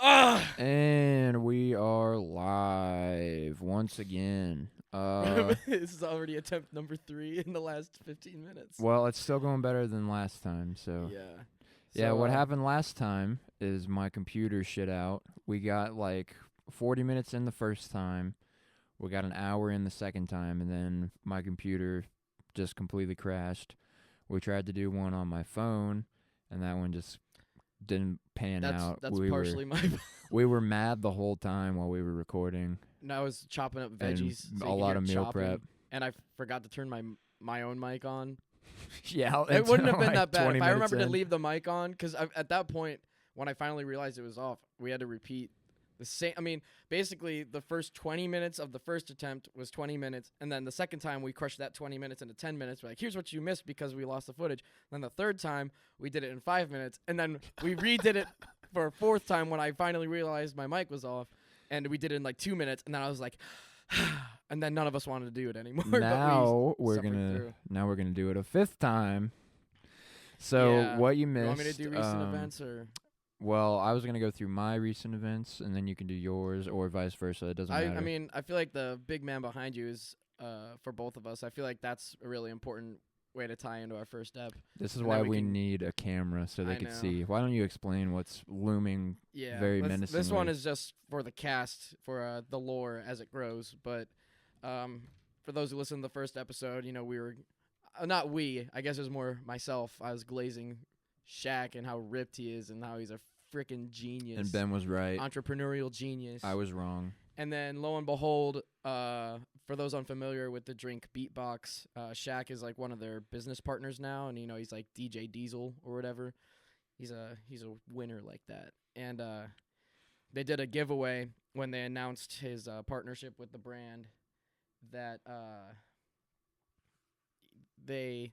And we are live once again. This is already attempt number 3 in the last 15 minutes. Well, it's still going better than last time, so. Yeah, what happened last time is my computer shit out. We got like 40 minutes in the first time. We got an hour in the second time, and then my computer just completely crashed. We tried to do one on my phone, and that one just didn't pan out. That's partially my fault. We were mad the whole time while we were recording. And I was chopping up veggies. And so a lot of meal prep. And I forgot to turn my own mic on. Yeah, it wouldn't have been like that bad if I remembered to in. leave the mic on, because at that point, when I finally realized it was off, we had to repeat the same. I mean, basically, the first 20 minutes of the first attempt was 20 minutes, and then the second time we crushed that 20 minutes into 10 minutes. We're like, here's what you missed because we lost the footage. Then the third time, we did it in 5 minutes, and then we redid it for a fourth time when I finally realized my mic was off, and we did it in like 2 minutes, and then I was like, and then none of us wanted to do it anymore. Now we're gonna do it a fifth time. So what you missed? You want me to do recent events or? Well, I was gonna go through my recent events, and then you can do yours, or vice versa. It doesn't matter. I mean, I feel like the big man behind you is for both of us. I feel like that's a really important way to tie into our first step. This is why we need a camera so they can see. Why don't you explain what's looming very menacingly? This one is just for the cast, for the lore as it grows. But for those who listened to the first episode, you know, we were not we. I guess it was more myself. I was glazing Shaq and how ripped he is and how he's a freaking genius. And Ben was right. Entrepreneurial genius. I was wrong. And then, lo and behold, for those unfamiliar with the drink Beatbox, Shaq is like one of their business partners now, and you know he's like DJ Diesel or whatever. He's a winner like that. And they did a giveaway when they announced his partnership with the brand. That they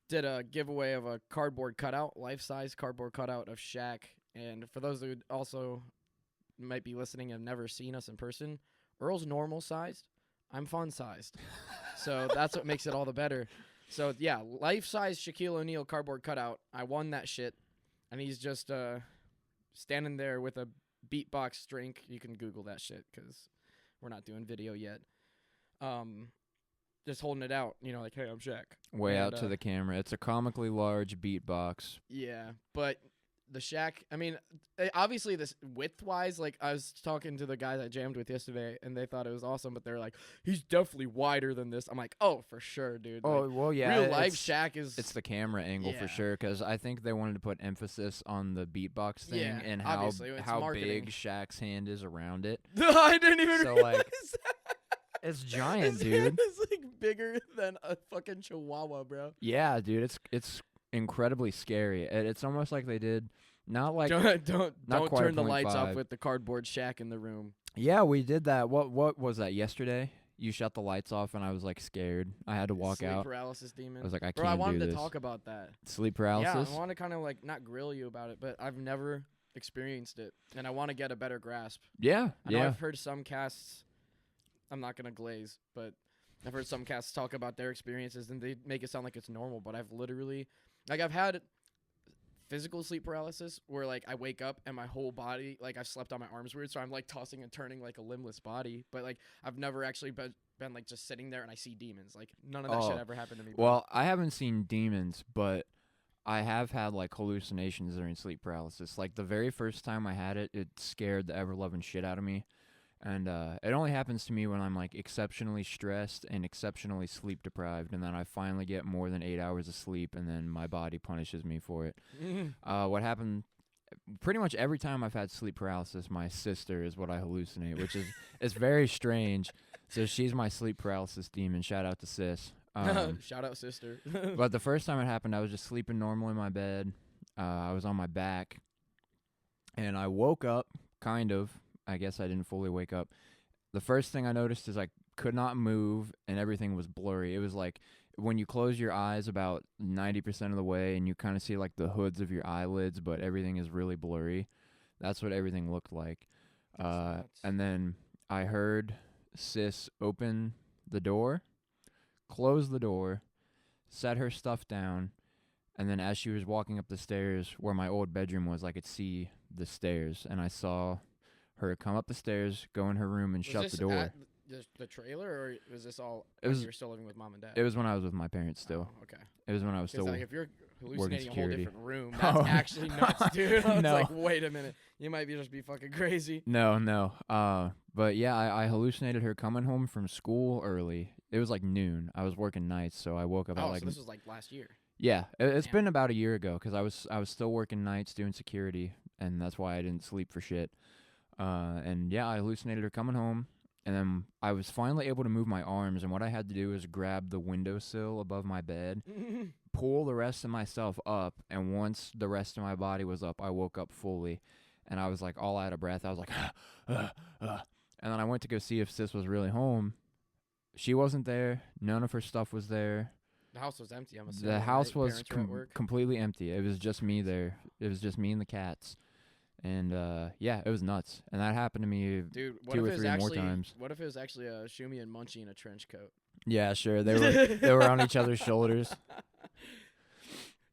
did a giveaway of a cardboard cutout, life-size cardboard cutout of Shaq. And for those who also might be listening and have never seen us in person, Earl's normal sized, I'm fun sized. So that's what makes it all the better. So yeah, life-size Shaquille O'Neal cardboard cutout. I won that shit, and he's just standing there with a Beatbox drink. You can Google that shit because we're not doing video yet. Just holding it out, you know, like, hey, I'm Shaq. Way out to the camera. It's a comically large Beatbox. Yeah, but the Shaq, I mean, obviously this width-wise, like, I was talking to the guys I jammed with yesterday, and they thought it was awesome, but they're like, he's definitely wider than this. I'm like, oh, for sure, dude. Oh, like, well, yeah. Real life Shaq is... It's the camera angle for sure, because I think they wanted to put emphasis on the Beatbox thing and how big Shaq's hand is around it. I didn't even realize that. It's giant, his dude. Hand is like bigger than a fucking chihuahua, bro. Yeah, dude. It's incredibly scary. It's almost like they did not don't turn the lights off with the cardboard Shaq in the room. Yeah, we did that. What was that yesterday? You shut the lights off and I was like scared. I had to walk out. Sleep paralysis demon. I was like, I can't Bro, I wanted do to this. talk about that. Sleep paralysis? Yeah, I want to kind of like not grill you about it, but I've never experienced it, and I want to get a better grasp. Yeah, I know I've heard some casts. I'm not gonna glaze, but I've heard some casts talk about their experiences, and they make it sound like it's normal. But I've literally, like, I've had physical sleep paralysis where like I wake up and my whole body, like I've slept on my arms weird, so I'm like tossing and turning like a limbless body. But like I've never actually been like just sitting there and I see demons. Like none of that shit ever happened to me. Well, I haven't seen demons, but I have had like hallucinations during sleep paralysis. Like the very first time I had it, it scared the ever-loving shit out of me. And it only happens to me when I'm like exceptionally stressed and exceptionally sleep deprived, and then I finally get more than 8 hours of sleep, and then my body punishes me for it. What happened? Pretty much every time I've had sleep paralysis, my sister is what I hallucinate, which is it's very strange. So she's my sleep paralysis demon. Shout out to sis. Shout out sister. But the first time it happened, I was just sleeping normal in my bed. I was on my back, and I woke up kind of. I guess I didn't fully wake up. The first thing I noticed is I could not move and everything was blurry. It was like when you close your eyes about 90% of the way and you kind of see like the hoods of your eyelids, but everything is really blurry. That's what everything looked like. And then I heard sis open the door, close the door, set her stuff down, and then as she was walking up the stairs where my old bedroom was, I could see the stairs, and I saw her come up the stairs, go in her room, and Was shut this the door. at the trailer, or was this all It when was- you were still living with mom and dad? It was when I was with my parents still. Oh, okay. It was when I was 'Cause, still. like, if you're hallucinating a whole security. different room, that's Oh. actually nuts, dude. It's No. like, wait a minute, you might just be fucking crazy. No. But yeah, I hallucinated her coming home from school early. It was like noon. I was working nights, so I woke up at Oh, like so this was like last year. yeah. It's Damn. been about a year ago because I was still working nights doing security, and that's why I didn't sleep for shit. And yeah, I hallucinated her coming home, and then I was finally able to move my arms, and what I had to do is grab the windowsill above my bed, pull the rest of myself up, and once the rest of my body was up, I woke up fully, and I was like all out of breath. I was like, and then I went to go see if Sis was really home. She wasn't there. None of her stuff was there. The house was empty. I'm assuming. The house right? was Parents were at work. completely empty. It was just me there. It was just me and the cats. And yeah, it was nuts. And that happened to me Dude, what 2 if or it was 3 more actually, times. What if it was actually a Shumi and Munchie in a trench coat? Yeah, sure. They were on each other's shoulders.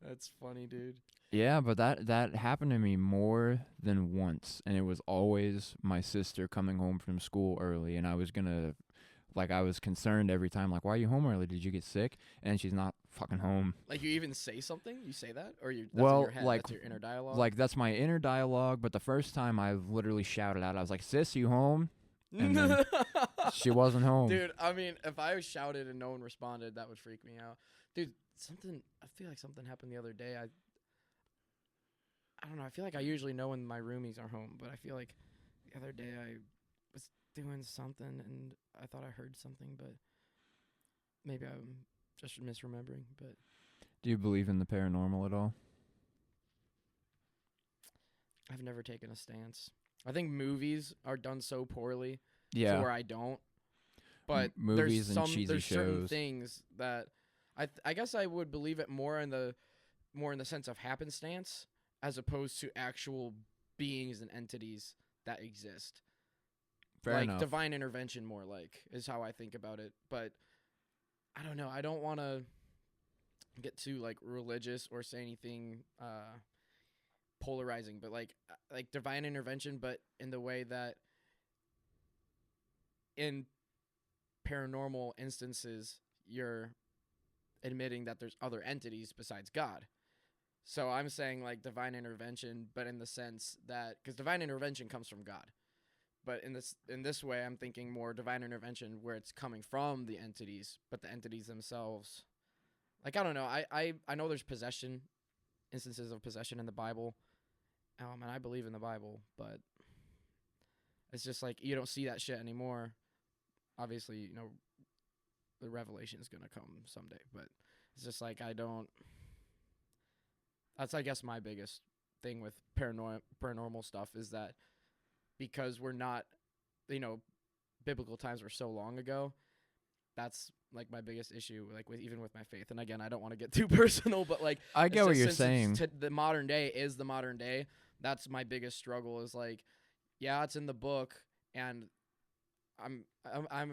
That's funny, dude. Yeah, but that happened to me more than once, and it was always my sister coming home from school early, and I was concerned every time, like, why are you home early? Did you get sick? And she's not fucking home. Like, you even say something? You say that? Or that's Well, in your head? like- That's your inner dialogue? Like, that's my inner dialogue, but the first time I literally shouted out, I was like, sis, you home? And then she wasn't home. Dude, I mean, if I shouted and no one responded, that would freak me out. Dude, I feel like something happened the other day. I don't know. I feel like I usually know when my roomies are home, but I feel like the other day I was doing something and I thought I heard something, but maybe I'm just misremembering. But Do you believe in the paranormal at all? I've never taken a stance. I think movies are done so poorly to Yeah. where I don't. But Movies and cheesy there's certain shows. things that I guess I would believe it more in the sense of happenstance as opposed to actual beings and entities that exist. Fair like enough. divine intervention, more like is how I think about it. But I don't know. I don't want to get too like religious or say anything polarizing, but like divine intervention, but in the way that in paranormal instances you're admitting that there's other entities besides God. So I'm saying like divine intervention, but in the sense that because divine intervention comes from God, but in this way I'm thinking more divine intervention where it's coming from the entities, but the entities themselves, like I don't know, I know there's instances of possession in the Bible, and I believe in the Bible, but it's just like you don't see that shit anymore. Obviously, you know, the revelation is gonna come someday, but it's just like I don't. That's I guess my biggest thing with paranormal stuff is that because we're not, you know, biblical times were so long ago. That's like my biggest issue, like even with my faith. And again, I don't want to get too personal, but like I it's get what just you're since saying. the modern day is the modern day. That's my biggest struggle. Is like, yeah, it's in the book, and I'm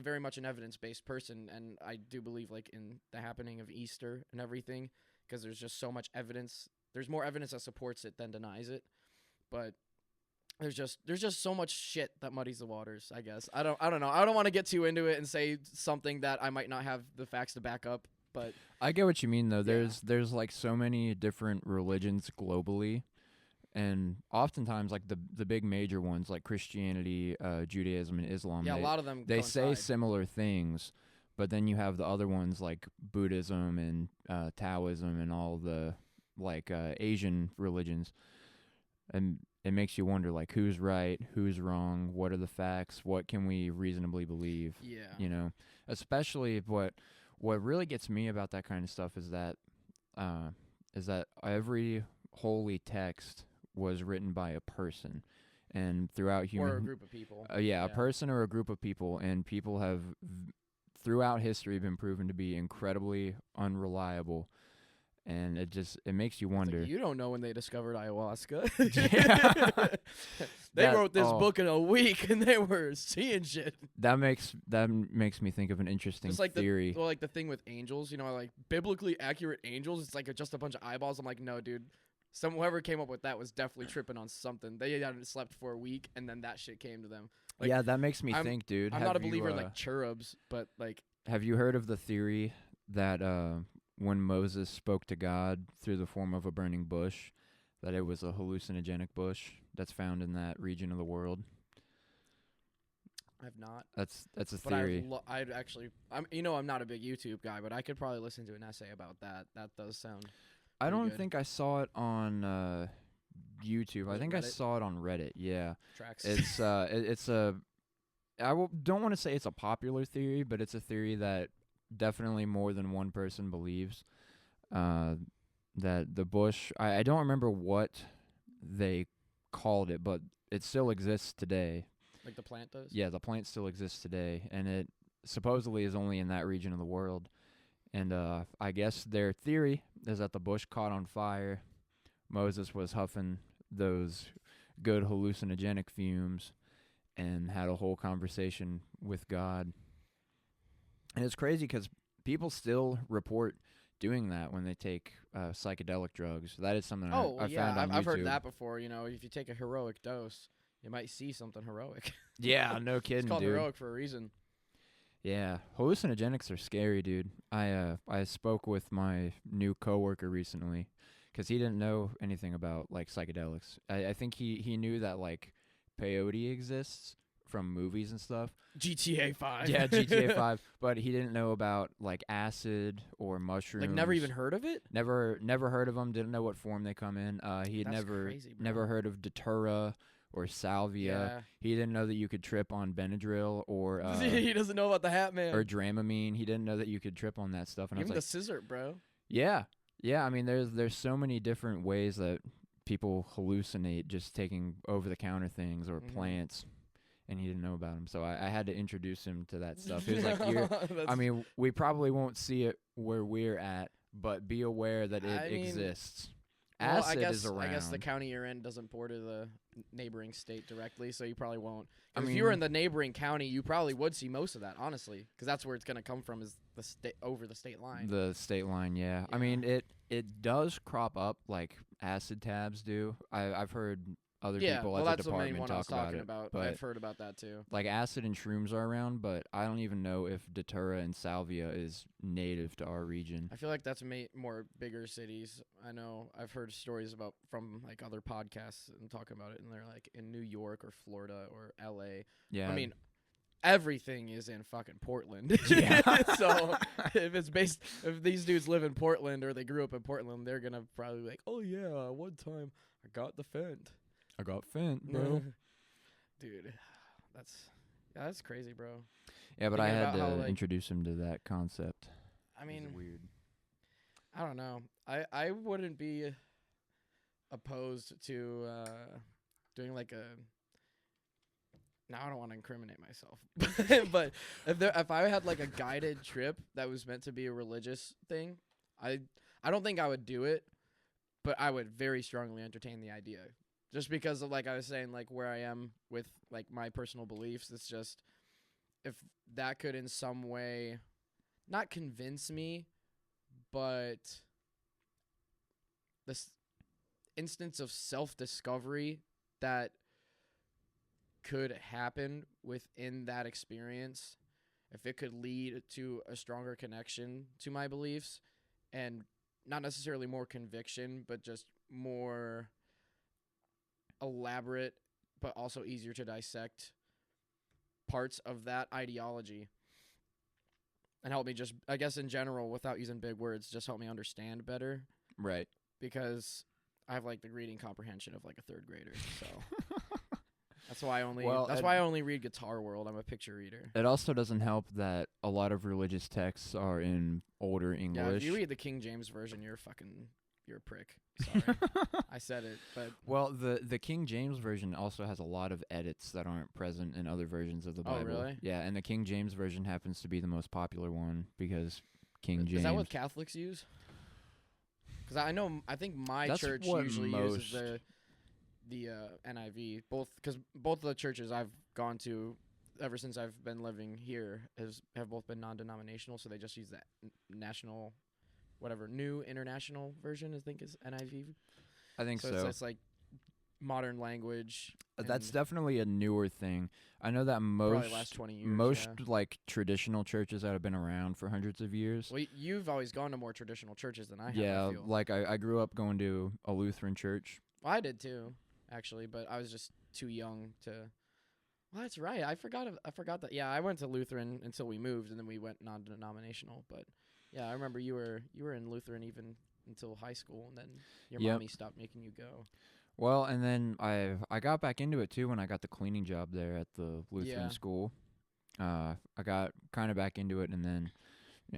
very much an evidence-based person, and I do believe like in the happening of Easter and everything, because there's just so much evidence. There's more evidence that supports it than denies it, but there's just so much shit that muddies the waters, I guess. I don't know. I don't want to get too into it and say something that I might not have the facts to back up, but I get what you mean though. Yeah. There's like so many different religions globally, and oftentimes like the big major ones like Christianity, Judaism, and Islam. yeah, a lot of them They say coincide. similar things, but then you have the other ones like Buddhism and Taoism and all the like Asian religions, and it makes you wonder like who's right, who's wrong, what are the facts, what can we reasonably believe? Yeah. You know, especially what really gets me about that kind of stuff is that every holy text was written by a person, and throughout human Or a group of people. a person or a group of people, and people have throughout history been proven to be incredibly unreliable, and it makes you It's like, wonder. you don't know when they discovered ayahuasca. Yeah. They That- wrote this oh. book in a week, and they were seeing shit. That makes me think of an interesting Just like theory. like the thing with angels, you know, like biblically accurate angels. It's like just a bunch of eyeballs. I'm like, no, dude. whoever came up with that was definitely tripping on something. They hadn't slept for a week, and then that shit came to them. Like, yeah, that makes me think, dude. I'm not a believer in like cherubs, but like, have you heard of the theory that when Moses spoke to God through the form of a burning bush, that it was a hallucinogenic bush that's found in that region of the world? I've not. That's a But theory. I'd actually, I'm not a big YouTube guy, but I could probably listen to an essay about that. That does sound. I don't good. think I saw it on YouTube. Was I it think I Reddit? saw it on Reddit. Yeah, Tracks. it's a. Don't want to say it's a popular theory, but it's a theory that definitely more than one person believes. That the bush, I don't remember what they called it, but it still exists today. Like the plant does? Yeah, the plant still exists today, and it supposedly is only in that region of the world. And I guess their theory is that the bush caught on fire. Moses was huffing those good hallucinogenic fumes and had a whole conversation with God. And it's crazy because people still report doing that when they take psychedelic drugs. That is something I found on YouTube. I've heard that before. You know, if you take a heroic dose, you might see something heroic. Yeah, no kidding, It's called dude. heroic for a reason. Yeah, hallucinogenics are scary, dude. I spoke with my new coworker recently because he didn't know anything about like psychedelics. I think he knew that like peyote exists from movies and stuff. GTA 5. Yeah, GTA 5, but he didn't know about like acid or mushrooms. Like, never even heard of it? Never heard of them. Didn't know what form they come in. He had That's never crazy, bro. never heard of datura or salvia. Yeah. He didn't know that you could trip on Benadryl or He doesn't know about the Hat Man. or Dramamine. He didn't know that you could trip on that stuff. And Even I the was scissor, bro. yeah. I mean, there's so many different ways that people hallucinate just taking over the counter things or plants. And he didn't know about them, so I had to introduce him to that stuff. He was like, I mean, we probably won't see it where we're at, but be aware that it exists. Well, Acid is around. I guess the county you're in doesn't border the neighboring state directly, so you probably won't. I If you were in the neighboring county, you probably would see most of that, honestly, because that's where it's going to come from, is the state over the state line. The state line, yeah. I mean, it does crop up like acid tabs do. I've heard other people at the department talk about it. But I've heard about that too. like acid and shrooms are around, but I don't even know if datura and salvia is native to our region. I feel like that's more bigger cities. I know I've heard stories about from like other podcasts and talking about it, and they're like in New York or Florida or LA. Yeah. I mean, everything is in fucking Portland. Yeah. So if these dudes live in Portland or they grew up in Portland, they're gonna probably be like, oh yeah, one time I got the Fent. I got Fent, bro. Dude, that's crazy, bro. Yeah, but I Thinking had about to how, introduce him to that concept. I mean, It's weird. I don't know. I wouldn't be opposed to doing like a. Now I don't want to incriminate myself, but if I had like a guided trip that was meant to be a religious thing, I don't think I would do it, but I would very strongly entertain the idea. Just because of, like I was saying, like where I am with like my personal beliefs, it's just if that could in some way not convince me, but this instance of self-discovery that could happen within that experience, if it could lead to a stronger connection to my beliefs and not necessarily more conviction, but just more elaborate but also easier to dissect parts of that ideology and help me just, I guess in general, without using big words, just help me understand better. Right. Because I have like the reading comprehension of like a third grader. So that's why I only read Guitar World. I'm a picture reader. It also doesn't help that a lot of religious texts are in older Yeah, English. if you read the King James version, you're a prick. Sorry. I said it, but well, the King James version also has a lot of edits that aren't present in other versions of the Bible. Oh, really? Yeah, and the King James version happens to be the most popular one because King James. Is that what Catholics use? Because I think my That's church what usually most- uses the NIV. Because both of the churches I've gone to ever since I've been living here have both been non-denominational, so they just use that national, whatever, new international version, I think is NIV. I think So so. it's like modern language. That's and definitely a newer thing. I know that probably last 20 years. most yeah. like traditional churches that have been around for hundreds of years. Well, you've always gone to more traditional churches than I have. Yeah, I feel. like I grew up going to a Lutheran church. Well, I did too, actually, but I was just too young to. Well, that's right. I forgot. I forgot that. Yeah, I went to Lutheran until we moved, and then we went non-denominational. But yeah, I remember you were in Lutheran even until high school, and then your Yep. mommy stopped making you go. Well, and then I got back into it too when I got the cleaning job there at the Lutheran Yeah. school. I got kind of back into it, and then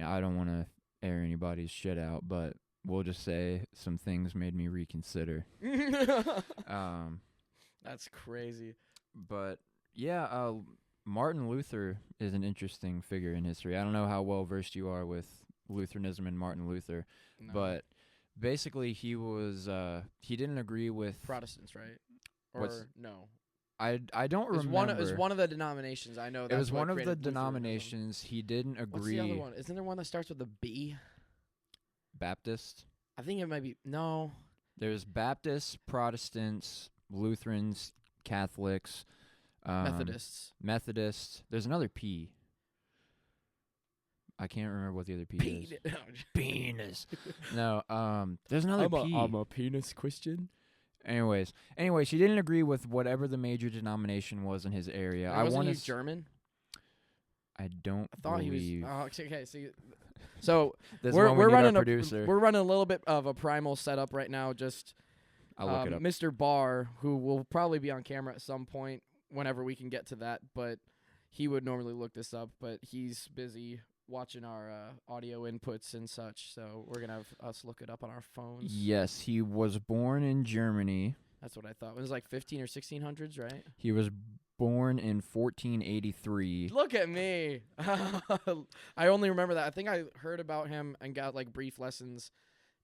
I don't want to air anybody's shit out, but we'll just say some things made me reconsider. Um, That's crazy. but yeah, Martin Luther is an interesting figure in history. I don't know how well versed you are with Lutheranism and Martin Luther, No. but basically he was he didn't agree with Protestants, right? Or What's- no? I don't It was remember. It was one of the denominations. I know. It That's was what one of the created Lutheranism. denominations. He didn't agree. What's the other one? Isn't there one that starts with a B? Baptist. I think it might be. No. There's Baptists, Protestants, Lutherans, Catholics, Methodists. Methodists. There's another P. I can't remember what the other P is. Penis. No, there's another P. I'm a penis Christian. Anyways, he didn't agree with whatever the major denomination was in his area. I Wasn't want he to. German? I don't I thought believe. he was. Oh, okay. So This we're one we we're need our running producer. we're running a little bit of a primal setup right now. Just I'll look it up. Mr. Barr, who will probably be on camera at some point whenever we can get to that, but he would normally look this up, but he's busy watching our audio inputs and such, so we're gonna have us look it up on our phones. Yes, he was born in Germany. That's what I thought. It was like 15 or 1600s, right? He was born in 1483. Look at me. I only remember that. I think I heard about him and got like brief lessons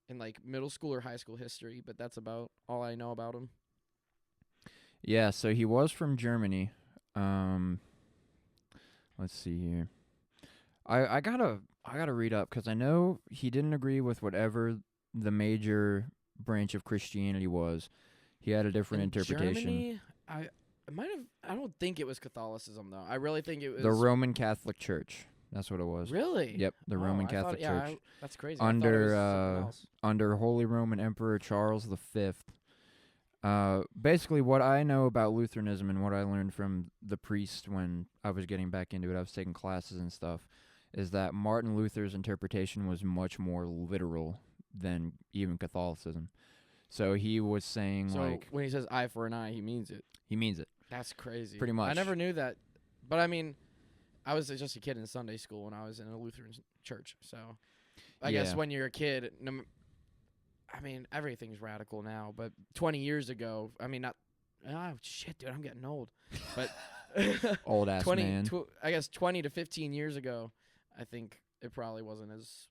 in like middle school or high school history, but that's about all I know about him. Yeah, so he was from Germany. Let's see here. I gotta read up because I know he didn't agree with whatever the major branch of Christianity was. He had a different interpretation. Germany, I might have. I don't think it was Catholicism though. I really think it was The Roman Catholic Church. That's what it was. Really. Yep, the Oh, Roman I Catholic thought, Church. that's crazy. I thought it was something else. Under Holy Roman Emperor Charles V. Basically, what I know about Lutheranism and what I learned from the priest when I was getting back into it, I was taking classes and stuff, is that Martin Luther's interpretation was much more literal than even Catholicism. So he was saying, So like, when he says eye for an eye, he means it. he means it. That's crazy. Pretty much. I never knew that, but I mean, I was just a kid in Sunday school when I was in a Lutheran church. So I guess Yeah. when you're a kid, I mean, everything's radical now. But 20 years ago, I mean, not. Oh shit, dude, I'm getting old. But Old ass 20, man. I guess 20 to 15 years ago, I think it probably wasn't as.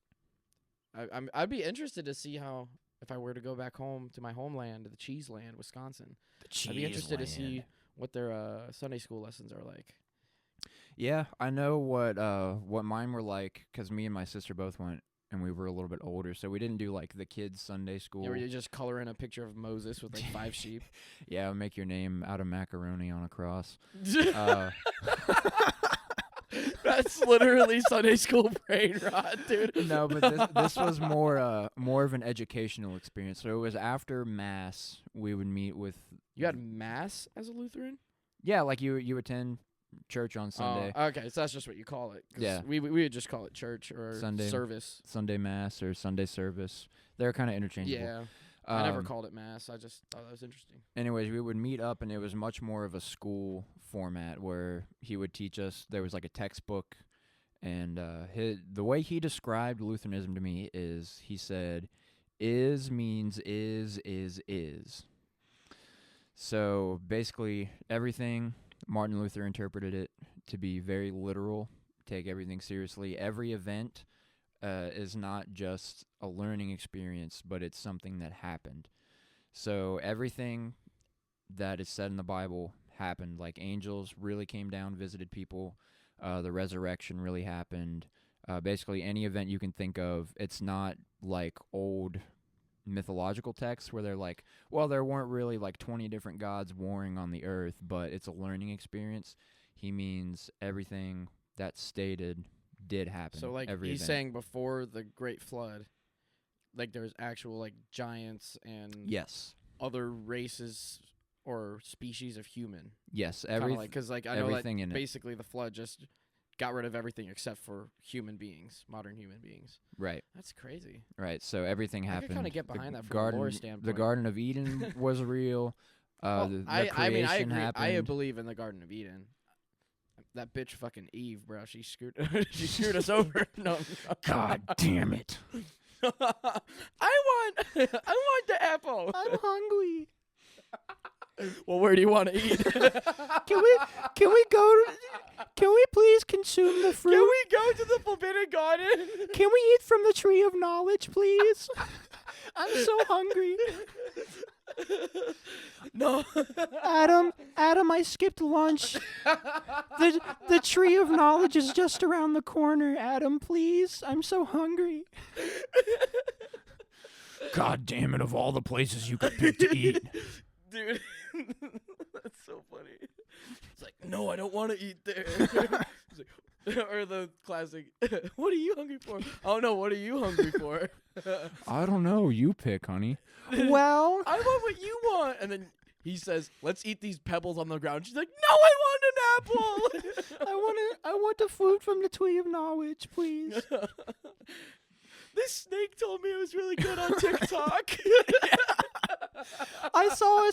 I'd be interested to see how if I were to go back home to my homeland, the cheese land, Wisconsin. I'd be interested to see what their Sunday school lessons are like. Yeah, I know what mine were like because me and my sister both went, and we were a little bit older, so we didn't do like the kids' Sunday school. Yeah, where you just color in a picture of Moses with like 5 sheep. Yeah, make your name out of macaroni on a cross. That's literally Sunday school brain rot, dude. No, but this was more of an educational experience. So it was after mass we would meet with. You had mass as a Lutheran? Yeah, like you attend church on Sunday. Oh, okay, so that's just what you call it. 'Cause Yeah. we would just call it church or Sunday service. Sunday mass or Sunday service. They're kind of interchangeable. Yeah, I never called it mass. I just thought that was interesting. Anyways, we would meet up, and it was much more of a school format where he would teach us. There was like a textbook, and the way he described Lutheranism to me is he said, "Is means is." So basically, everything Martin Luther interpreted it to be very literal. Take everything seriously. Every event is not just a learning experience, but it's something that happened. So everything that is said in the Bible happened. Like angels really came down, visited people. The resurrection really happened. Basically, any event you can think of. It's not like old mythological texts where they're like, well, there weren't really like 20 different gods warring on the earth, but it's a learning experience. He means everything that's stated did happen. So like every he's event. saying before the Great Flood, like there's actual like giants and Yes. other races or species of human. Yes. Because like I know that everything in it. basically the flood just got rid of everything except for human beings, modern human beings. Right. That's crazy. Right. So everything I happened. could kind of get The behind that from garden, a lore standpoint. The Garden of Eden was real. Well, The I mean, I creation agree. happened. I believe in the Garden of Eden. That bitch, fucking Eve, bro. She screwed. She screwed us over. No. God damn it. I want the apple. I'm hungry. Well, where do you want to eat? Can we please consume the fruit? Can we go to the Forbidden Garden? Can we eat from the tree of knowledge, please? I'm so hungry. No. Adam, I skipped lunch. The tree of knowledge is just around the corner. Adam, please. I'm so hungry. God damn it, of all the places you could pick to eat. Dude, that's so funny. It's like, no, I don't want to eat there. It's like, or the classic, what are you hungry for? Oh, no, what are you hungry for? I don't know. You pick, honey. Well, I want what you want. And then he says, let's eat these pebbles on the ground. She's like, no, I want an apple. I want the fruit from the tree of knowledge, please. This snake told me it was really good on TikTok. I saw a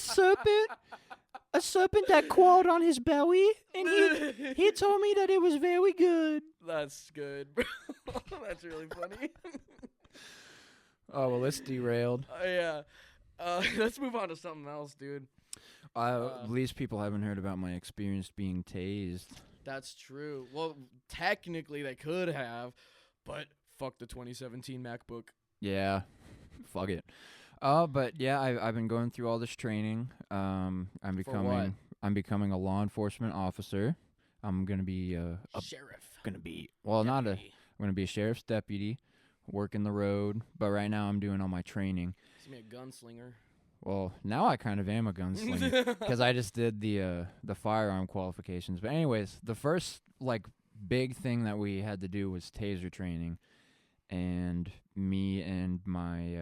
serpent that crawled on his belly, and he told me that it was very good. That's good, bro. That's really funny. Oh, well, it's derailed. Yeah. Let's move on to something else, dude. At least people haven't heard about my experience being tased. That's true. Well, technically they could have, but fuck the 2017 MacBook. Yeah, fuck it. But yeah, I've been going through all this training. I'm becoming a law enforcement officer. I'm gonna be sheriff. I'm gonna be a sheriff's deputy, working the road. But right now I'm doing all my training. He's gonna be a gunslinger. Well, now I kind of am a gunslinger because I just did the firearm qualifications. But anyways, the first like big thing that we had to do was taser training, and me and my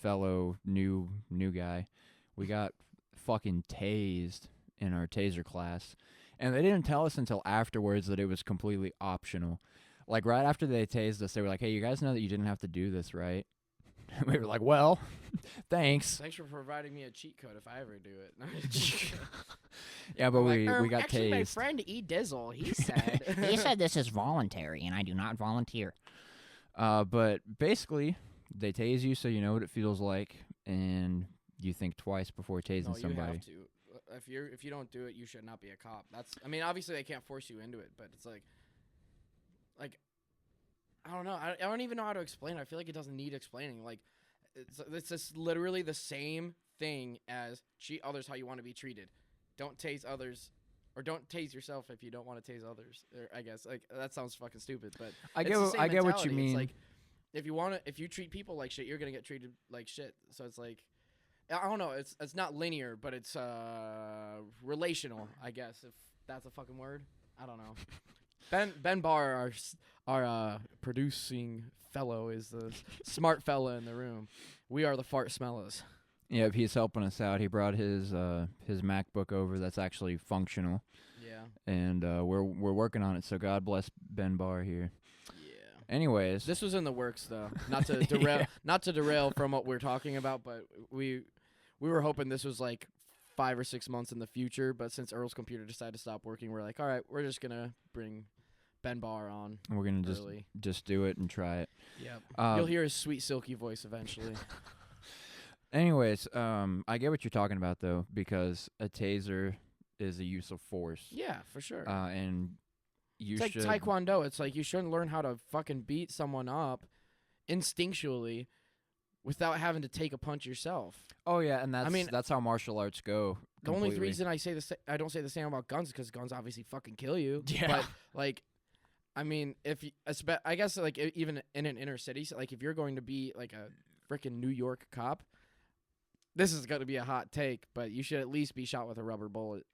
fellow new guy, we got fucking tased in our taser class, and they didn't tell us until afterwards that it was completely optional. Like right after they tased us, they were like, "Hey, you guys know that you didn't have to do this, right?" We were like, "Well, thanks." Thanks for providing me a cheat code if I ever do it. Yeah, but we got actually, tased. my friend E. Dizzle, he said. He said this is voluntary, and I do not volunteer. But basically, they tase you so you know what it feels like, and you think twice before tasing No, somebody. you have to. If you don't do it, you should not be a cop. I mean, obviously they can't force you into it, but it's like I don't know. I don't even know how to explain it. I feel like it doesn't need explaining. Like it's just literally the same thing as treat others how you want to be treated. Don't tase others. Or don't tase yourself if you don't want to tase others. I guess like that sounds fucking stupid, but I it's get the same what you mentality. mean. It's like if you treat people like shit, you're gonna get treated like shit. So it's like I don't know. It's not linear, but it's relational. I guess if that's a fucking word. I don't know. Ben Barr, our producing fellow, is the smart fella in the room. We are the fart smellers. Yeah, he's helping us out. He brought his MacBook over that's actually functional. Yeah. And we're working on it. So God bless Ben Barr here. Yeah. Anyways, This was in the works though. Not to derail not to derail from what we're talking about, but we were hoping this was like 5 or 6 months in the future, but since Earl's computer decided to stop working, we're like, all right, we're just gonna bring Ben Barr on. we're gonna early. just do it and try it. Yep. You'll hear his sweet silky voice eventually. Anyways, I get what you're talking about though, because a taser is a use of force. Yeah, for sure. And you It's should like Taekwondo. It's like you shouldn't learn how to fucking beat someone up instinctually without having to take a punch yourself. Oh yeah, and that's how martial arts go. The only completely. reason I don't say the same about guns is because guns obviously fucking kill you. Yeah. But like, I mean, if you, I guess like even in an inner city, so like if you're going to be like freaking New York cop, this is going to be a hot take, but you should at least be shot with a rubber bullet.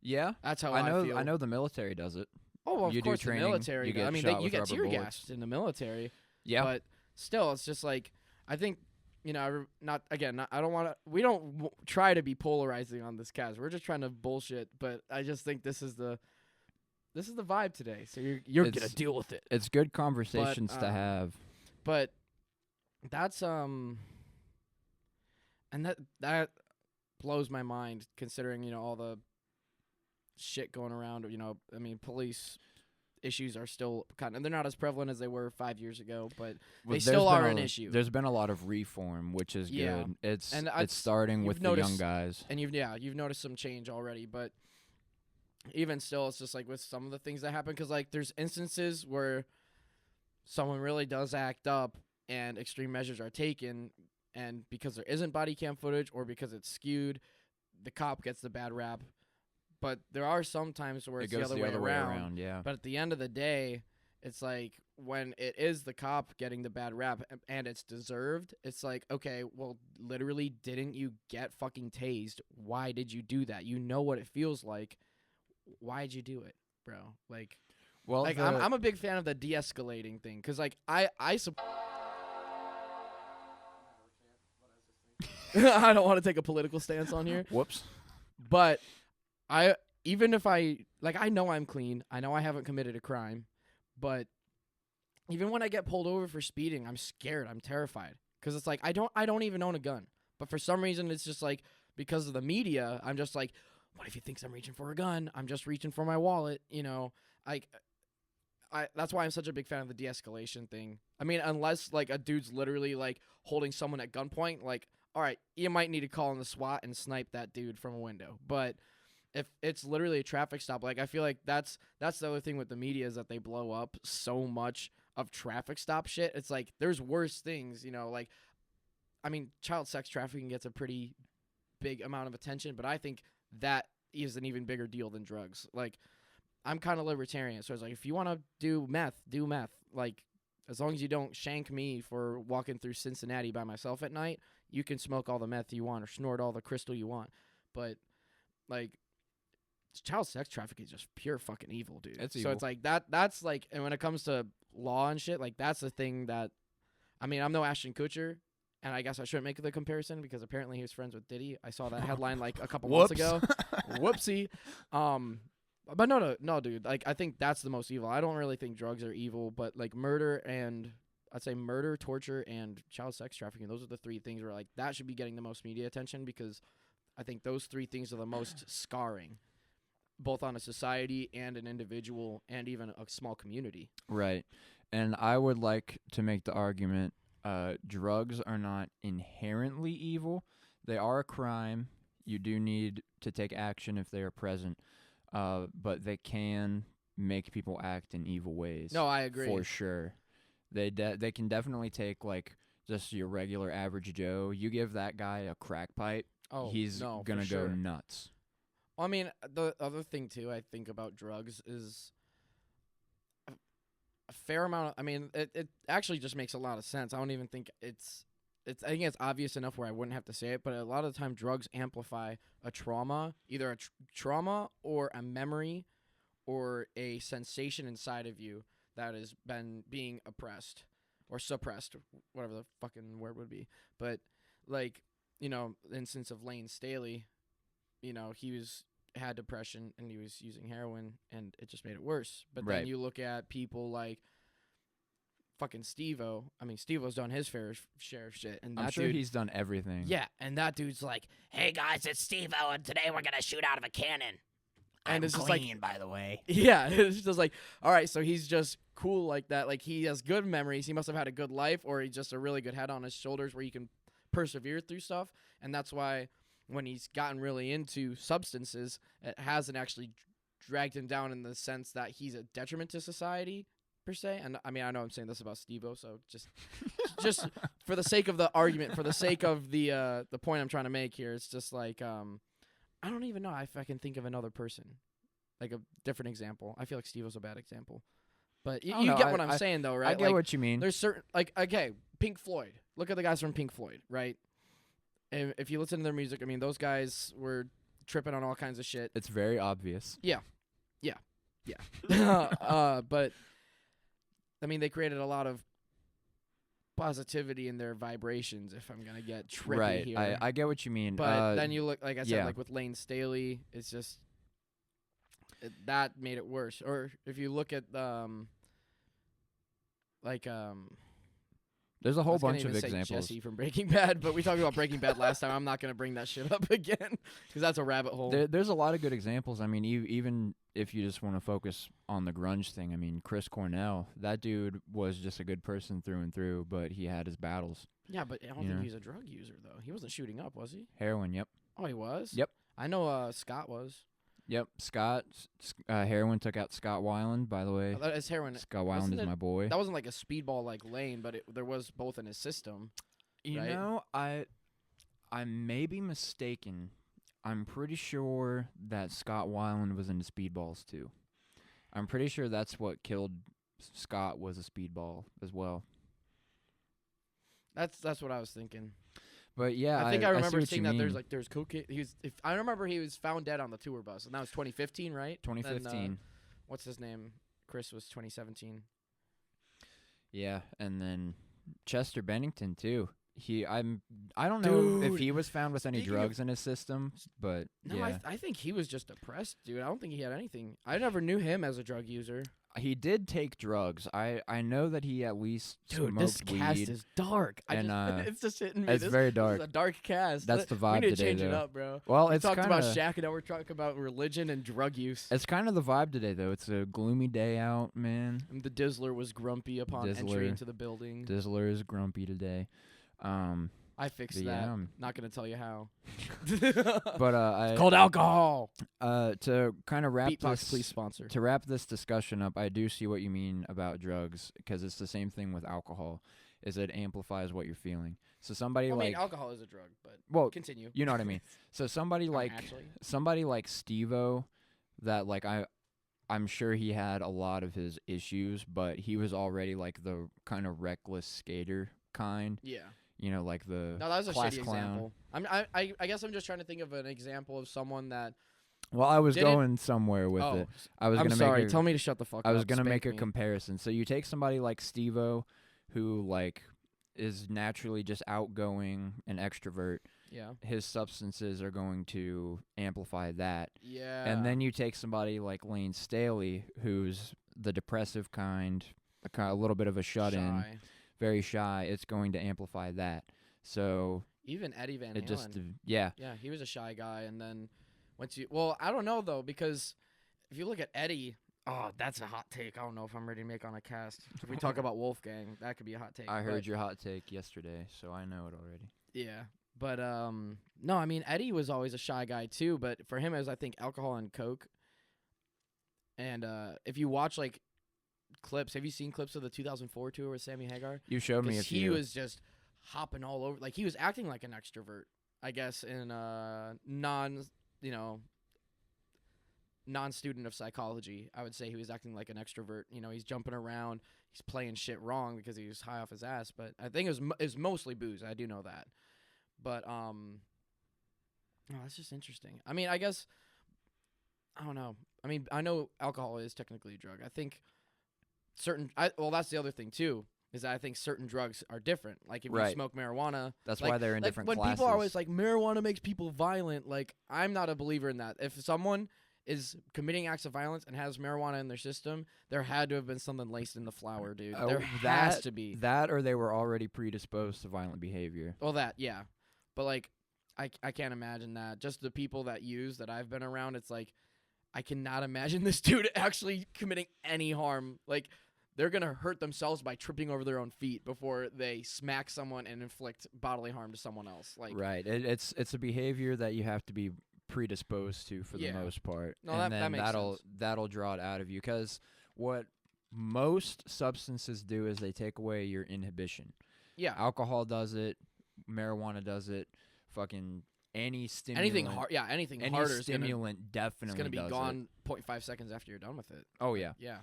Yeah, That's how I know. feel. I know the military does it. Oh, well, of You do course, training, the military. you get I mean, shot you with get rubber tear bullets. gassed in the military. Yeah, But still, it's just like, I think, I don't want to, we don't try to be polarizing on this cast. We're just trying to bullshit, but I just think this is the vibe today. So you're going to deal with it. it's good conversations to have. But that's, and that blows my mind considering, all the shit going around, I mean, police issues are still they're not as prevalent as they were 5 years ago, but they still are an issue. There's been a lot of reform, which is good. It's starting with the young guys. And you've noticed some change already, but even still, it's just like with some of the things that happen, because like there's instances where someone really does act up and extreme measures are taken, and because there isn't body cam footage or because it's skewed, the cop gets the bad rap. But there are some times where it's goes the other way around. Yeah. But at the end of the day, it's like when it is the cop getting the bad rap and it's deserved, it's like, okay, well, literally, didn't you get fucking tased? Why did you do that? You know what it feels like. Why'd you do it, bro? Like, well, I'm a big fan of the de-escalating thing, because like I don't want to take a political stance on here. Whoops. But even if I know I'm clean, I know I haven't committed a crime, but even when I get pulled over for speeding, I'm scared, I'm terrified, because it's like I don't even own a gun, but for some reason it's just like, because of the media, I'm just like, what if he thinks I'm reaching for a gun? I'm just reaching for my wallet, that's why I'm such a big fan of the de-escalation thing. I mean, unless like a dude's literally like holding someone at gunpoint, like, all right, you might need to call in the SWAT and snipe that dude from a window, but if it's literally a traffic stop, like I feel like that's the other thing with the media, is that they blow up so much of traffic stop shit. It's like there's worse things, like, I mean, child sex trafficking gets a pretty big amount of attention, but I think that is an even bigger deal than drugs. Like, I'm kind of libertarian, so it's like, if you want to do meth, do meth. Like, as long as you don't shank me for walking through Cincinnati by myself at night, you can smoke all the meth you want or snort all the crystal you want. But like, child sex trafficking is just pure fucking evil, dude. It's so evil. it's like that's like, and when it comes to law and shit, like that's the thing that, I mean, I'm no Ashton Kutcher, and I guess I shouldn't make the comparison because apparently he was friends with Diddy. I saw that headline like a couple months ago. Whoopsie. But no, dude. Like, I think that's the most evil. I don't really think drugs are evil, but like murder, torture, and child sex trafficking, those are the three things where like that should be getting the most media attention, because I think those three things are the most scarring, both on a society and an individual and even a small community. Right. And I would like to make the argument, drugs are not inherently evil. They are a crime. You do need to take action if they are present. But they can make people act in evil ways. No, I agree. For sure. They can definitely take, like, just your regular average Joe. You give that guy a crack pipe, he's going to go nuts. I mean, the other thing, too, I think about drugs is a fair amount of, I mean, it actually just makes a lot of sense. I don't even think I think it's obvious enough where I wouldn't have to say it, but a lot of the time drugs amplify a trauma, either a trauma or a memory or a sensation inside of you that has been being oppressed or suppressed, whatever the fucking word would be. But, like, the instance of Lane Staley, he had depression and he was using heroin and it just made it worse. But then you look at people like fucking Steve-O. I mean, Steve-O's done his fair share of shit. And I'm sure he's done everything. Yeah, and that dude's like, Hey guys, it's Steve-O, and today we're gonna shoot out of a cannon. And I'm it's just clean, by the way. yeah, it's just like, all right, so he's just cool like that. Like, he has good memories. He must have had a good life, or he's just a really good head on his shoulders where he can persevere through stuff. And that's why when he's gotten really into substances, it hasn't actually dragged him down in the sense that he's a detriment to society, per se. And I mean, I know I'm saying this about Steve-O, so just for the sake of the argument, for the sake of the point I'm trying to make here, it's just like, I don't even know if I can think of another person, like a different example. I feel like Steve-O's a bad example, But I don't you know, get what I'm saying, though, right? I get like, what you mean. there's certain, like, okay, Pink Floyd. Look at the guys from Pink Floyd, right? And if you listen to their music, I mean, those guys were tripping on all kinds of shit. It's very obvious. Yeah. But I mean, they created a lot of positivity in their vibrations. If I'm gonna get trippy Right. here, I get what you mean. but then you look, like I said, yeah. like with Lane Staley, it's just that made it worse. Or if you look at there's a I whole was gonna bunch of even say examples. Jesse from Breaking Bad, but we talked about Breaking Bad last time. I'm not gonna bring that shit up again because that's a rabbit hole. There's a lot of good examples. I mean, even if you just want to focus on the grunge thing, I mean, Chris Cornell, that dude was just a good person through and through, but he had his battles. Yeah, but I don't You think know? he was a drug user though. He wasn't shooting up, was he? Heroin, yep. Oh, he was. Yep. I know. Scott was. Yep. Scott, heroin took out Scott Weiland, by the way. That is heroin. Scott Weiland wasn't is it- my boy. That wasn't like a speedball like Lane, but there was both in his system. You right? know, I may be mistaken. I'm pretty sure that Scott Weiland was into speedballs too. I'm pretty sure that's what killed Scott was a speedball as well. That's what I was thinking. But yeah, I think I see remember what seeing you that mean. there's cocaine. I remember he was found dead on the tour bus, and that was 2015, right? 2015. Then, what's his name? Chris was 2017. Yeah, and then Chester Bennington too. I don't know if Dude, he was found with any speaking of- drugs in his system, but No, yeah, I think he was just depressed, dude. I don't think he had anything. I never knew him as a drug user. he did take drugs. I know that he at least Dude, smoked this weed. cast is dark. and, it's just hitting me. it's This very is dark. a dark cast. That's the We vibe need to today, change it though. up, bro. Well, We it's talked kind about of Shaq, and now we're talking about religion and drug use. it's kind of the vibe today, though. It's a gloomy day out, man. And the Dizzler was grumpy upon Dizzler. entry into the building. Dizzler is grumpy today. I fixed but that. yeah, Not gonna tell you how. but It's called alcohol. to kind of wrap Beatbox, this please sponsor. to wrap this discussion up, I do see what you mean about drugs because it's the same thing with alcohol. Is it amplifies what you're feeling. So somebody I like mean, alcohol is a drug, but well, continue. you know what I mean. So somebody like Steve-O, that like I'm sure he had a lot of his issues, but he was already like the kind of reckless skater kind. Yeah. You know, like the No, that was a class shitty clown. example. I guess I'm just trying to think of an example of someone that. Well, I was Didn't- going somewhere with it. I was I'm gonna sorry. make a, Tell me to shut the fuck up. I was gonna make a Spank me. comparison. So you take somebody like Steve-O, who like is naturally just outgoing and extrovert. Yeah. His substances are going to amplify that. Yeah. And then you take somebody like Lane Staley, who's the depressive kind, a little bit of a shut-in, Shy. very shy. It's going to amplify that. So Even Eddie Van it Halen. just, yeah. Yeah, he was a shy guy, and then well, I don't know though, because if you look at Eddie, that's a hot take. I don't know if I'm ready to make on a cast. If we talk about Wolfgang, that could be a hot take. I heard but, your hot take yesterday, so I know it already. Yeah, but no, I mean Eddie was always a shy guy too, but for him it was I think alcohol and coke. And if you watch like clips, have you seen clips of the 2004 tour with Sammy Hagar? You showed me a Because he few. was just hopping all over. Like, he was acting like an extrovert, I guess, in non-student of psychology. I would say he was acting like an extrovert. You know, he's jumping around. He's playing shit wrong because he was high off his ass. But I think it was mostly booze. I do know that. But, that's just interesting. I mean, I guess, I don't know. I mean, I know alcohol is technically a drug. I think that's the other thing, too. Is that I think certain drugs are different. Like if you Right. smoke marijuana, That's like, why they're in like different when classes. people are always like marijuana makes people violent. Like I'm not a believer in that. If someone is committing acts of violence and has marijuana in their system, there had to have been something laced in the flower, dude. Oh, There has to be. that, or they were already predisposed to violent behavior. Well, that yeah, but like I can't imagine that. Just the people that use that I've been around, it's like I cannot imagine this dude actually committing any harm. Like. They're going to hurt themselves by tripping over their own feet before they smack someone and inflict bodily harm to someone else. Like Right. It's a behavior that you have to be predisposed to for the most part. No, and that then makes sense. that'll draw it out of you, cuz what most substances do is they take away your inhibition. Yeah. Alcohol does it, marijuana does it, fucking any stimulant. Anything hard, yeah, anything any harder is stimulant definitely gonna be does gone 0.5 seconds after you're done with it. Oh yeah. Yeah.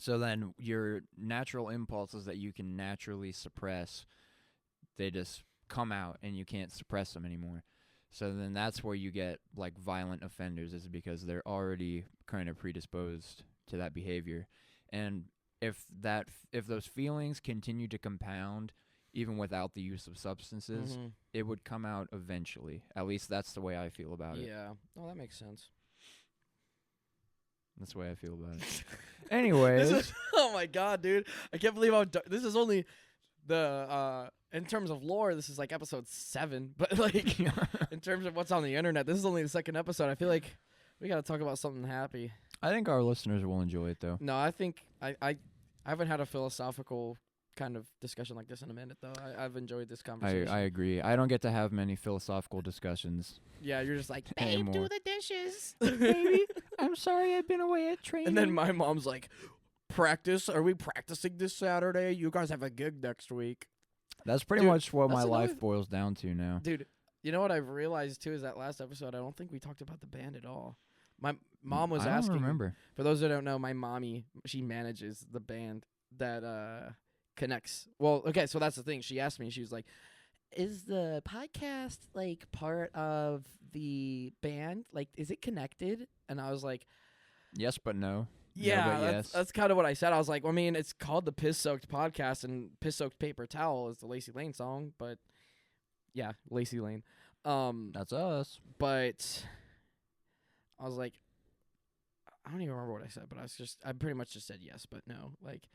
So then your natural impulses that you can naturally suppress, they just come out and you can't suppress them anymore. So then that's where you get like violent offenders, is because they're already kind of predisposed to that behavior. And if those feelings continue to compound even without the use of substances, it would come out eventually. At least that's the way I feel about it. Yeah. Oh, that makes sense. That's the way I feel about it. Anyways, Oh my god, dude! I can't believe how this is only the in terms of lore. This is like episode 7, but like in terms of what's on the internet, this is only the second episode. I feel like we gotta talk about something happy. I think our listeners will enjoy it, though. No, I think I haven't had a philosophical kind of discussion like this in a minute, though. I've enjoyed this conversation. I agree. I don't get to have many philosophical discussions. Yeah, you're just like, Babe, anymore. do the dishes. Baby, I'm sorry I've been away at training. and then my mom's like, practice? Are we practicing this Saturday? You guys have a gig next week. That's pretty Dude, much what my that's life another- boils down to now. Dude, you know what I've realized, too, is that last episode, I don't think we talked about the band at all. My mom was I don't asking. remember. For those that don't know, my mommy, she manages the band that connects. Well, okay, so that's the thing. She asked me, she was like, is the podcast, like, part of the band? Like, is it connected? And I was like, Yes, but no. yeah, No, but yes. that's kind of what I said. I was like, well, I mean, it's called the Piss Soaked Podcast, and Piss Soaked Paper Towel is the Lacey Lane song, but yeah, Lacey Lane. That's us. But I was like, I don't even remember what I said, but I pretty much just said yes, but no. Like,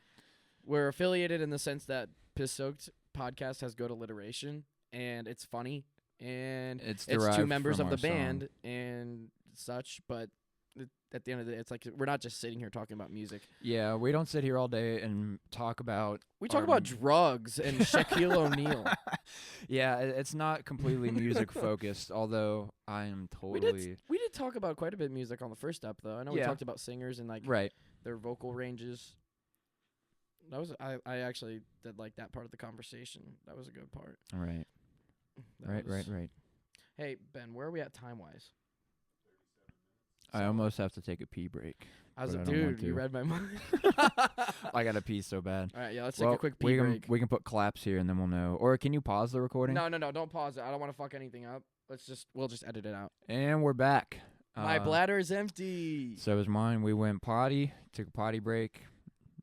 we're affiliated in the sense that Piss Soaked Podcast has good alliteration, and it's funny, and It's it's derived two members from of the our band song. and such, but at the end of the day, it's like we're not just sitting here talking about music. Yeah, we don't sit here all day and talk about. We talk our about drugs and Shaquille O'Neal. Yeah, it's not completely music focused, although I am We totally did talk about quite a bit of music on the first step, though. I know we Yeah. talked about singers and like right. their vocal ranges. That was I actually did like that part of the conversation. That was a good part. Right. That was- Right. Hey Ben, where are we at time wise? I almost have to take a pee break. I was but like, I don't want dude, you to. read my mind. I gotta pee so bad. All right, yeah, let's take Well, a quick we pee can break. we can put claps here and then we'll know. Or can you pause the recording? No, don't pause it. I don't want to fuck anything up. We'll just edit it out. And we're back. My bladder is empty. So is mine. We went potty, took a potty break.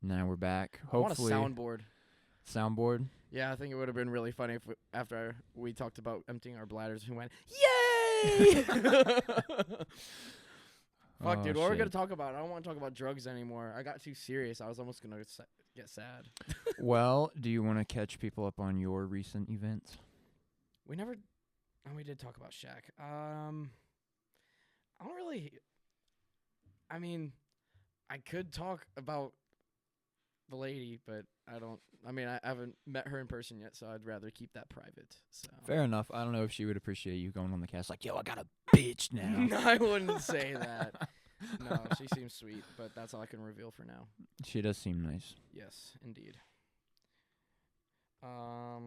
Now we're back. Hopefully, I want a soundboard. soundboard. Yeah, I think it would have been really funny if after we talked about emptying our bladders, we went, "Yay!" Fuck, Oh, dude, what are we gonna shit. talk about? I don't want to talk about drugs anymore. I got too serious. I was almost gonna get sad. Well, do you want to catch people up on your recent events? We never. Oh, we did talk about Shaq. I don't really. I mean, I could talk about the lady, but I don't. I mean, I haven't met her in person yet, so I'd rather keep that private. So. Fair enough. I don't know if she would appreciate you going on the cast like, yo, I got a bitch now. I wouldn't say that. No, she seems sweet, but that's all I can reveal for now. She does seem nice. Yes, indeed. I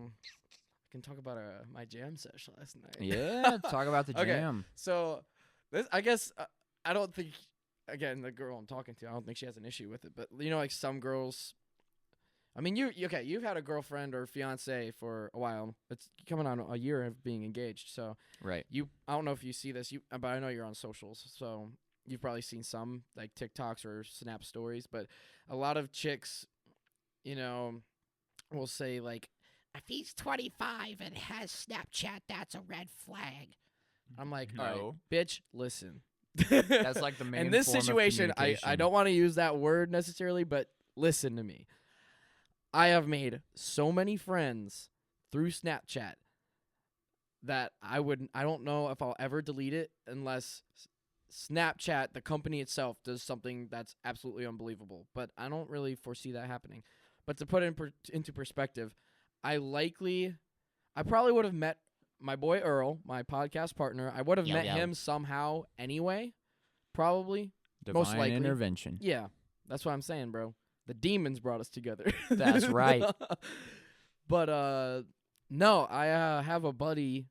can talk about my jam sesh last night. Yeah, talk about the Okay. jam. So, this I guess I don't think. Again, the girl I'm talking to, I don't think she has an issue with it. But you know, like some girls. I mean, you've had a girlfriend or fiance for a while. It's coming on a year of being engaged. So Right. I don't know if you see this, but I know you're on socials, so you've probably seen some like TikToks or Snap stories. But a lot of chicks, you know, will say like, If he's 25 and has Snapchat, that's a red flag. I'm like, No. all right, bitch, listen. That's like the main In this form of situation, I communication. don't want to use that word necessarily, but listen to me. I have made so many friends through Snapchat that I don't know if I'll ever delete it unless Snapchat, the company itself, does something that's absolutely unbelievable. But I don't really foresee that happening. But to put it into perspective, I probably would have met my boy Earl, my podcast partner. I would have Yo, met yo. him somehow anyway, probably. Divine most likely. intervention. Yeah, that's what I'm saying, bro. The demons brought us together. That's right. But no, I have a buddy.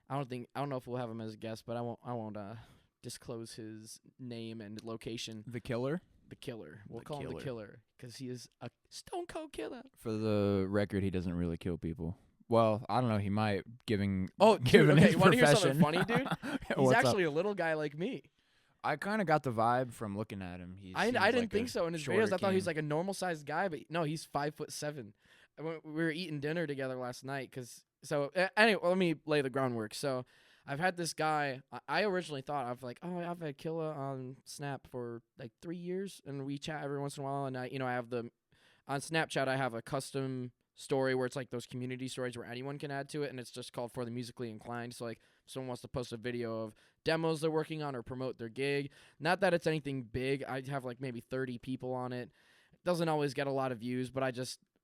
I don't know if we'll have him as a guest, but I won't disclose his name and location. The killer? the killer. We'll The call him the killer. killer because he is a stone cold killer. For the record, he doesn't really kill people. Well, I don't know. He might given Oh, dude, given okay, his you wanna hear profession. something funny, dude? He's What's actually up? a little guy like me. I kind of got the vibe from looking at him. He I seems didn't like think a so in his shorter videos. I thought he was king. like a normal sized guy, but no, he's 5'7". We were eating dinner together last night. Anyway, let me lay the groundwork. So I've had this guy. I originally thought I've I've had Killa on Snap for like 3 years, and we chat every once in a while. And I have on Snapchat I have a custom story where it's like those community stories where anyone can add to it, and it's just called For the Musically Inclined. So like if someone wants to post a video of demos they're working on or promote their gig. Not that it's anything big. I have like maybe 30 people on it. It doesn't always get a lot of views, but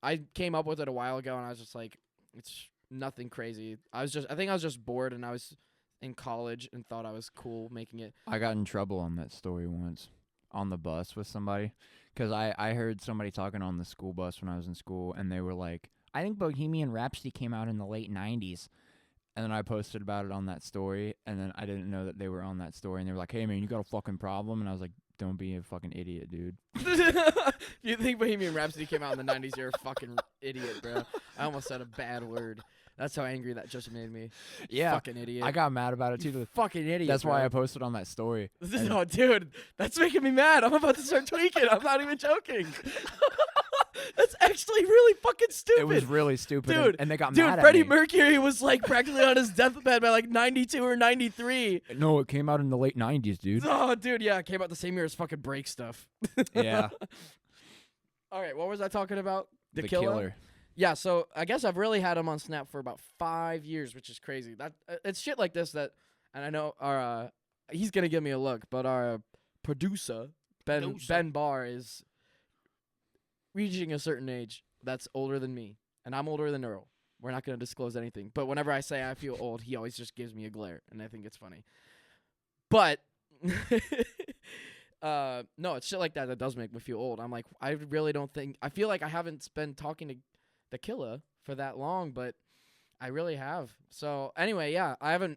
I came up with it a while ago, and I was just like, it's nothing crazy. I think I was just bored, and I was in college and thought I was cool making it. I got in trouble on that story once on the bus with somebody because I heard somebody talking on the school bus when I was in school, and they were like, I think Bohemian Rhapsody came out in the late 90s. And then I posted about it on that story, and then I didn't know that they were on that story, and they were like, hey, man, you got a fucking problem? And I was like, don't be a fucking idiot, dude. You think Bohemian Rhapsody came out in the 90s, you're a fucking idiot, bro. I almost said a bad word. That's how angry that just made me. Yeah. Fucking idiot. I got mad about it, You too. fucking idiot. That's why bro. I posted on that story. Oh, dude, that's making me mad. I'm about to start tweaking. I'm not even joking. That's actually really fucking stupid. It was really stupid, Dude, and they got Dude, mad at Freddie me. Mercury was like practically on his deathbed by like 92 or 93. No, it came out in the late 90s, dude. Oh, dude, yeah, it came out the same year as fucking Break Stuff. Yeah. All right, what was I talking about? The Killer? killer. Yeah, so I guess I've really had him on Snap for about 5 years, which is crazy. That it's shit like this that, and I know our he's gonna give me a look, but our producer Ben Barr is reaching a certain age that's older than me, and I'm older than Earl. We're not gonna disclose anything, but whenever I say I feel old, he always just gives me a glare, and I think it's funny. But no, it's shit like that does make me feel old. I'm like, I really don't think I feel like I haven't been talking to the killer for that long, but I really have. So anyway, yeah, I've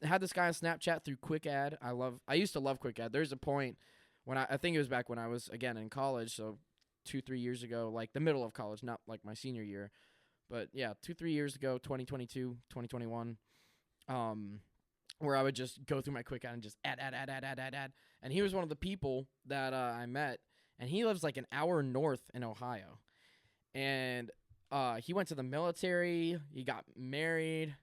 had this guy on Snapchat through Quick Ad. I used to love Quick Ad. There's a point when I think it was back when I was again in college, so 2-3 years ago, like the middle of college, not like my senior year. But yeah, 2-3 years ago, 2022, 2021, where I would just go through my Quick Ad and just add. And he was one of the people that I met, and he lives like an hour north in Ohio. And he went to the military, he got married,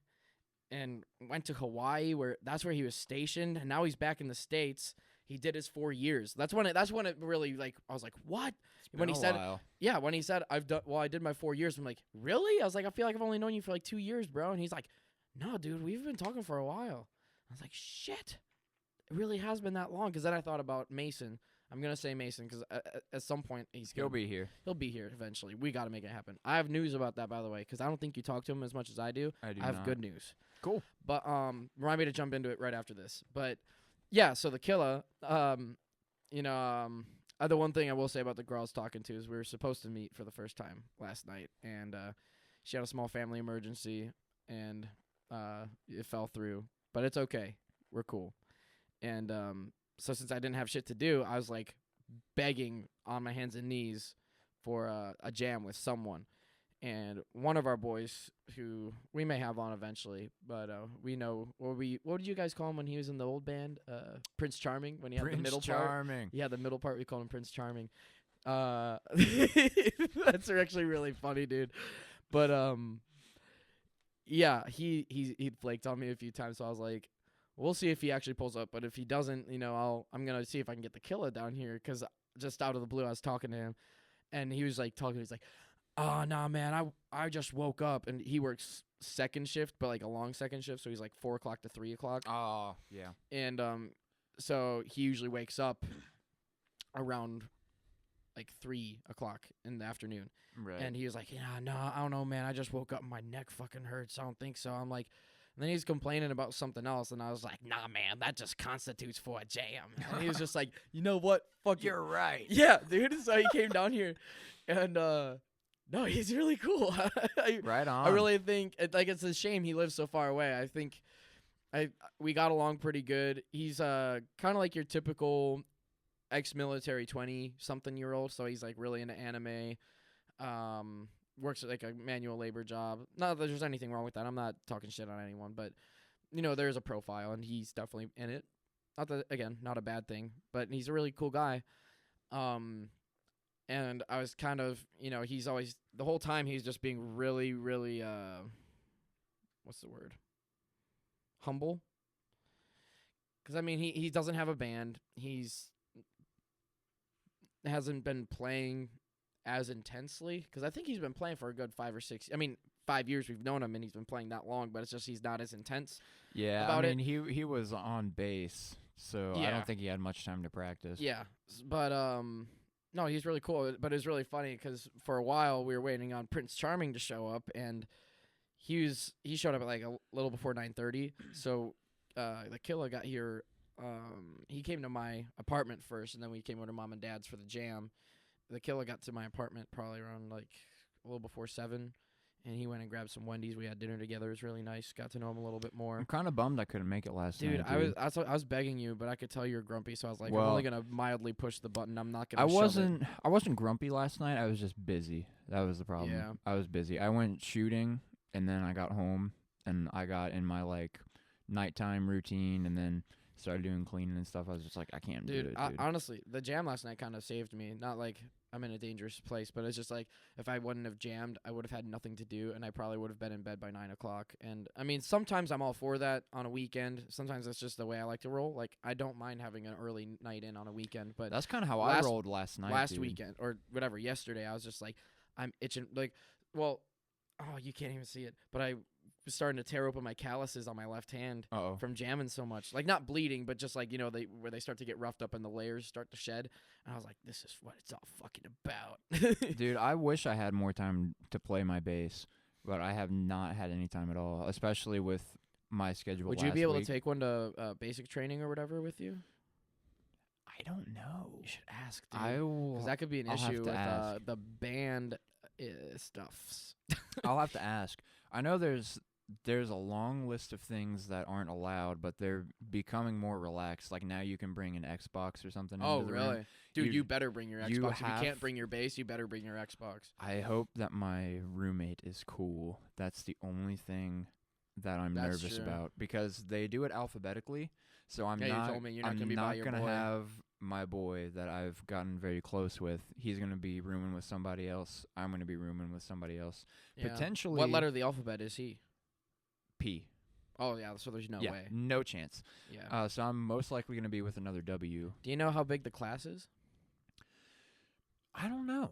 and went to Hawaii, where that's where he was stationed, and now he's back in the States. He did his 4 years. That's when it really, like, I was like, what? When he said, yeah, when he said, I did my 4 years, I'm like, really? I was like, I feel like I've only known you for like 2 years, bro. And he's like, no, dude, we've been talking for a while. I was like, shit, it really has been that long. Because then I thought about Mason. I'm going to say Mason because at some point He'll be here. He'll be here eventually. We got to make it happen. I have news about that, by the way, because I don't think you talk to him as much as I do. I do I have not. good news. Cool. But remind me to jump into it right after this. But yeah, so the killer, the one thing I will say about the girl I was talking to is we were supposed to meet for the first time last night, and she had a small family emergency, and it fell through. But it's okay. We're cool. And so since I didn't have shit to do, I was like begging on my hands and knees for a jam with someone. And one of our boys, who we may have on eventually, but we know what did you guys call him when he was in the old band? Prince Charming, when he had the middle part. Charming. Yeah, the middle part we called him Prince Charming. That's actually really funny, dude. But yeah, he flaked on me a few times, so I was like, we'll see if he actually pulls up. But if he doesn't, I'm gonna see if I can get the killer down here, because just out of the blue, I was talking to him, and he was like talking. He's like, oh, nah, man, I just woke up. And he works second shift, but like a long second shift, so he's like 4 o'clock to 3 o'clock. Oh, yeah. And so he usually wakes up around like 3 o'clock in the afternoon. Right. And he was like, yeah, no, I don't know, man. I just woke up and my neck fucking hurts. I don't think so. I'm like, and then he's complaining about something else, and I was like, nah, man, that just constitutes for a jam. And he was just like, you know what? Fuck You're right. Yeah, dude. So he came down here, and no, he's really cool. Right on. I really think it's a shame he lives so far away. I think we got along pretty good. He's kind of like your typical ex-military 20-something-year-old, so he's like really into anime. Works at like a manual labor job. Not that there's anything wrong with that. I'm not talking shit on anyone, but there's a profile, and he's definitely in it. Not that, again, not a bad thing, but he's a really cool guy. And I was kind of, he's always, the whole time he's just being really, really, what's the word? Humble. Because, I mean, he doesn't have a band. Hasn't been playing as intensely. Because I think he's been playing for a good 5 or 6, 5 years we've known him, and he's been playing that long, but it's just he's not as intense. Yeah, about I mean, he was on base, so I Yeah. don't think he had much time to practice. Yeah, but no, he's really cool. But it's really funny because for a while we were waiting on Prince Charming to show up, and he showed up at like a little before 9:30. So the killer got here. He came to my apartment first, and then we came over to Mom and Dad's for the jam. The killer got to my apartment probably around like a little before 7. And he went and grabbed some Wendy's. We had dinner together. It was really nice. Got to know him a little bit more. I'm kind of bummed I couldn't make it last Dude, night. I was begging you, but I could tell you're grumpy, so I was like, Well, I'm only gonna mildly push the button. I'm not gonna. I shove it. wasn't grumpy last night. I was just busy. That was the problem. Yeah. I was busy. I went shooting, and then I got home, and I got in my like nighttime routine, and then started doing cleaning and stuff. I was just like, I can't do it, dude. Honestly, the jam last night kind of saved me. Not like I'm in a dangerous place, but it's just like if I wouldn't have jammed, I would have had nothing to do, and I probably would have been in bed by 9 o'clock. And I mean, sometimes I'm all for that on a weekend. Sometimes that's just the way I like to roll. Like I don't mind having an early night in on a weekend, but That's kind of how I rolled last night. last dude. weekend or whatever, yesterday, I was just like, I'm itching. Like, well, oh, you can't even see it, but I was starting to tear open my calluses on my left hand Uh-oh. from jamming so much. Like, not bleeding, but just like, where they start to get roughed up and the layers start to shed. And I was like, this is what it's all fucking about. Dude, I wish I had more time to play my bass, but I have not had any time at all, especially with my schedule. Would you be able week. to take one to basic training or whatever with you? I don't know. You should ask, dude. I will. Because that could be an I'll have issue to with ask. the band stuffs. I'll have to ask. I know there's a long list of things that aren't allowed, but they're becoming more relaxed. Like now you can bring an Xbox or something. Oh, into the room. really? Dude, you better bring your you Xbox. If you have- can't bring your bass, you better bring your Xbox. I hope that my roommate is cool. That's the only thing that I'm That's nervous true. about because they do it alphabetically. So I'm Yeah, you not. told me you're not I'm gonna be by not your gonna boy. have my boy that I've gotten very close with. He's gonna be rooming with somebody else. I'm gonna be rooming with somebody else. Yeah. Potentially. What letter of the alphabet is he? P. Oh, yeah, so there's no yeah, way. no chance. Yeah. So I'm most likely gonna be with another W. Do you know how big the class is? I don't know.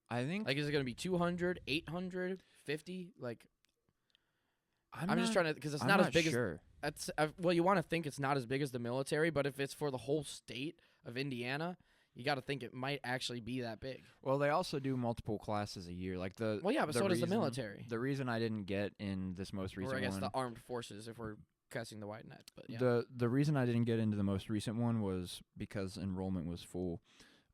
I think Like, is it going to be 200, 800, 50? Like, I'm just not- trying to, because it's I'm not as big sure. as, well, you want to think it's not as big as the military, but if it's for the whole state of Indiana, you got to think it might actually be that big. Well, they also do multiple classes a year. Like the Well, yeah, but the so does the reason- military. The reason I didn't get in this most recent Or I guess one, the armed forces, if we're casting the wide net. But yeah. the reason I didn't get into the most recent one was because enrollment was full.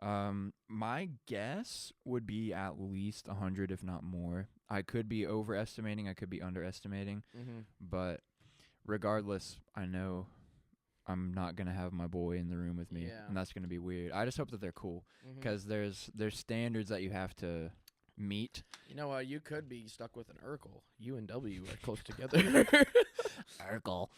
My guess would be at least 100, if not more. I could be overestimating. I could be underestimating. Mm-hmm. But regardless, I know I'm not gonna have my boy in the room with me, Yeah. and that's gonna be weird. I just hope that they're cool Mm-hmm. because there's standards that you have to meet. You know, you could be stuck with an Urkel. U and W are close together. Urkel.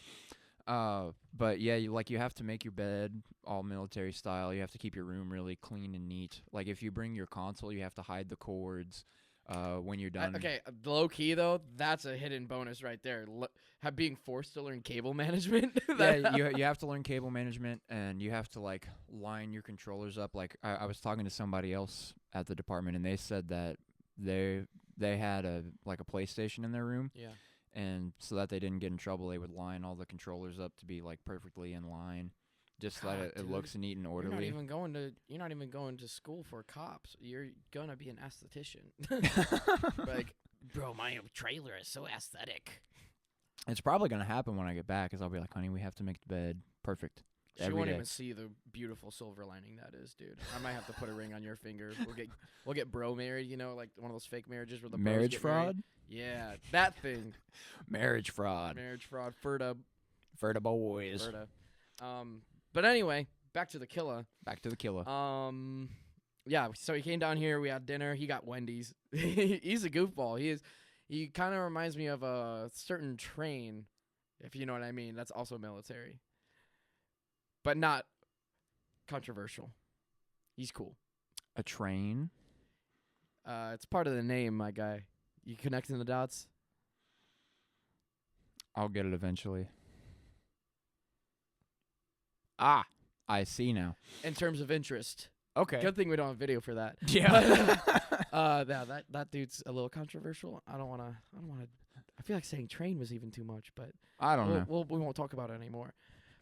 But yeah, you have to make your bed all military style. You have to keep your room really clean and neat. Like if you bring your console, you have to hide the cords. When you're done. Okay, low key though, that's a hidden bonus right there. Being forced to learn cable management. Yeah, you have to learn cable management, and you have to like line your controllers up. Like I was talking to somebody else at the department, and they said that they had a PlayStation in their room, Yeah. and so that they didn't get in trouble, they would line all the controllers up to be like perfectly in line, just so that God, it dude. looks neat and You're orderly. not even going to school for cops. You're gonna be an esthetician. Like, Bro, my trailer is so aesthetic. It's probably gonna happen when I get back, cause I'll be like, honey, we have to make the bed perfect. she every won't day. even see the beautiful silver lining that is, dude. I might have to put a ring on your finger. We'll get bro married, like one of those fake marriages where the bros Marriage get married. fraud. Yeah, that thing. Marriage fraud. Marriage fraud. Ferda. For the boys. But anyway, back to the killer. Back to the killer. Yeah, so he came down here. We had dinner. He got Wendy's. He's a goofball. He kind of reminds me of a certain train, if you know what I mean. That's also military, but not controversial. He's cool. A train. It's part of the name, my guy. You connecting the dots? I'll get it eventually. Ah, I see now. In terms of interest. Okay. Good thing we don't have video for that. Yeah. That dude's a little controversial. I don't want to. I feel like saying train was even too much, but I don't know. we won't talk about it anymore.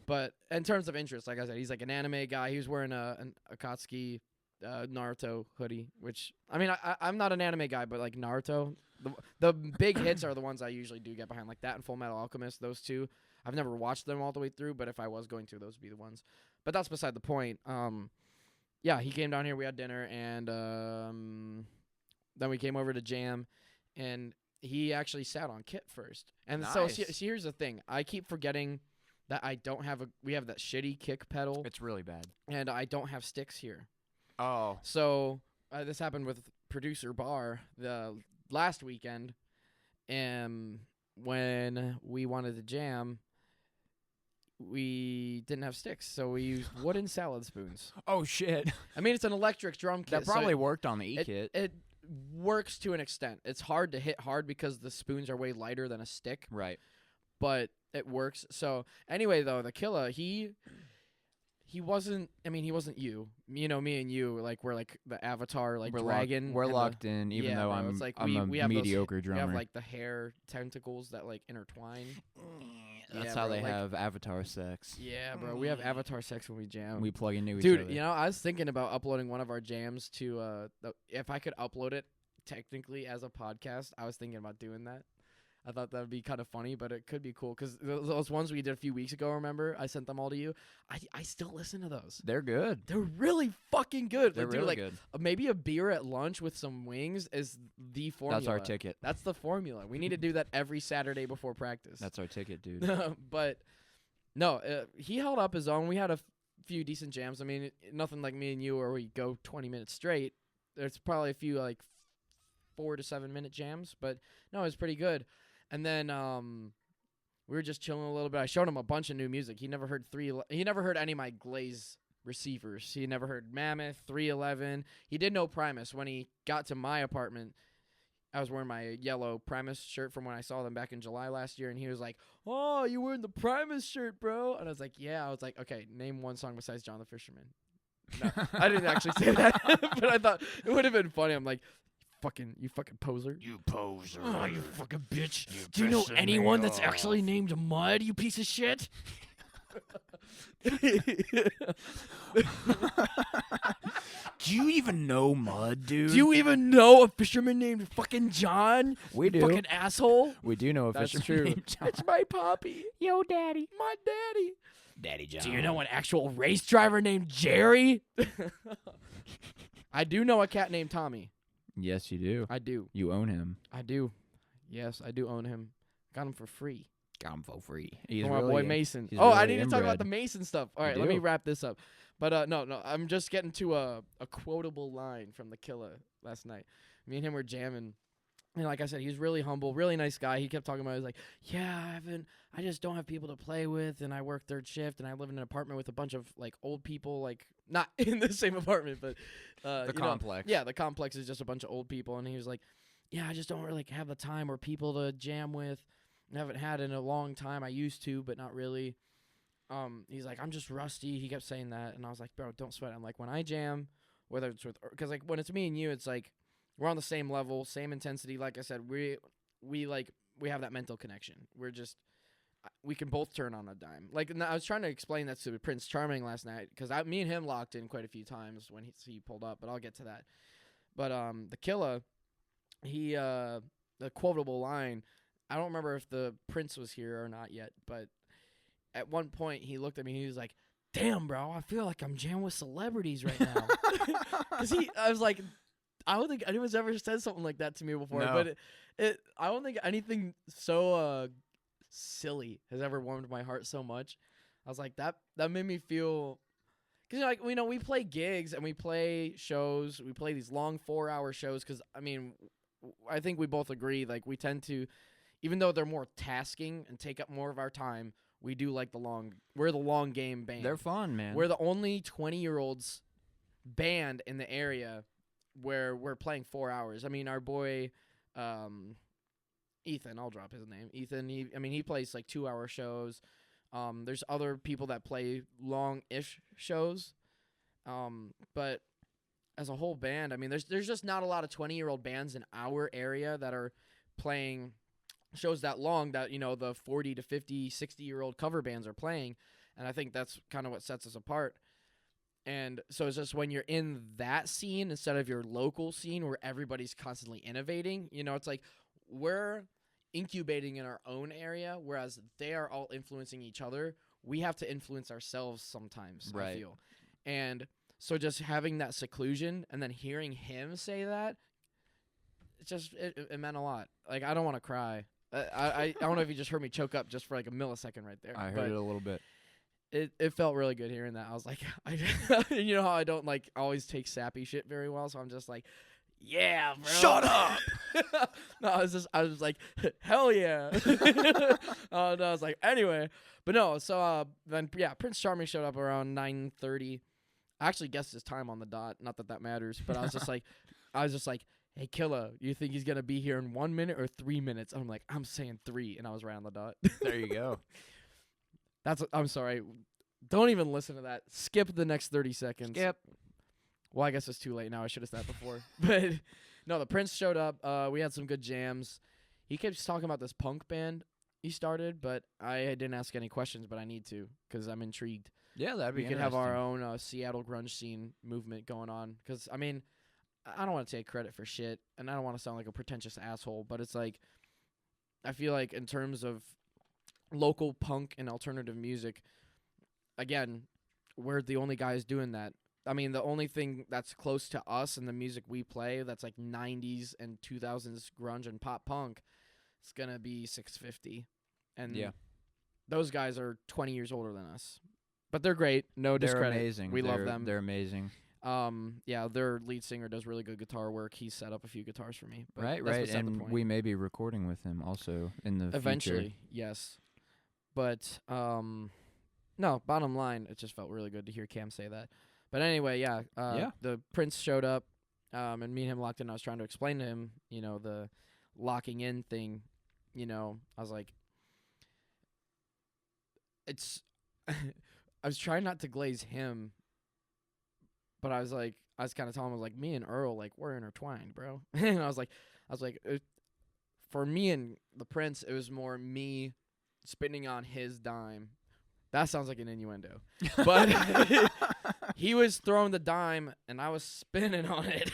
But in terms of interest, like I said, he's like an anime guy. He was wearing an Akatsuki Naruto hoodie, which I mean, I'm not an anime guy, but like Naruto, the big hits are the ones I usually do get behind, like that and Full Metal Alchemist. Those two, I've never watched them all the way through, but if I was going to, those would be the ones. But that's beside the point. Yeah, he came down here. We had dinner, and then we came over to jam, and he actually sat on Kit first. And so here's the thing: I keep forgetting that I don't have we have that shitty kick pedal. It's really bad. And I don't have sticks here. Oh. So this happened with producer Bar the last weekend, and when we wanted to jam, we didn't have sticks, so we used wooden salad spoons. Oh shit! I mean, it's an electric drum kit. That probably worked on the E-kit. It works to an extent. It's hard to hit hard because the spoons are way lighter than a stick. Right. But it works. So anyway, though, the killer, he wasn't. I mean, he wasn't you. You know, me and you, like we're like the Avatar, like dragon. We're locked in, even though I'm. It's like I'm we a have mediocre drummer. We have like the hair tentacles that like intertwine. That's Yeah, how bro, they like- have Avatar sex. Yeah, bro. We have Avatar sex when we jam. We plug into each Dude, other. you know, I was thinking about uploading one of our jams to if I could upload it technically as a podcast, I was thinking about doing that. I thought that would be kind of funny, but it could be cool because those ones we did a few weeks ago, remember? I sent them all to you. I still listen to those. They're good. They're really fucking good. They're Like, dude, really like good. maybe a beer at lunch with some wings is the formula. That's our ticket. That's the formula. We need to do that every Saturday before practice. That's our ticket, dude. But no, he held up his own. We had a few decent jams. I mean, nothing like me and you where we go 20 minutes straight. There's probably a few like 4 to 7 minute jams, but no, it was pretty good. And then we were just chilling a little bit. I showed him a bunch of new music. He never heard He never heard any of my Glaze receivers. He never heard Mammoth, 311. He did know Primus. When he got to my apartment, I was wearing my yellow Primus shirt from when I saw them back in July last year, and he was like, "Oh, you wearing the Primus shirt, bro?" And I was like, "Yeah." I was like, "Okay, name one song besides John the Fisherman." No, I didn't actually say that, but I thought it would have been funny. I'm like, you fucking poser. You poser. Oh, you fucking bitch. You Do you know pissing me anyone that's off. actually named Mud, you piece of shit? Do you even know Mud, dude? Do you even know a fisherman named fucking John? We You do. fucking asshole. We do know a That's fisherman true. named John. It's my poppy. Yo, daddy. My daddy. Daddy John. Do you know an actual race driver named Jerry? I do know a cat named Tommy. Yes, you do. I do. You own him. I do. Yes, I do own him. Got him for free. Got him for free. He's For my really boy Mason. he's Oh, I really need to talk about inbred. the Mason stuff. All You right, let me do. wrap this up. But no, I'm just getting to a quotable line from the killer last night. Me and him were jamming. And like I said, he's really humble, really nice guy. He kept talking about it. He was like, yeah, I just don't have people to play with, and I work third shift, and I live in an apartment with a bunch of like old people, like not in the same apartment, but The you know, complex. yeah, the complex is just a bunch of old people. And he was like, yeah, I just don't really have the time or people to jam with. I haven't had in a long time. I used to, but not really. He's like, I'm just rusty. He kept saying that, and I was like, bro, don't sweat. I'm like, when I jam, whether it's with, because like when it's me and you, it's like we're on the same level, same intensity. Like I said, we have that mental connection. We're just we can both turn on a dime. Like and I was trying to explain that to Prince Charming last night because me and him locked in quite a few times when he pulled up, but I'll get to that. But the killer, the quotable line. I don't remember if the Prince was here or not yet, but at one point he looked at me and he was like, damn, bro, I feel like I'm jamming with celebrities right now. Because I was like, I don't think anyone's ever said something like that to me before. No. But I don't think anything so silly has ever warmed my heart so much. I was like, that made me feel, Because like we play gigs and we play shows. We play these long 4-hour shows. Because I mean, I think we both agree. Like we tend to, even though they're more tasking and take up more of our time, we do like we're the long game band. They're fun, man. We're the only 20-year-olds band in the area where we're playing 4 hours. I mean, our boy, Ethan, I'll drop his name. Ethan, he plays like 2-hour shows. There's other people that play long-ish shows. But as a whole band, I mean, there's just not a lot of 20-year-old bands in our area that are playing shows that long that, the 40 to 50, 60-year-old cover bands are playing. And I think that's kind of what sets us apart. And so it's just when you're in that scene instead of your local scene where everybody's constantly innovating, it's like we're incubating in our own area, whereas they are all influencing each other. We have to influence ourselves sometimes, right. I feel. And so just having that seclusion and then hearing him say that, it meant a lot. Like, I don't want to cry. I don't know if you just heard me choke up just for like a millisecond right there. I heard it a little bit. It felt really good hearing that. I was like, you know how I don't like always take sappy shit very well, so I'm just like, yeah, bro. Shut up. No, I was like, hell yeah. No, I was like, anyway, but no. So then Prince Charming showed up around 9:30. I actually guessed his time on the dot. Not that matters, but I was just like, hey, Killa, you think he's gonna be here in 1 minute or 3 minutes? And I'm like, I'm saying 3, and I was right on the dot. There you go. I'm sorry. Don't even listen to that. Skip the next 30 seconds. Skip. Well, I guess it's too late now. I should have said that before. But no, the Prince showed up. We had some good jams. He keeps talking about this punk band he started, but I didn't ask any questions, but I need to because I'm intrigued. Yeah, that'd be We could have our own Seattle grunge scene movement going on. Because, I mean, I don't want to take credit for shit, and I don't want to sound like a pretentious asshole, but it's like I feel like in terms of local punk and alternative music, again, we're the only guys doing that. I mean, the only thing that's close to us and the music we play that's like 90s and 2000s grunge and pop punk, it's going to be 650. And those guys are 20 years older than us. But they're great. No discredit. They're amazing. We love them. They're amazing. Their lead singer does really good guitar work. He set up a few guitars for me. But Right. And we may be recording with him also in the eventually, future. yes. But, no, bottom line, it just felt really good to hear Cam say that. But anyway, the Prince showed up, and me and him locked in. I was trying to explain to him, the locking in thing. I was like, I was trying not to glaze him, but I was kind of telling him, I was like, me and Earl, like, we're intertwined, bro. And I was like, for me and the Prince, it was more me spinning on his dime. That sounds like an innuendo. But he was throwing the dime, and I was spinning on it.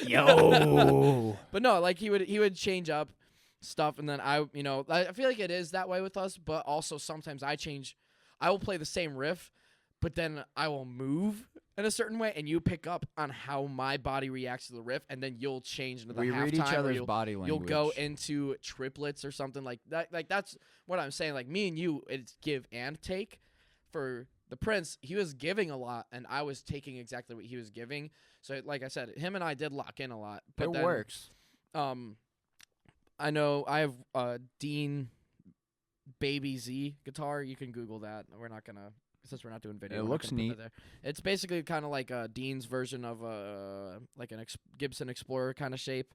Yo. But no, like he would change up stuff, and then I feel like it is that way with us, but also sometimes I will play the same riff, but then I will move in a certain way, and you pick up on how my body reacts to the riff, and then you'll change into the halftime. We read each other's body language. You'll go into triplets or something like that. Like that's what I'm saying. Like me and you, it's give and take. For the Prince, he was giving a lot, and I was taking exactly what he was giving. So, like I said, him and I did lock in a lot. But it works. I know I have Dean Baby Z guitar. You can Google that. We're not gonna. Since we're not doing video, it looks neat. It's basically kind of like Dean's version of like an Gibson Explorer kind of shape,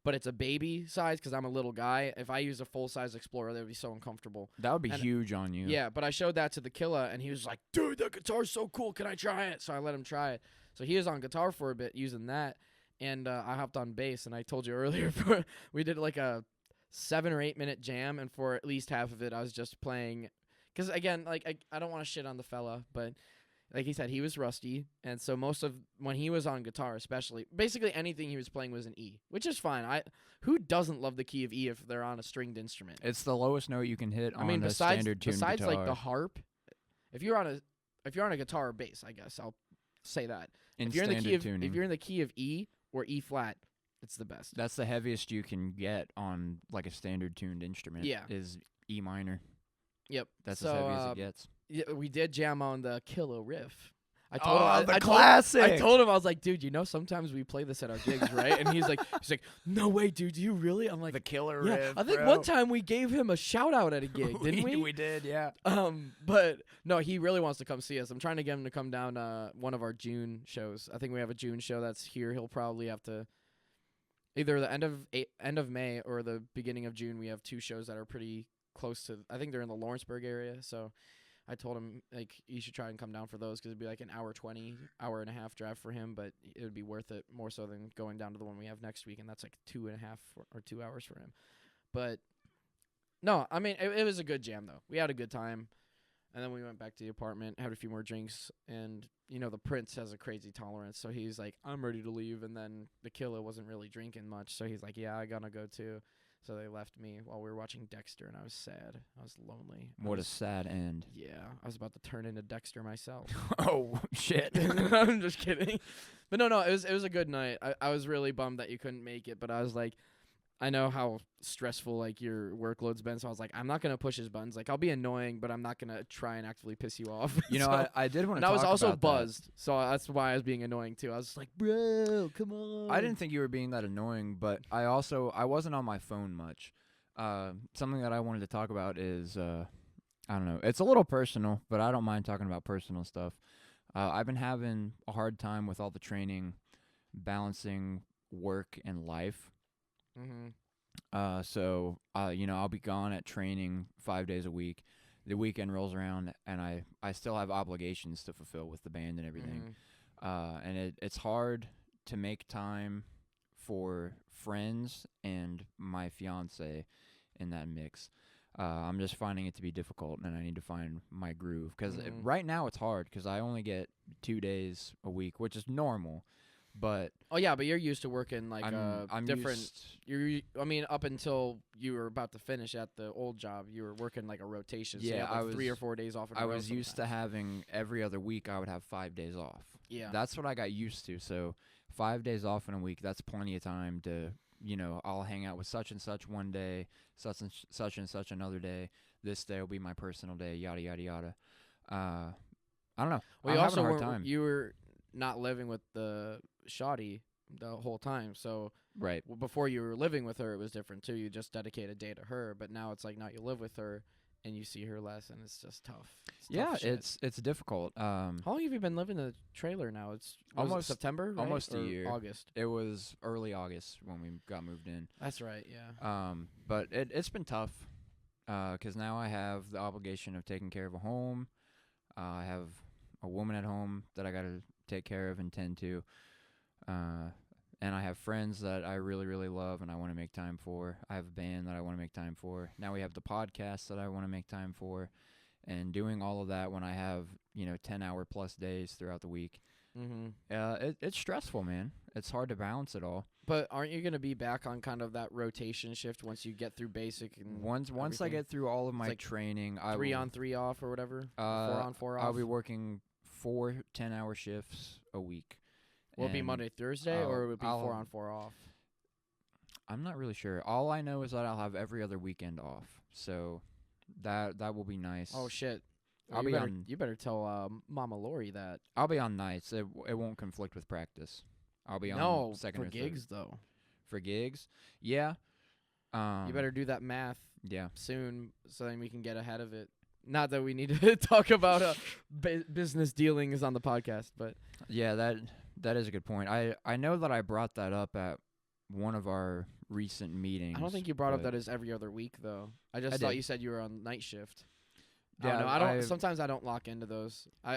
but it's a baby size because I'm a little guy. If I use a full size Explorer, that would be so uncomfortable. That would be huge on you. Yeah, but I showed that to the Killa, and he was like, "Dude, that guitar's so cool. Can I try it?" So I let him try it. So he was on guitar for a bit using that, and I hopped on bass. And I told you earlier, we did like a 7 or 8 minute jam, and for at least half of it, I was just playing. Because, again, like I don't want to shit on the fella, but like he said, he was rusty. And so most of when he was on guitar, especially, basically anything he was playing was an E, which is fine. Who doesn't love the key of E if they're on a stringed instrument? It's the lowest note you can hit on a standard tuned besides guitar. like the harp, if you're on a guitar or bass, I guess I'll say that. If you're in the key of E or E flat, it's the best. That's the heaviest you can get on like a standard tuned instrument. Yeah. Is E minor. Yep. That's as heavy as it gets. Yeah, we did jam on the Killer riff. I Oh, the I classic. told him I was like, dude, sometimes we play this at our gigs, right? And he's like, no way, dude, do you really? I'm like, The killer yeah. riff, I think bro. one time we gave him a shout out at a gig, didn't we? We did, yeah. But no, he really wants to come see us. I'm trying to get him to come down one of our June shows. I think we have a June show that's here. He'll probably have to either the end of May or the beginning of June. We have 2 shows that are pretty close to. I think they're in the Lawrenceburg area. So I told him like you should try and come down for those because it'd be like an hour 20, hour and a half drive for him, but it would be worth it more so than going down to the one we have next week, and that's like 2.5 or 2 hours for him. But no, I mean it was a good jam though. We had a good time. And then we went back to the apartment, had a few more drinks, and, the Prince has a crazy tolerance, so he's like, I'm ready to leave, and then the Killer wasn't really drinking much, so he's like, yeah, I gotta go too. So they left me while we were watching Dexter, and I was sad. I was lonely. What a sad end. Yeah, I was about to turn into Dexter myself. Oh, shit. I'm just kidding. But no, it was a good night. I was really bummed that you couldn't make it, but I was like, I know how stressful like your workload's been, so I was like, I'm not gonna push his buttons. Like, I'll be annoying, but I'm not gonna try and actively piss you off. I did want to. And I was also about buzzed, so that's why I was being annoying too. I was like, bro, come on. I didn't think you were being that annoying, but I wasn't on my phone much. Something that I wanted to talk about is I don't know. It's a little personal, but I don't mind talking about personal stuff. I've been having a hard time with all the training, balancing work and life. So I'll be gone at training 5 days a week. The weekend rolls around, and I still have obligations to fulfill with the band and everything. And it's hard to make time for friends and my fiance in that mix. I'm just finding it to be difficult, and I need to find my groove. Because right now it's hard because I only get 2 days a week, which is normal. But oh yeah, but you're used to working like I'm different. I mean, up until you were about to finish at the old job, you were working like a rotation. So you Yeah, had, like, I was 3 or 4 days off. I was used to having every other week I would have 5 days off. Yeah, That's what I got used to. So 5 days off in a week, that's plenty of time to, I'll hang out with such and such one day, such and such another day. This day will be my personal day, yada, yada, yada. I don't know. Well, I'm you having a also hard time. you were not living with the shoddy the whole time. So Right. before you were living with her, it was different too. You just dedicate a day to her. But now it's like, now you live with her and you see her less, and it's just tough. Yeah, shit. it's difficult. How long have you been living in the trailer now? It's Almost- September, right? almost a Or year. August. It was early August when we got moved in. That's right. Yeah. But it's been tough because now I have the obligation of taking care of a home. I have a woman at home that I got to take care of and tend to. And I have friends that I really, really love and I want to make time for. I have a band that I want to make time for. Now we have the podcast that I want to make time for. And doing all of that when I have, 10-hour plus days throughout the week. It's stressful, man. It's hard to balance it all. But aren't you going to be back on kind of that rotation shift once you get through basic and Once I everything? get through all of my like training, 3 on 3 off or whatever? 4 on 4 off? I'll be working 4 10-hour shifts a week. Will it be And Monday, Thursday, or will it be I'll- 4 on 4 off? I'm not really sure. All I know is that I'll have every other weekend off. So that will be nice. Oh shit! I'll you be better, on- You better tell Mama Lori that. I'll be on nights. It won't conflict with practice. I'll be No, on second for or gigs though. For gigs? Yeah. You better do that math Yeah. soon, so then we can get ahead of it. Not that we need to talk about business dealings on the podcast, but Yeah, that is a good point. I know that I brought that up at one of our recent meetings. I don't think you brought up but- that as every other week though. I just I thought did. you said you were on night shift. Yeah, I don't. I've- Sometimes I don't lock into those. I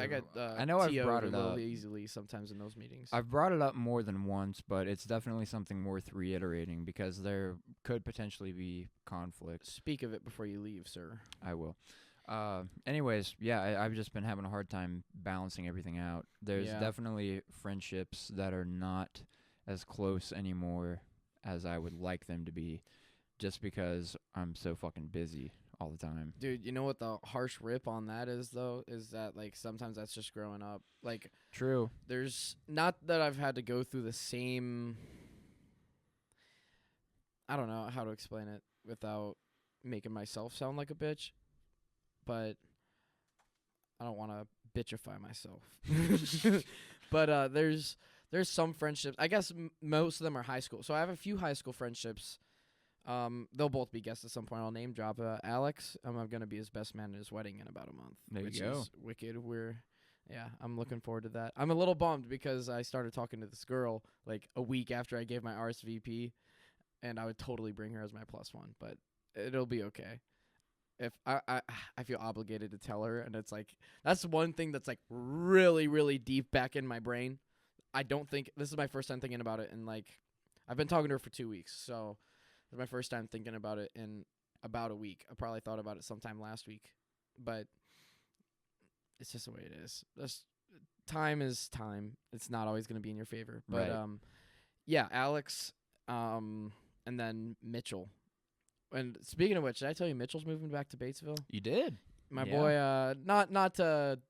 get. I know I've TO'd brought a it little up. easily sometimes in those meetings. I've brought it up more than once, but it's definitely something worth reiterating because there could potentially be conflict. Speak of it before you leave, sir. I will. Anyways, yeah, I've just been having a hard time balancing everything out. There's Yeah. definitely friendships that are not as close anymore as I would like them to be just because I'm so fucking busy all the time. Dude, you know what the harsh rip on that is though? Is that like sometimes that's just growing up. Like True. there's not that I've had to go through the same. I don't know how to explain it without making myself sound like a bitch, but I don't want to bitchify myself. But there's some friendships. I guess most of them are high school. So I have a few high school friendships. They'll both be guests at some point. I'll name drop Alex. I'm going to be his best man at his wedding in about a month. There which you go. is wicked. I'm looking forward to that. I'm a little bummed because I started talking to this girl like a week after I gave my RSVP, and I would totally bring her as my +1, but it'll be okay. If I feel obligated to tell her, and it's like that's one thing that's like really, really deep back in my brain. I don't think this is my first time thinking about it, and like I've been talking to her for 2 weeks, so this is my first time thinking about it in about a week. I probably thought about it sometime last week, but it's just the way it is. Time is time. It's not always going to be in your favor, but Right. yeah, Alex, and then Mitchell. And speaking of which, did I tell you Mitchell's moving back to Batesville? You did. My Yeah. boy, not to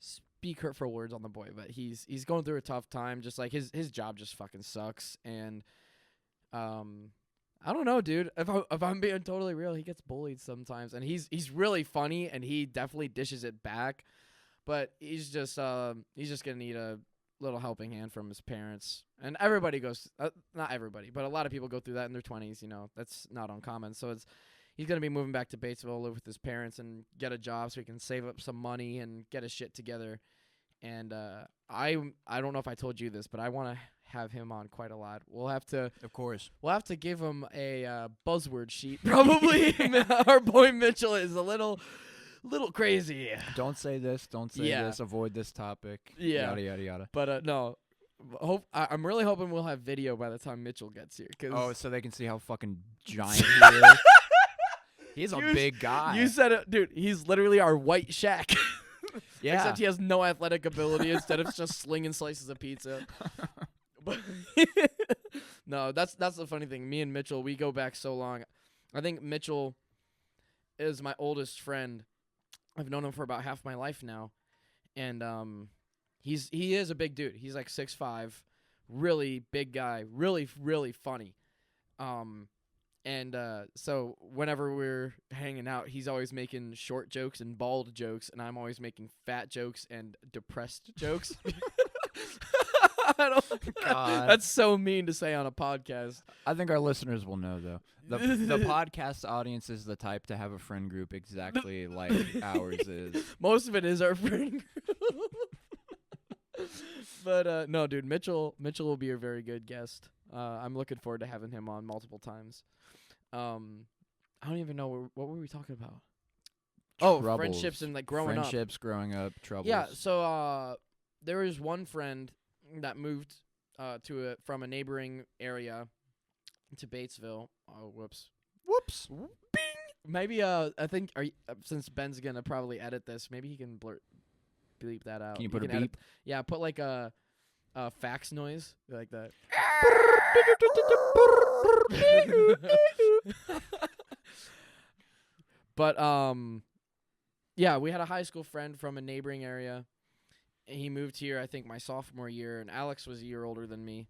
speak hurtful words on the boy, but he's going through a tough time. Just like his job just fucking sucks, and I don't know, dude. If I'm being totally real, he gets bullied sometimes, and he's really funny, and he definitely dishes it back, but he's just gonna need a little helping hand from his parents. And everybody goes, not everybody, but a lot of people go through that in their 20s. You know, that's not uncommon. So he's gonna be moving back to Batesville, live with his parents, and get a job so he can save up some money and get his shit together. And I don't know if I told you this, but I want to have him on quite a lot. We'll have to give him a buzzword sheet. Probably our boy Mitchell is a little crazy. Don't say this. Don't say Yeah. this. Avoid this topic. Yeah. Yada yada yada. But no, I'm really hoping we'll have video by the time Mitchell gets here. Oh, so they can see how fucking giant he is. He's a big guy. You said it, dude. He's literally our white Shaq. Yeah. Except he has no athletic ability. Instead of just slinging slices of pizza. But no, that's the funny thing. Me and Mitchell, we go back so long. I think Mitchell is my oldest friend. I've known him for about half my life now, and he is a big dude. He's like 6'5", really big guy, really funny. And so whenever we're hanging out, he's always making short jokes and bald jokes, and I'm always making fat jokes and depressed jokes. I don't, God. That's so mean to say on a podcast. I think our listeners will know, though. The podcast audience is the type to have a friend group exactly like ours is. Most of it is our friend group. But no, dude, Mitchell will be a very good guest. I'm looking forward to having him on multiple times. I don't even know what were we talking about. Oh, Troubles. friendships and like growing up. Friendships, growing up, troubles. Yeah, so there was one friend that moved from a neighboring area to Batesville. Oh, whoops. Bing. Maybe I think since Ben's gonna probably edit this, maybe he can bleep that out. Can you put a edit- beep? Yeah, put like a fax noise like that. But yeah, we had a high school friend from a neighboring area. And he moved here, I think, my sophomore year, and Alex was a year older than me.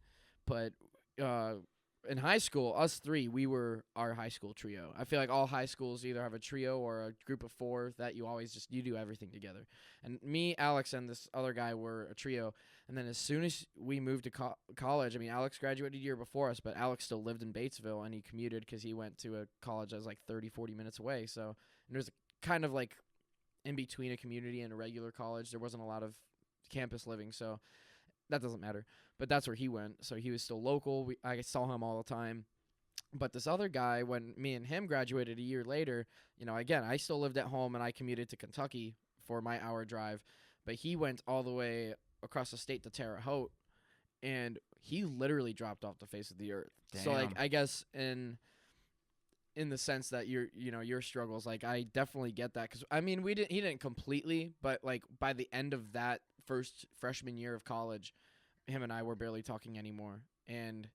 But in high school, us three, we were our high school trio. I feel like all high schools either have a trio or a group of four that you always you do everything together. And me, Alex, and this other guy were a trio. And then as soon as we moved to college, I mean, Alex graduated a year before us, but Alex still lived in Batesville, and he commuted because he went to a college that was like 30, 40 minutes away. So and there's kind of like in between a community and a regular college. There wasn't a lot of campus living, so that doesn't matter. But that's where he went, so he was still local. I saw him all the time. But this other guy, when me and him graduated a year later, you know, again, I still lived at home and I commuted to Kentucky for my hour drive. But he went all the way across the state to Terre Haute, and he literally dropped off the face of the earth. Damn. So, like, I guess in the sense that your struggles, like, I definitely get that. Because, I mean, he didn't completely, but, like, by the end of that first freshman year of college, him and I were barely talking anymore. And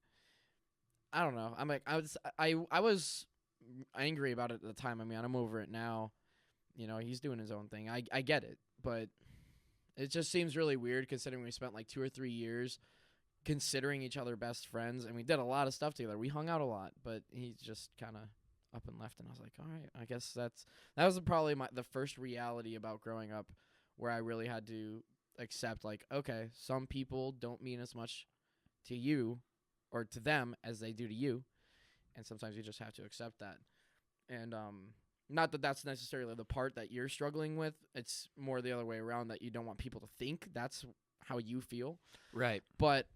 I don't know. I'm like, I was angry about it at the time. I mean, I'm over it now. You know, he's doing his own thing. I get it, but it just seems really weird considering we spent like 2 or 3 years considering each other best friends, and we did a lot of stuff together. We hung out a lot, but he's just kind of, up and left, and I was like, all right, I guess that was probably the first reality about growing up, where I really had to accept, like, okay, some people don't mean as much to you or to them as they do to you, and sometimes you just have to accept that. And not that that's necessarily the part that you're struggling with. It's more the other way around, that you don't want people to think that's how you feel. Right. But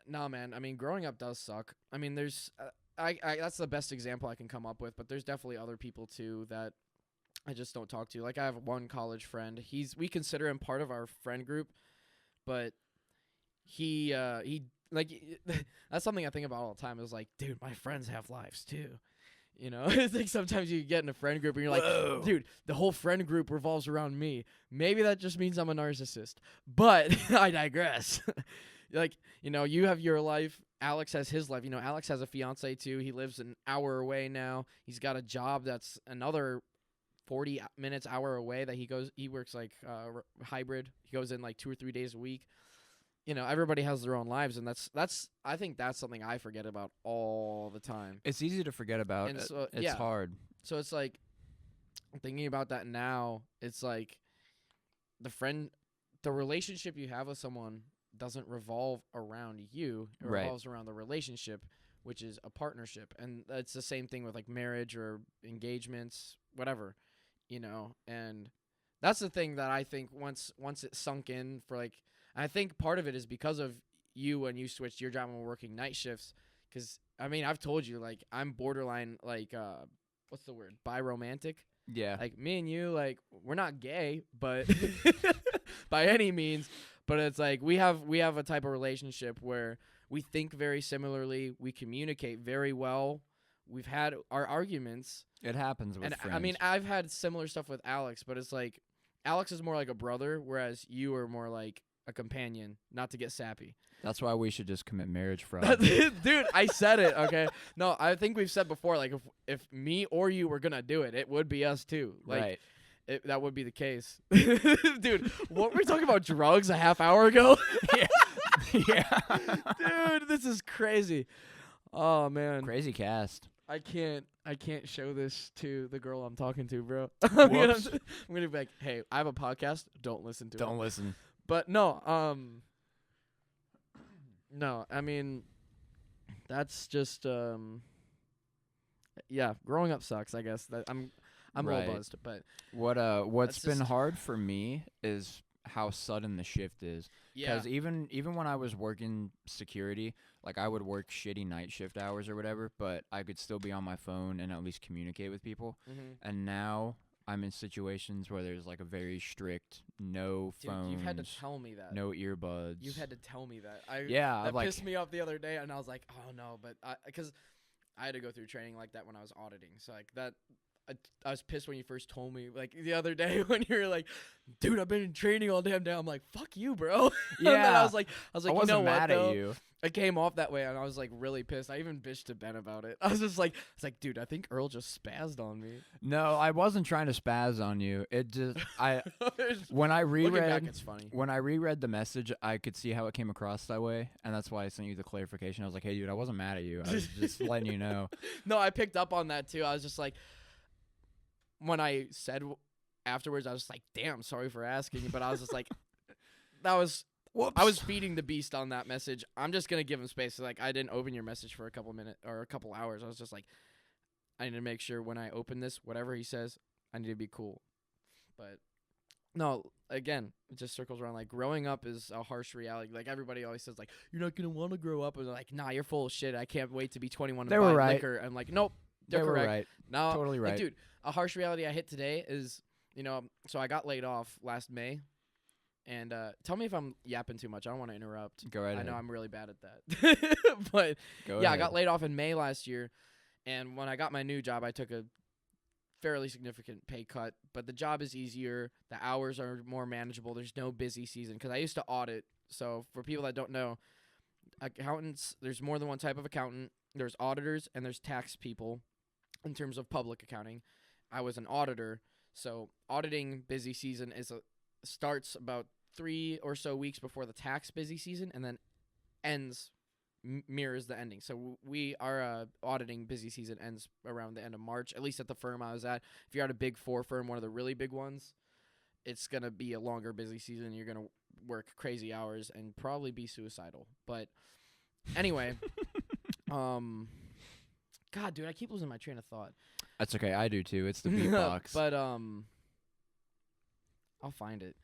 nah, man. I mean, growing up does suck. I mean, there's I that's the best example I can come up with, but there's definitely other people too that I just don't talk to. Like, I have one college friend. We consider him part of our friend group, but he like that's something I think about all the time. Is like, dude, my friends have lives too. You know, it's like sometimes you get in a friend group and you're Whoa. like, dude, the whole friend group revolves around me. Maybe that just means I'm a narcissist, but I digress. Like, you know, you have your life. Alex has his life. You know, Alex has a fiance too. He lives an hour away now. He's got a job that's another 40 minutes, hour away that he works like hybrid. He goes in like 2 or 3 days a week. You know, everybody has their own lives, and I think that's something I forget about all the time. It's easy to forget about. And so, It's yeah. hard. So it's like, thinking about that now, it's like the relationship you have with someone doesn't revolve around you. It Right. revolves around the relationship, which is a partnership. And it's the same thing with like marriage or engagements, whatever, you know. And that's the thing that I think once it sunk in for like, I think part of it is because of you when you switched your job and were working night shifts. Because, I mean, I've told you, like, I'm borderline, like, what's the word? Biromantic. Yeah. Like, me and you, like, we're not gay, but by any means. But it's like we have a type of relationship where we think very similarly. We communicate very well. We've had our arguments. It happens with And friends. I mean, I've had similar stuff with Alex, but it's like Alex is more like a brother, whereas you are more like a companion, not to get sappy. That's why we should just commit marriage fraud. Dude, I said it, okay? No, I think we've said before, like, if me or you were going to do it, it would be us too. Like, right. that would be the case. Dude, what were we talking about, drugs a half hour ago? Yeah. Dude, this is crazy. Oh, man. Crazy cast. I can't show this to the girl I'm talking to, bro. Whoops. I'm gonna be like, hey, I have a podcast. Don't listen to it. Don't listen. But no, no, I mean, that's just, yeah, growing up sucks, I guess. I'm a Right. little buzzed, but What's That's been just- hard for me is how sudden the shift is. yeah, Because even when I was working security, like I would work shitty night shift hours or whatever, but I could still be on my phone and at least communicate with people. And now I'm in situations where there's like a very strict no dude, phones, you've had to tell me that. no earbuds. You've had to tell me that. Yeah, that like pissed me off the other day, and I was like, oh no, but because I had to go through training like that when I was auditing, so like that. I was pissed when you first told me, like, the other day when you were like, dude, I've been in training all damn day. I'm like, fuck you, bro. And then Yeah. I was like, I you wasn't know what, mad though? at you. It came off that way, and I was like really pissed. I even bitched to Ben about it. I was just like, dude, I think Earl just spazzed on me. No, I wasn't trying to spaz on you. It just when I Looking back, reread it's funny. when I reread the message, I could see how it came across that way, and that's why I sent you the clarification. I was like, hey, dude, I wasn't mad at you. I was just letting you know. No, I picked up on that too. I was just like, when I said afterwards, I was like, damn, sorry for asking, but I was just like, that was. Whoops. I was feeding the beast on that message. I'm just gonna give him space. Like, I didn't open your message for a couple minutes or a couple hours. I was just like, I need to make sure when I open this, whatever he says, I need to be cool. But no, again, it just circles around. Like, growing up is a harsh reality. Like, everybody always says, like, you're not gonna want to grow up. And they're like, nah, you're full of shit. I can't wait to be 21 They and were buy right. liquor. I'm like, nope, They they're were correct. right. No, Totally like, right. dude, a harsh reality I hit today is, you know, so I got laid off last May. And tell me if I'm yapping too much. I don't want to interrupt. Go right I know ahead. I'm really bad at that. But Go yeah, ahead. I got laid off in May last year. And when I got my new job, I took a fairly significant pay cut. But the job is easier. The hours are more manageable. There's no busy season. Because I used to audit. So for people that don't know, accountants, there's more than one type of accountant. There's auditors and there's tax people in terms of public accounting. I was an auditor. So auditing busy season starts about 3 or so weeks before the tax busy season and then ends mirrors the ending. So we our auditing busy season ends around the end of March. At least at the firm I was at. If you're at a big 4 firm, one of the really big ones, it's gonna be a longer busy season. You're gonna work crazy hours and probably be suicidal. But anyway, God, dude, I keep losing my train of thought. That's okay. I do too. It's the beatbox. But I'll find it.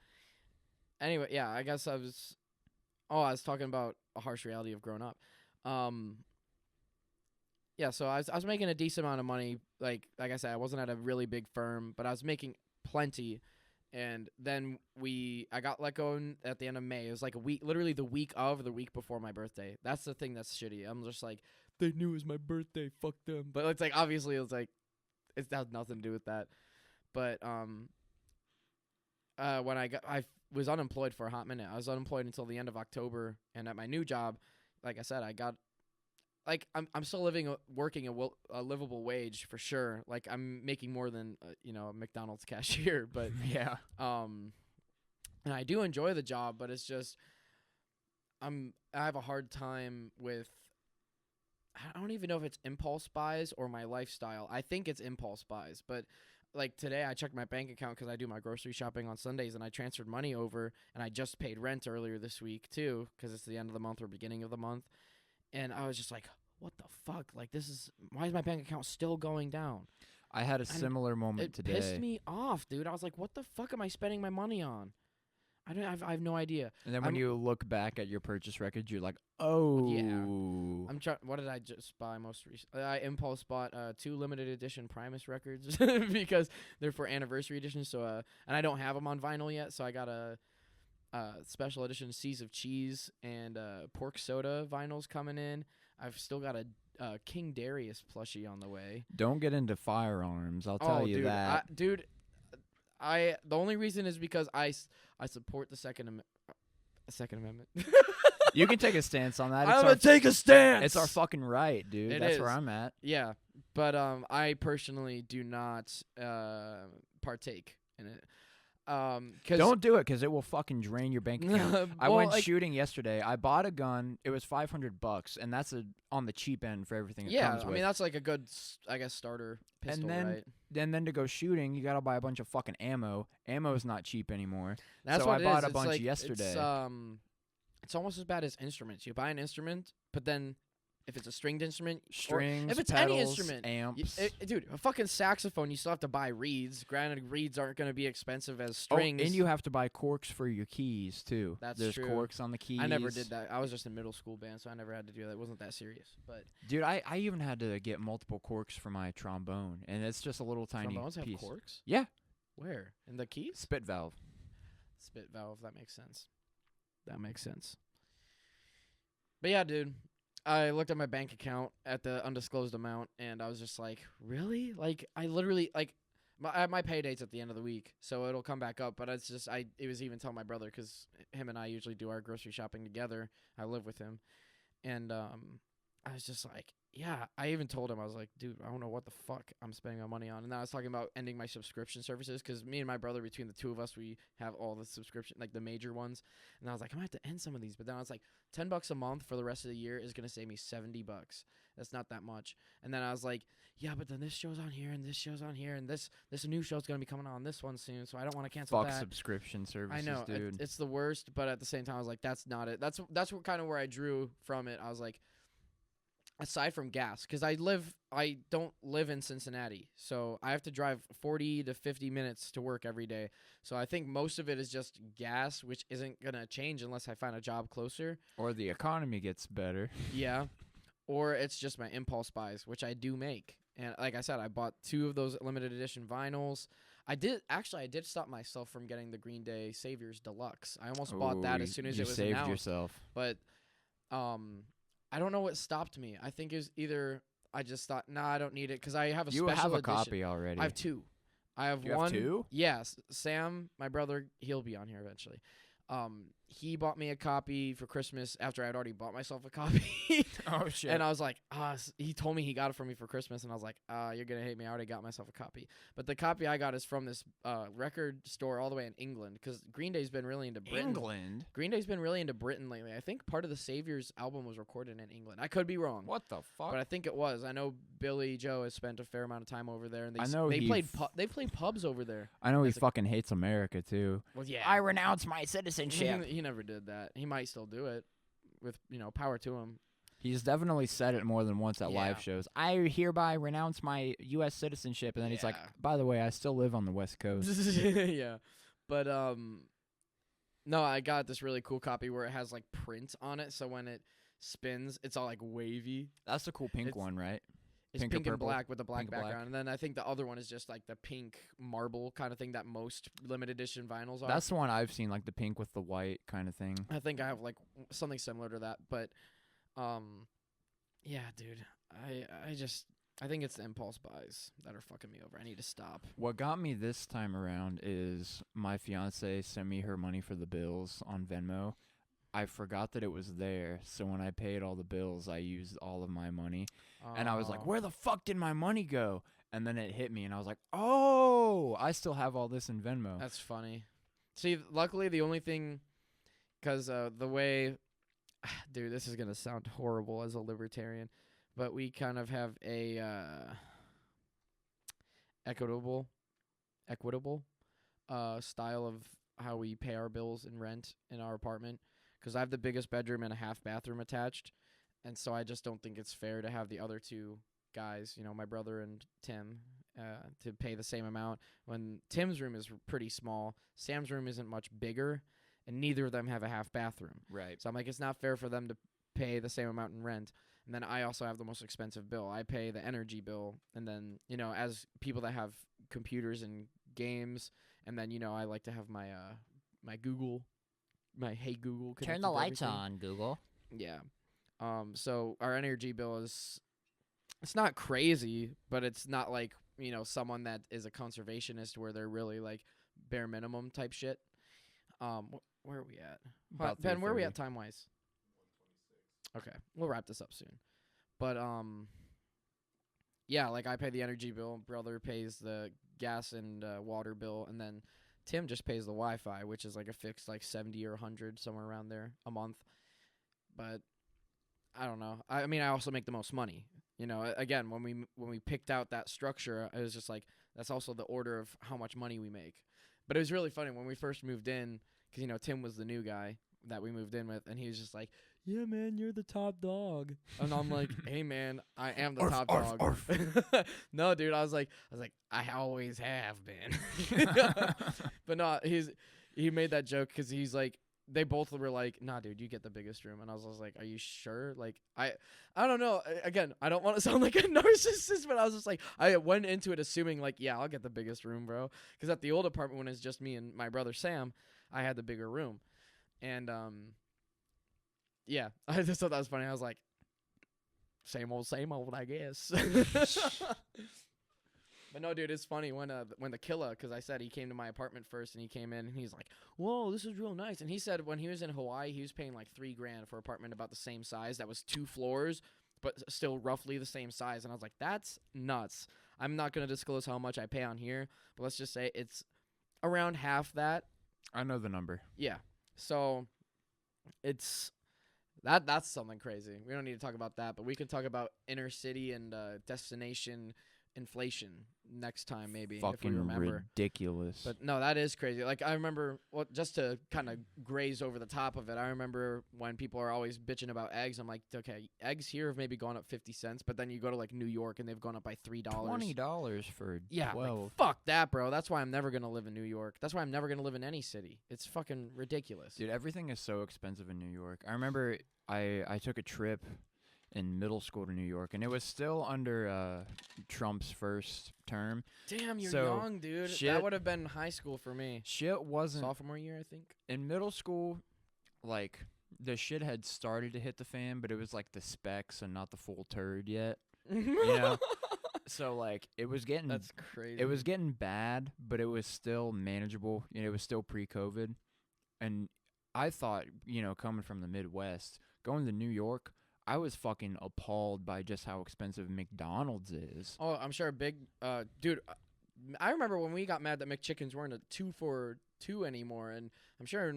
Anyway, yeah, I guess I was talking about a harsh reality of growing up. Yeah, so I was making a decent amount of money. Like I said, I wasn't at a really big firm, but I was making plenty. And then I got let go at the end of May. It was like literally the week before my birthday. That's the thing that's shitty. I'm just like, they knew it was my birthday. Fuck them. But it's like, obviously, it has nothing to do with that. But when I was unemployed for a hot minute. I was unemployed until the end of October, and at my new job, like I said, I got. Like I'm still working a livable wage for sure. Like I'm making more than a McDonald's cashier, but yeah. And I do enjoy the job, but it's just I have a hard time with. I don't even know if it's impulse buys or my lifestyle. I think it's impulse buys, but like today I checked my bank account because I do my grocery shopping on Sundays, and I transferred money over, and I just paid rent earlier this week too because it's the end of the month or beginning of the month. And I was just like, what the fuck? Like, why is my bank account still going down? I had a similar moment today. It pissed me off, dude. I was like, what the fuck am I spending my money on? I have no idea. And then when you look back at your purchase record, you're like, oh. Yeah. What did I just buy most recently? I impulse bought 2 limited edition Primus records because they're for anniversary edition. So, and I don't have them on vinyl yet, so I got a special edition Seas of Cheese and Pork Soda vinyls coming in. I've still got a King Darius plushie on the way. Don't get into firearms. I'll tell you dude, that. The only reason is because I support the Second Amendment. You can take a stance on that. I'm gonna take a stance. It's our fucking right, dude. That's where I'm at. Yeah, but I personally do not partake in it. Don't do it because it will fucking drain your bank account. I went shooting yesterday. I bought a gun. It was $500, and that's on the cheap end for everything it comes with. I mean that's like a good, I guess, starter pistol, right? And then to go shooting, you gotta buy a bunch of fucking ammo. Ammo is not cheap anymore. That's so what I bought a bunch yesterday. It's almost as bad as instruments. You buy an instrument, but then if it's a stringed instrument, strings, if it's pedals, any instrument, amps, dude, a fucking saxophone, you still have to buy reeds. Granted, reeds aren't going to be expensive as strings. And you have to buy corks for your keys too. There's true. Corks on the keys. I never did that. I was just in middle school band, so I never had to do that. It wasn't that serious. But dude, I even had to get multiple corks for my trombone, and it's just a little tiny trombones piece. have corks? Yeah. Where? In the keys? Spit valve. Spit valve. That makes sense. But yeah, dude. I looked at my bank account at the undisclosed amount, and I was just like, really? Like, I literally, like, my paydate's at the end of the week, so it'll come back up, but it's just, it was even telling my brother, because him and I usually do our grocery shopping together. I live with him, and I was just like, yeah, I even told him, I was like, dude, I don't know what the fuck I'm spending my money on. And then I was talking about ending my subscription services because me and my brother, between the two of us, we have all the subscription, like the major ones. And I was like, I might have to end some of these. But then I was like, $10 a month for the rest of the year is going to save me $70. That's not that much. And then I was like, yeah, but then this show's on here and this show's on here and this new show's going to be coming on this one soon. So I don't want to cancel that. Fuck subscription services, I know, dude. it's the worst. But at the same time, I was like, that's not it. That's what kind of where I drew from it. I was like, aside from gas, because I don't live in Cincinnati, so I have to drive 40 to 50 minutes to work every day. So I think most of it is just gas, which isn't going to change unless I find a job closer. Or the economy gets better. Yeah. Or it's just my impulse buys, which I do make. And like I said, I bought 2 of those limited edition vinyls. I did stop myself from getting the Green Day Saviors Deluxe. I almost bought that as soon as it was announced. You saved yourself. But I don't know what stopped me. I think it was either I just thought, nah, I don't need it because I have a special edition. You have a copy already. I have 2. I have you one. Have 2? Yes. Sam, my brother, he'll be on here eventually. he bought me a copy for Christmas after I'd already bought myself a copy. Oh shit. And I was like, he told me he got it for me for Christmas, and I was like, you're gonna hate me. I already got myself a copy. But the copy I got is from this record store all the way in England, because Green Day's been really into Britain. England. Green Day's been really into Britain lately. I think part of the Saviors album was recorded in England. I could be wrong. What the fuck? But I think it was. I know Billy Joe has spent a fair amount of time over there, and I know they he played they've played pubs over there. I know he as a- fucking hates America too. Well, yeah, I renounce my citizenship. he never did that. He might still do it, with power to him. He's definitely said it more than once at live Yeah. shows. I hereby renounce my U.S. citizenship, and then he's like, Yeah. by the way, I still live on the West Coast. Yeah, but no, I got this really cool copy where it has like print on it, so when it spins, it's all like wavy. That's the cool pink It's- one, right? It's Pink or pink and purple? black with a black Pink and black. background, and then I think the other one is just like the pink marble kind of thing that most limited edition vinyls are. That's the one I've seen, like the pink with the white kind of thing. I think I have like something similar to that, but yeah, dude, I think it's the impulse buys that are fucking me over. I need to stop. What got me this time around is my fiance sent me her money for the bills on Venmo. I forgot that it was there, so when I paid all the bills, I used all of my money. And I was like, Oh. where the fuck did my money go? And then it hit me, and I was like, oh, I still have all this in Venmo. That's funny. See, luckily the only thing, because the way, dude, this is gonna sound horrible as a libertarian, but we kind of have a equitable style of how we pay our bills and rent in our apartment. Because I have the biggest bedroom and a half bathroom attached, and so I just don't think it's fair to have the other two guys, my brother and Tim, to pay the same amount when Tim's room is pretty small, Sam's room isn't much bigger, and neither of them have a half bathroom. Right. So I'm like, it's not fair for them to pay the same amount in rent. And then I also have the most expensive bill. I pay the energy bill, and then as people that have computers and games, and then I like to have my my Google. My Hey Google. Turn connected the to lights everything. on, Google. Yeah. So our energy bill it's not crazy, but it's not like, someone that is a conservationist where they're really like bare minimum type shit. Where are we at? About Ben, where are we 3:30. at time wise? Okay. We'll wrap this up soon. But yeah, like I pay the energy bill, brother pays the gas and water bill, and then Tim just pays the Wi-Fi, which is like a fixed like 70 or 100 somewhere around there a month. But I don't know. I mean, I also make the most money. Again, when we picked out that structure, it was just like that's also the order of how much money we make. But it was really funny when we first moved in, because Tim was the new guy that we moved in with, and he was just like, "Yeah, man, you're the top dog," and I'm like, "Hey, man, I am the top dog." No, dude, I was like, I always have been. But no, he made that joke because he's like, they both were like, "Nah, dude, you get the biggest room," and I was like, "Are you sure?" Like, I don't know. Again, I don't want to sound like a narcissist, but I was just like, I went into it assuming like, yeah, I'll get the biggest room, bro. Because at the old apartment when it's just me and my brother Sam, I had the bigger room, and yeah, I just thought that was funny. I was like, same old, I guess. But no, dude, it's funny when the killer, because I said he came to my apartment first, and he came in and he's like, "Whoa, this is real nice." And he said when he was in Hawaii, he was paying like $3,000 for an apartment about the same size that was 2 floors, but still roughly the same size. And I was like, that's nuts. I'm not gonna disclose how much I pay on here, but let's just say it's around half that. I know the number. Yeah, so it's that's something crazy. We don't need to talk about that, but we can talk about inner city and destination inflation next time, maybe, if we Fucking remember. ridiculous. But no, that is crazy. Like I remember, just to kind of graze over the top of it, I remember when people are always bitching about eggs. I'm like, okay, eggs here have maybe gone up 50 cents, but then you go to like New York and they've gone up by $3. $20 for Yeah, 12. like, fuck that, bro. That's why I'm never gonna live in New York. That's why I'm never gonna live in any city. It's fucking ridiculous. Dude, everything is so expensive in New York. I remember I took a trip in middle school to New York, and it was still under Trump's first term. Damn, you're So, young, dude. shit- That would have been high school for me. Shit wasn't Sophomore year, I think. in middle school. Like the shit had started to hit the fan, but it was like the specks and not the full turd yet. know? So like it was getting That's crazy. it was getting bad, but it was still manageable. It was still pre-COVID, and I thought, coming from the Midwest, going to New York, I was fucking appalled by just how expensive McDonald's is. Oh, I'm sure a big dude. I remember when we got mad that McChickens weren't a 2 for 2 anymore, and I'm sure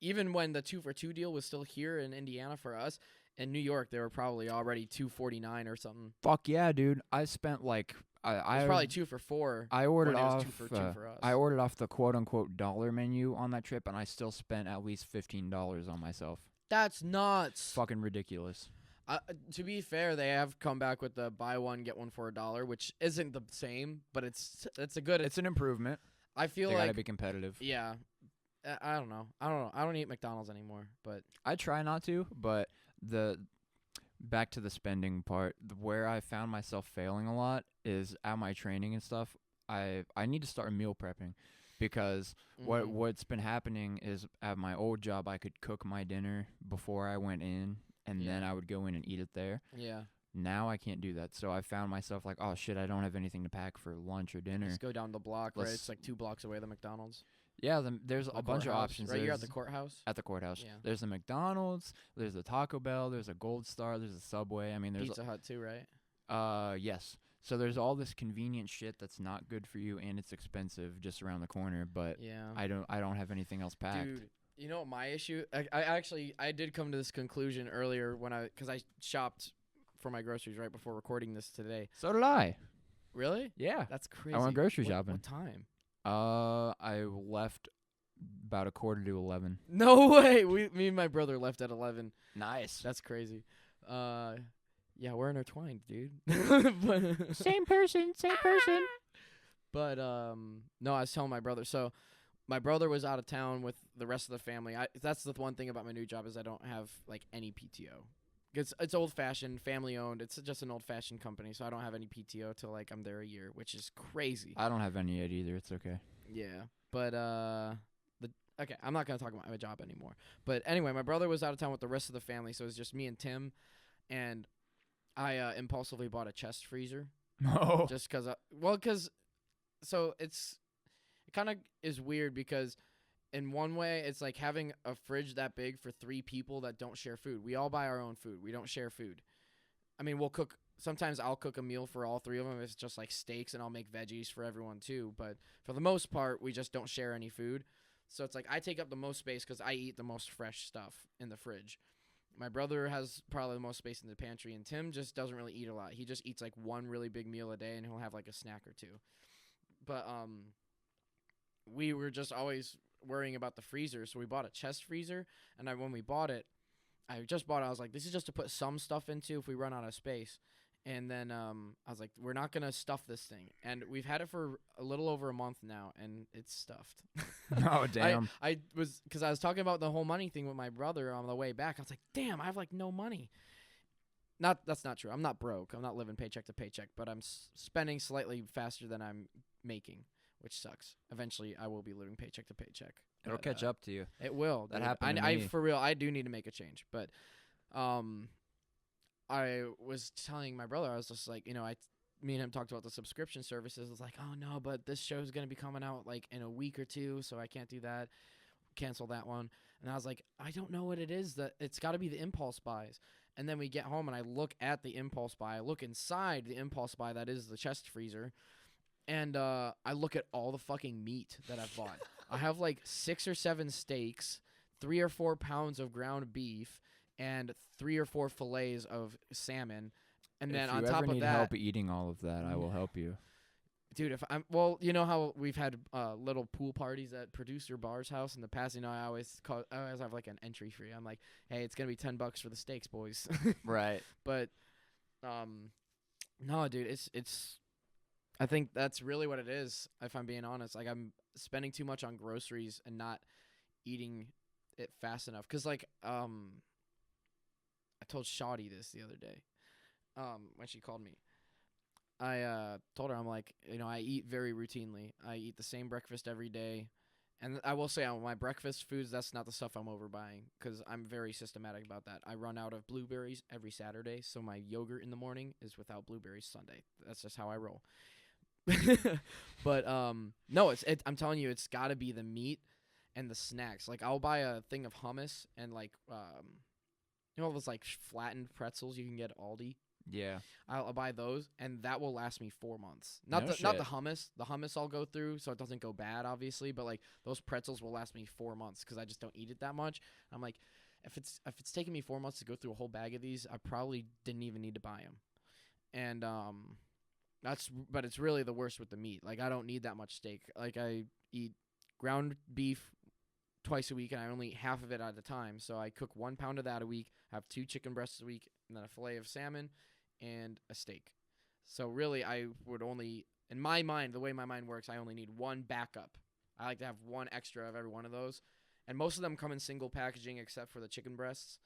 even when the 2 for 2 deal was still here in Indiana for us, in New York they were probably already $2.49 or something. Fuck yeah, dude! I spent like It was probably 2 for 4. I ordered when it was off 2 for 2 for us. I ordered off the quote unquote dollar menu on that trip, and I still spent at least $15 on myself. That's nuts. Fucking ridiculous. To be fair, they have come back with the buy one get one for $1, which isn't the same, but it's a good. It's an improvement. I feel They like gotta be competitive. yeah. I don't know. I don't eat McDonald's anymore, but I try not to, but back to the spending part, where I found myself failing a lot is at my training and stuff. I need to start meal prepping, because what's been happening is at my old job I could cook my dinner before I went in, and then I would go in and eat it there. Yeah. Now I can't do that, so I found myself like, oh shit, I don't have anything to pack for lunch or dinner. Just go down the block, right? Let's- It's like 2 blocks away, the McDonald's. Yeah, there's a The bunch of courthouse, options. Right, you're at There's- the courthouse. At the courthouse. Yeah. There's the McDonald's, there's the Taco Bell, there's a Gold Star, there's a Subway. I mean, there's Pizza Hut too, right? yes. So there's all this convenient shit that's not good for you, and it's expensive just around the corner, but Yeah. I don't have anything else packed. Dude, you know what my issue? I did come to this conclusion earlier because I shopped for my groceries right before recording this today. So did I. Really? Yeah. That's crazy. I went grocery shopping. What time? I left about 11:45. No way. Me and my brother left at 11. Nice. That's crazy. Yeah, we're intertwined, dude. Same person, same person. But no, I was telling my brother. So my brother was out of town with the rest of the family. That's the one thing about my new job is I don't have like any PTO. It's old fashioned, family owned. It's just an old fashioned company, so I don't have any PTO till like I'm there a year, which is crazy. I don't have any yet either. It's okay. Yeah, but okay, I'm not gonna talk about my job anymore. But anyway, my brother was out of town with the rest of the family, so it was just me and Tim, and I impulsively bought a chest freezer. Oh. Just because, so it kind of is weird because in one way it's like having a fridge that big for 3 people that don't share food. We all buy our own food. We don't share food. I mean, we'll cook. Sometimes I'll cook a meal for all 3 of them. It's just like steaks, and I'll make veggies for everyone too. But for the most part, we just don't share any food. So it's like I take up the most space because I eat the most fresh stuff in the fridge. My brother has probably the most space in the pantry, and Tim just doesn't really eat a lot. He just eats like one really big meal a day, and he'll have like a snack or 2. But we were just always worrying about the freezer, so we bought a chest freezer. And when we bought it, I was like, this is just to put some stuff into if we run out of space. And then I was like, we're not gonna stuff this thing. And we've had it for a little over a month now, and it's stuffed. Oh damn. Because I was talking about the whole money thing with my brother on the way back. I was like, damn, I have like no money. That's not true. I'm not broke. I'm not living paycheck to paycheck, but I'm spending slightly faster than I'm making, which sucks. Eventually, I will be living paycheck to paycheck. It'll But, catch up to you. It will. That dude. happened to I me. for real. I do need to make a change, but I was telling my brother, I was just like, me and him talked about the subscription services. I was like, oh no, but this show's gonna be coming out like in a week or 2, so I can't do that. Cancel that one. And I was like, I don't know what it is. That it's got to be the impulse buys. And then we get home and I look at the impulse buy. I look inside the impulse buy that is the chest freezer, and I look at all the fucking meat that I've bought. I have like 6 or 7 steaks, 3 or 4 pounds of ground beef, and 3 or 4 fillets of salmon. And then if on you top ever of need that, help eating all of that, I will help you. dude, you know how we've had little pool parties at producer Bar's house in the past. I always have like an entry fee. I'm like, hey, it's gonna be $10 for the steaks, boys. Right. But, no, dude, it's. I think that's really what it is. If I'm being honest, like I'm spending too much on groceries and not eating it fast enough. Cause like I told Shawty this the other day, when she called me. I told her, I'm like, I eat very routinely. I eat the same breakfast every day. And I will say on my breakfast foods, that's not the stuff I'm overbuying because I'm very systematic about that. I run out of blueberries every Saturday, so my yogurt in the morning is without blueberries Sunday. That's just how I roll. But no, I'm telling you, it's got to be the meat. and the snacks. Like I'll buy a thing of hummus and like those like flattened pretzels you can get at Aldi. Yeah. I'll buy those, and that will last me 4 months. No Not the shit. hummus. The hummus I'll go through, so it doesn't go bad, obviously. But like those pretzels will last me 4 months because I just don't eat it that much. I'm like, if it's taking me 4 months to go through a whole bag of these, I probably didn't even need to buy them. And but it's really the worst with the meat. Like I don't need that much steak. Like I eat ground beef twice a week, and I only eat half of it at a time. So I cook 1 pound of that a week. Have 2 chicken breasts a week, and then a fillet of salmon and a steak. So really, I would only, in my mind, the way my mind works, I only need 1 backup. I like to have 1 extra of every one of those, and most of them come in single packaging except for the chicken breasts.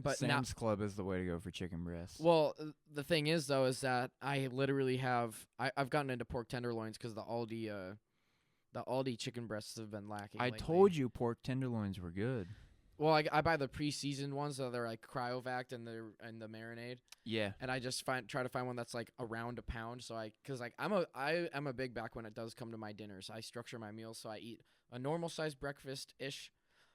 But Sam's Club is the way to go for chicken breasts. well, the thing is though, is that I literally I've gotten into pork tenderloins because the Aldi chicken breasts have been lacking. I lately. told you pork tenderloins were good. Well, I buy the pre-seasoned ones, so they're like cryovac and the marinade. Yeah. And I just try to find one that's like around a pound. So because like I am a big back when it does come to my dinners. I structure my meals so I eat a normal sized breakfast ish,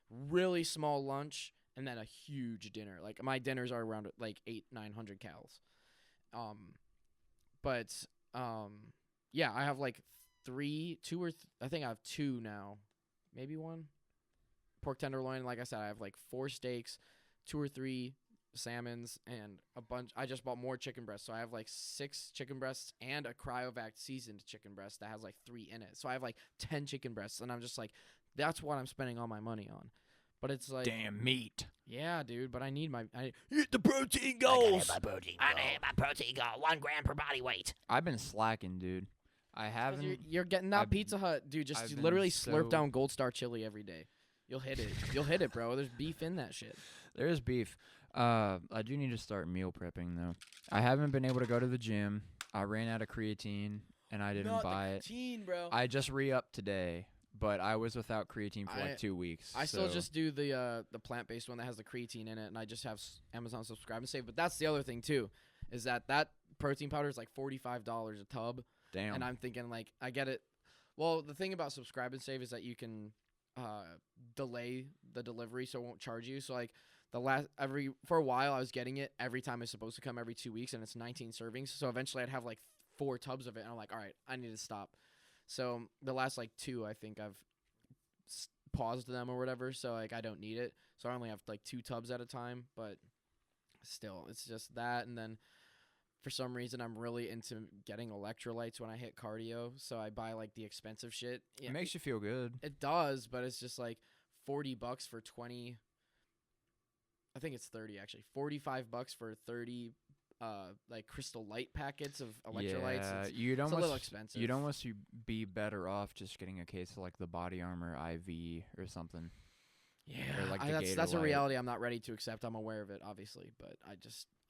really small lunch, and then a huge dinner. Like my dinners are around like 900 calories. Yeah, I have like I think I have 2 now, maybe 1. Pork tenderloin, like I said, I have like 4 steaks, 2 or 3 salmons, and a bunch. I just bought more chicken breasts, so I have like 6 chicken breasts and a cryovac seasoned chicken breast that has like 3 in it. So I have like 10 chicken breasts, and I'm just like, that's what I'm spending all my money on. But it's like, Damn meat. yeah, dude. But I need Hit the protein I gotta goals. hit my protein goal. I gotta hit my protein goal. 1 gram per body weight. I've been slacking, dude. I 'cause haven't. you're getting that I've- Pizza Hut, dude. Just I've been literally slurp so- down Gold Star chili every day. You'll hit it. You'll hit it, bro. There's beef in that shit. There is beef. I do need to start meal prepping though. I haven't been able to go to the gym. I ran out of creatine and I didn't buy it. Creatine, bro. I just re-upped today, but I was without creatine for like 2 weeks. I still so- just do the plant-based one that has the creatine in it, and I just have Amazon Subscribe and Save. But that's the other thing too, is that protein powder is like $45 a tub, damn. and I'm thinking like I get it. Well, the thing about Subscribe and Save is that you can delay the delivery, so it won't charge you. So like for a while I was getting it every time it's supposed to come every 2 weeks, and it's 19 servings. So eventually I'd have like 4 tubs of it, and I'm like, all right, I need to stop. So the last like 2, I think I've paused them or whatever. So like I don't need it. So I only have like 2 tubs at a time, but still, it's just that. And then for some reason, I'm really into getting electrolytes when I hit cardio. So I buy like the expensive shit. It makes you feel good. It does, but it's just like $40 for 20. I think it's 30 actually. $45 for 30 like Crystal Light packets of electrolytes. Yeah, It's you'd a almost little expensive. You'd almost be better off just getting a case of like the Body Armor IV or something. Yeah, like the that's a Gatorlight. reality I'm not ready to accept. I'm aware of it, obviously, but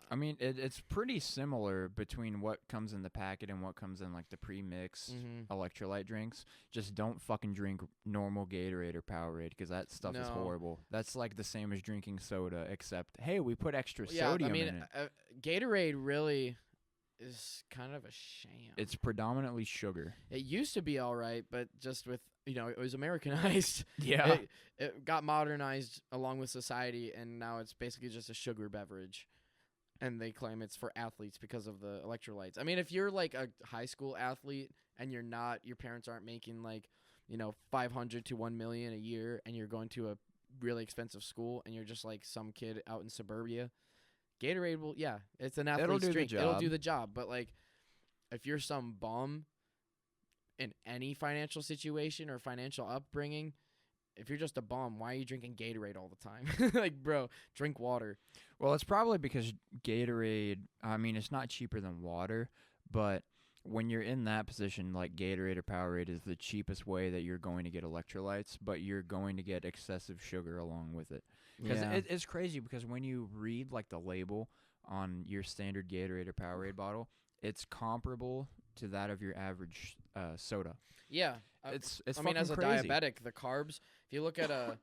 I mean, it's pretty similar between what comes in the packet and what comes in like the pre-mix electrolyte drinks. Just don't fucking drink normal Gatorade or Powerade because that stuff is No. horrible. That's like the same as drinking soda, except hey, we put extra yeah, sodium I mean, in it. Gatorade really is kind of a sham. It's predominantly sugar. It used to be all right, but just with it was Americanized. Yeah. It got modernized along with society, and now it's basically just a sugar beverage. And they claim it's for athletes because of the electrolytes. I mean, if you're like a high school athlete and your parents aren't making like, $500 to $1 million a year, and you're going to a really expensive school, and you're just like some kid out in suburbia, Gatorade will, it's an athlete's do the drink. It'll job. do the job. But like, if you're some bum in any financial situation or financial upbringing, if you're just a bum, why are you drinking Gatorade all the time? Like, bro, drink water. Well, it's probably because Gatorade, I mean, it's not cheaper than water, but when you're in that position, like Gatorade or Powerade is the cheapest way that you're going to get electrolytes, but you're going to get excessive sugar along with it. Because it's crazy because when you read, like, the label on your standard Gatorade or Powerade bottle, it's comparable to that of your average soda. Yeah. It's I mean, as a crazy. diabetic, the carbs, if you look at a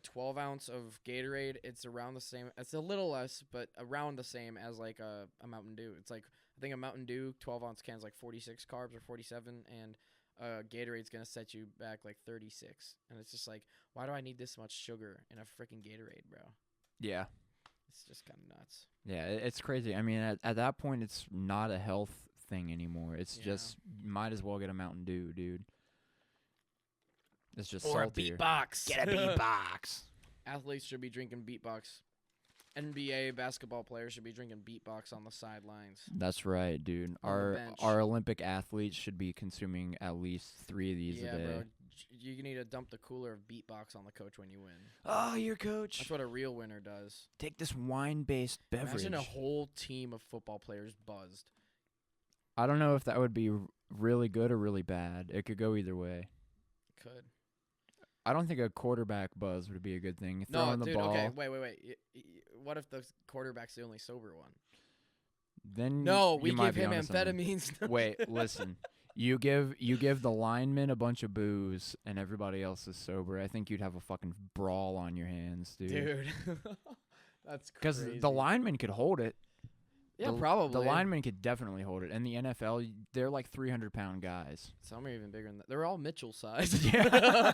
12 ounce of Gatorade, it's around the same. It's a little less, but around the same as like a Mountain Dew. It's like, I think a Mountain Dew 12 ounce can is like 46 carbs or 47, and Gatorade's gonna set you back like 36, and it's just like, why do I need this much sugar in a freaking Gatorade, bro? Yeah. It's just kind of nuts. Yeah, it's crazy. I mean, at that point, it's not a health thing anymore. It's just, might as well get a Mountain Dew, dude. It's just Or a saltier. beatbox. Get a beatbox. Athletes should be drinking beatbox. NBA basketball players should be drinking beatbox on the sidelines. That's right, dude. On the bench. Our Olympic athletes should be consuming at least 3 of these a day. Bro. You need to dump the cooler of beatbox on the coach when you win. Oh, your coach. That's what a real winner does. Take this wine-based beverage. Imagine a whole team of football players buzzed. I don't know if that would be really good or really bad. It could go either way. Could. I don't think a quarterback buzz would be a good thing. No, Throwing the dude, ball. okay, wait. What if the quarterback's the only sober one? Then No, you we might give be him onto something. amphetamines. Wait, listen. You give the lineman a bunch of booze and everybody else is sober. I think you'd have a fucking brawl on your hands, dude. Dude. That's Because crazy. the lineman could hold it. Yeah, the, probably. The lineman could definitely hold it. And the NFL, they're like 300-pound guys. Some are even bigger than that. They're all Mitchell size. Yeah.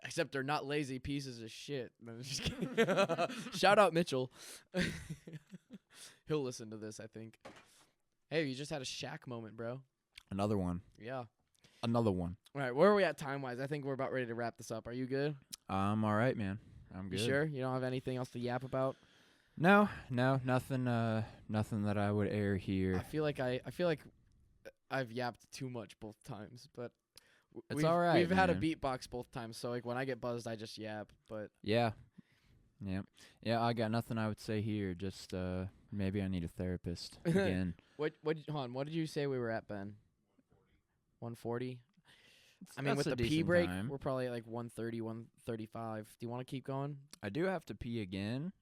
Except they're not lazy pieces of shit. No, I'm just kidding. Shout out Mitchell. He'll listen to this, I think. Hey, you just had a Shaq moment, bro. Another one. Yeah. Another one. All right, where are we at time-wise? I think we're about ready to wrap this up. Are you good? I'm all right, man. I'm good. You sure? You don't have anything else to yap about? No, nothing that I would air here. I feel like I've yapped too much both times, but It's all right, We've had a man. beatbox both times, so like when I get buzzed, I just yap. But Yeah. I got nothing I would say here. Just maybe I need a therapist again. what did you say we were at, Ben? 140. I mean, That's with a the pee decent break, time. we're probably at like 130, 135. Do you want to keep going? I do have to pee again,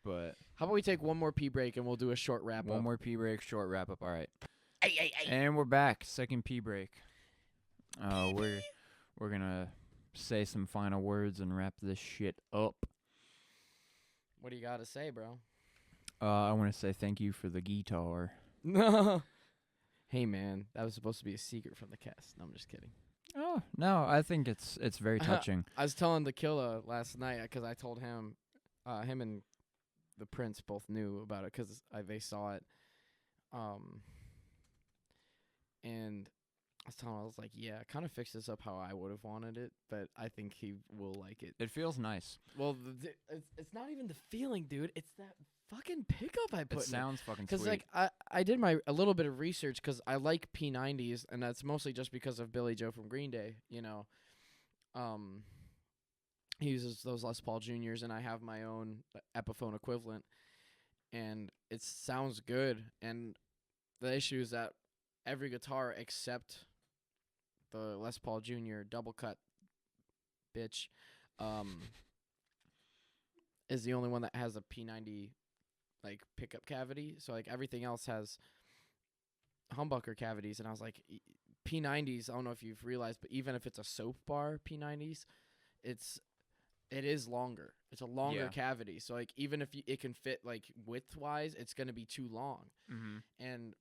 but How about we take one more pee break and we'll do a short wrap one up? more pee break, short wrap up. All right, Hey. and we're back. Second pee break. We're gonna say some final words and wrap this shit up. What do you got to say, bro? I want to say thank you for the guitar. No. Hey, man, that was supposed to be a secret from the cast. No, I'm just kidding. Oh no, I think it's very touching. I was telling the killer last night because I told him, him and the prince both knew about it because they saw it. And I was telling him, I was like, yeah, kind of fix this up how I would have wanted it, but I think he will like it. It feels nice. Well, it's not even the feeling, dude. It's that fucking pickup I put It in it. sounds fucking Because sweet. like I did a little bit of research because I like P90s, and that's mostly just because of Billy Joe from Green Day. You know, he uses those Les Paul Juniors, and I have my own Epiphone equivalent, and it sounds good. And the issue is that every guitar except the Les Paul Junior double cut bitch is the only one that has a P90 like pickup cavity. So like everything else has humbucker cavities, and I was like, P90s, I don't know if you've realized, but even if it's a soap bar P90s, it is longer. It's a longer Yeah. cavity. So like even if it can fit like width wise, it's gonna be too long. Mm-hmm. And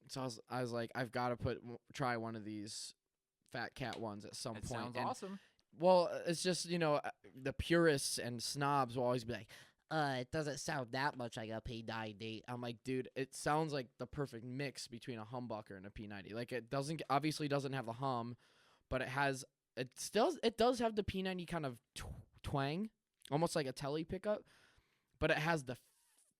so I was like, I've got to try one of these Fat Cat ones at some It point. sounds And, awesome. well, it's just, the purists and snobs will always be like, It doesn't sound that much like a P90. I'm like, dude, it sounds like the perfect mix between a humbucker and a P90. Like it obviously doesn't have the hum, but it does have the P90 kind of twang, almost like a Tele pickup, but it has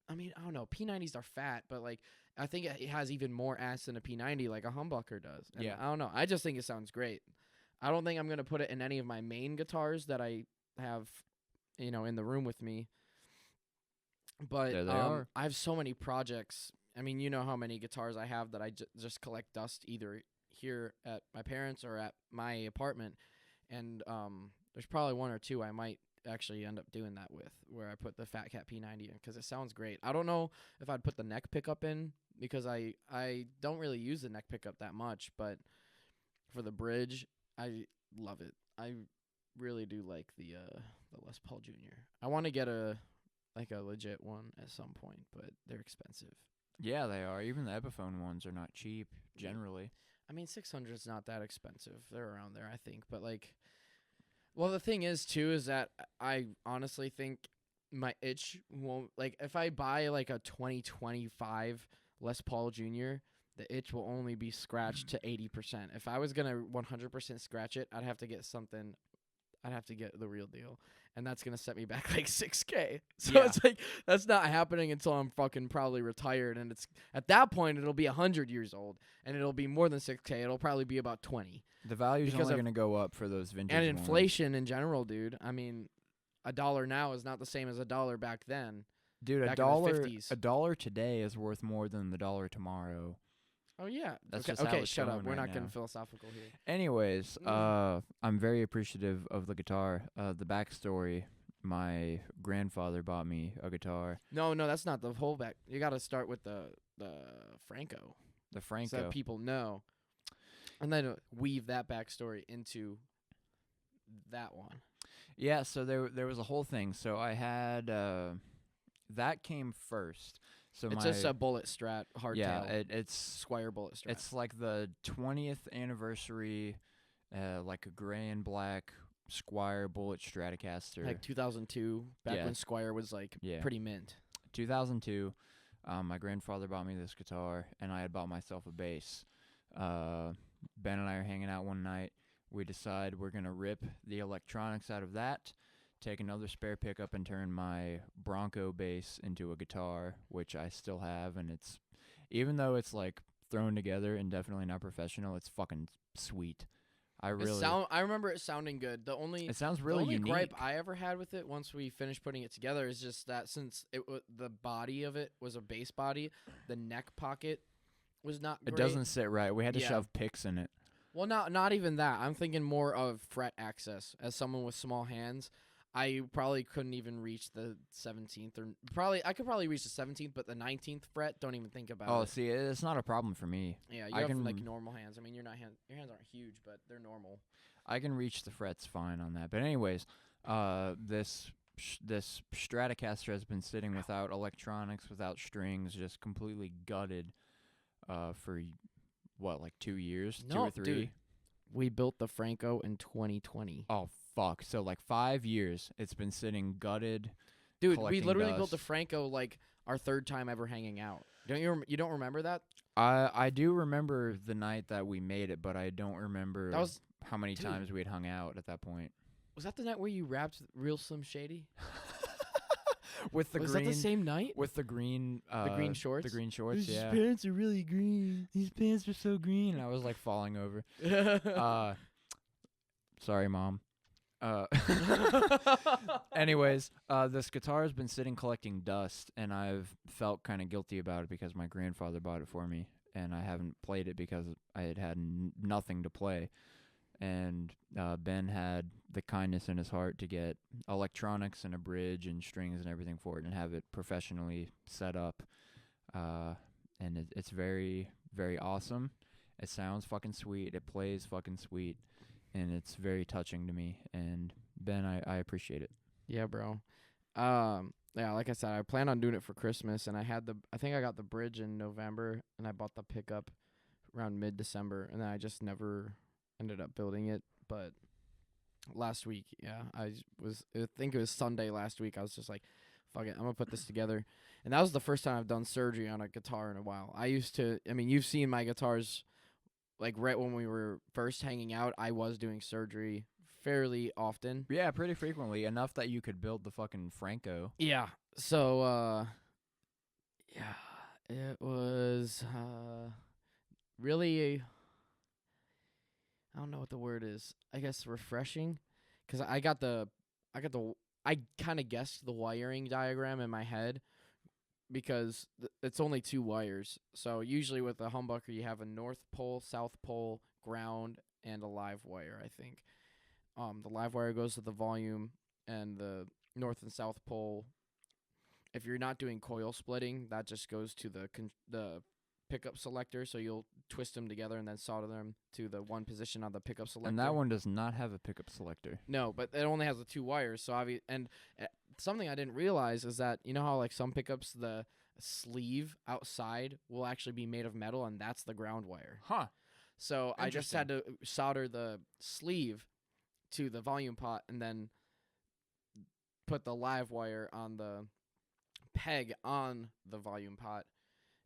I don't know, P90s are fat, but like I think it has even more ass than a P90 like a humbucker does. And Yeah. I don't know. I just think it sounds great. I don't think I'm going to put it in any of my main guitars that I have, in the room with me. But There they are. I have so many projects. I mean, you know how many guitars I have that I just collect dust either here at my parents' or at my apartment. And there's probably one or two I might actually end up doing that with, where I put the Fat Cat P90 in because it sounds great. I don't know if I'd put the neck pickup in because I don't really use the neck pickup that much, but for the bridge, I love it. I really do like the Les Paul Jr. I want to get a legit one at some point, but they're expensive. Yeah, they are. Even the Epiphone ones are not cheap generally. I mean, 600 is not that expensive. They're around there, I think. But like, well, the thing is too is that I honestly think my itch won't like if I buy like a 2025 Les Paul Jr. The itch will only be scratched to 80%. If I was gonna 100% scratch it, I'd have to get something. I'd have to get the real deal, and that's gonna set me back like 6K. So Yeah. it's like that's not happening until I'm fucking probably retired, and it's at that point it'll be 100 years old, and it'll be more than 6K. It'll probably be about 20. The value's Because only of- going to go up for those vintage And ones. inflation in general, dude. I mean, $1 now is not the same as $1 back then. Dude, back a dollar in the 50s. a dollar today is worth more than the dollar tomorrow. Oh yeah. That's okay, just how okay, it's shut up. going We're right not getting now. philosophical here. Anyways, I'm very appreciative of the guitar. The backstory, my grandfather bought me a guitar, No, that's not the whole back. You got to start with the Franco, the so Franco. that people know, and then weave that backstory into that one. Yeah, so there was a whole thing. So I had that came first. So It's my just a bullet strat hardtail. yeah, it's Squire bullet strat. it's like the 20th anniversary, like a gray and black Squire Bullet Stratocaster. like 2002, back Yeah. when Squire was like Yeah. pretty mint. 2002. My grandfather bought me this guitar, and I had bought myself a bass. Ben and I are hanging out one night. We decide we're gonna rip the electronics out of that, take another spare pickup, and turn my Bronco bass into a guitar, which I still have. And it's, even though it's like thrown together and definitely not professional, it's fucking sweet. I really, I remember it sounding good. The only it sounds the really only unique. gripe I ever had with it once we finished putting it together is just that since the body of it was a bass body, the neck pocket was not It great. doesn't sit right. We had to Yeah. shove picks in it. Well, not even that. I'm thinking more of fret access. As someone with small hands, I probably couldn't even reach the 17th, or I could probably reach the 17th, but the 19th fret, don't even think about Oh, it. see, it's not a problem for me. Yeah, you I have like can- normal hands. I mean, your hands aren't huge, but they're normal. I can reach the frets fine on that. But anyways, this Stratocaster has been sitting without electronics, without strings, just completely gutted for what, like 2 years, 2 No, or 3? dude. We built the Franco in 2020. Oh fuck! So like 5 years, it's been sitting gutted. Dude, we collecting literally built the dust. Franco like our third time ever hanging out. Don't you? You don't remember that? I do remember the night that we made it, but I don't remember That was how many dude. times we had hung out at that point. that the night where you rapped Real Slim Shady? With the Was green, that the same night? with the green, The green shorts? the green shorts. These Yeah. pants are really green. These pants are so green. And I was like falling over. Sorry, Mom. Anyways, this guitar has been sitting collecting dust, and I've felt kind of guilty about it because my grandfather bought it for me, and I haven't played it because I had nothing to play. And Ben had the kindness in his heart to get electronics and a bridge and strings and everything for it and have it professionally set up. And it's very, very awesome. It sounds fucking sweet. It plays fucking sweet. And it's very touching to me. And Ben, I appreciate it. Yeah, bro. Yeah, like I said, I plan on doing it for Christmas, and I think I got the bridge in November, and I bought the pickup around mid-December, and then I just never ended up building it. But last week, yeah, I think it was Sunday last week, I was just like, fuck it, I'm gonna put this together. And that was the first time I've done surgery on a guitar in a while. I mean, you've seen my guitars, like right when we were first hanging out, I was doing surgery fairly often. Yeah, pretty frequently. Enough that you could build the fucking Franco. Yeah. So, yeah, it was really, I don't know what the word is. I guess refreshing, 'cause I kind of guessed the wiring diagram in my head, because it's only 2 wires. So usually with a humbucker, you have a north pole, south pole, ground, and a live wire, I think. The live wire goes to the volume, and the north and south pole, if you're not doing coil splitting, that just goes to the pickup selector. So you'll twist them together and then solder them to the one position on the pickup selector. And that one does not have a pickup selector. No, but it only has the 2 wires. So something I didn't realize is that, you know how like some pickups, the sleeve outside will actually be made of metal, and that's the ground wire. Huh. So I just had Interesting. to solder the sleeve to the volume pot and then put the live wire on the peg on the volume pot,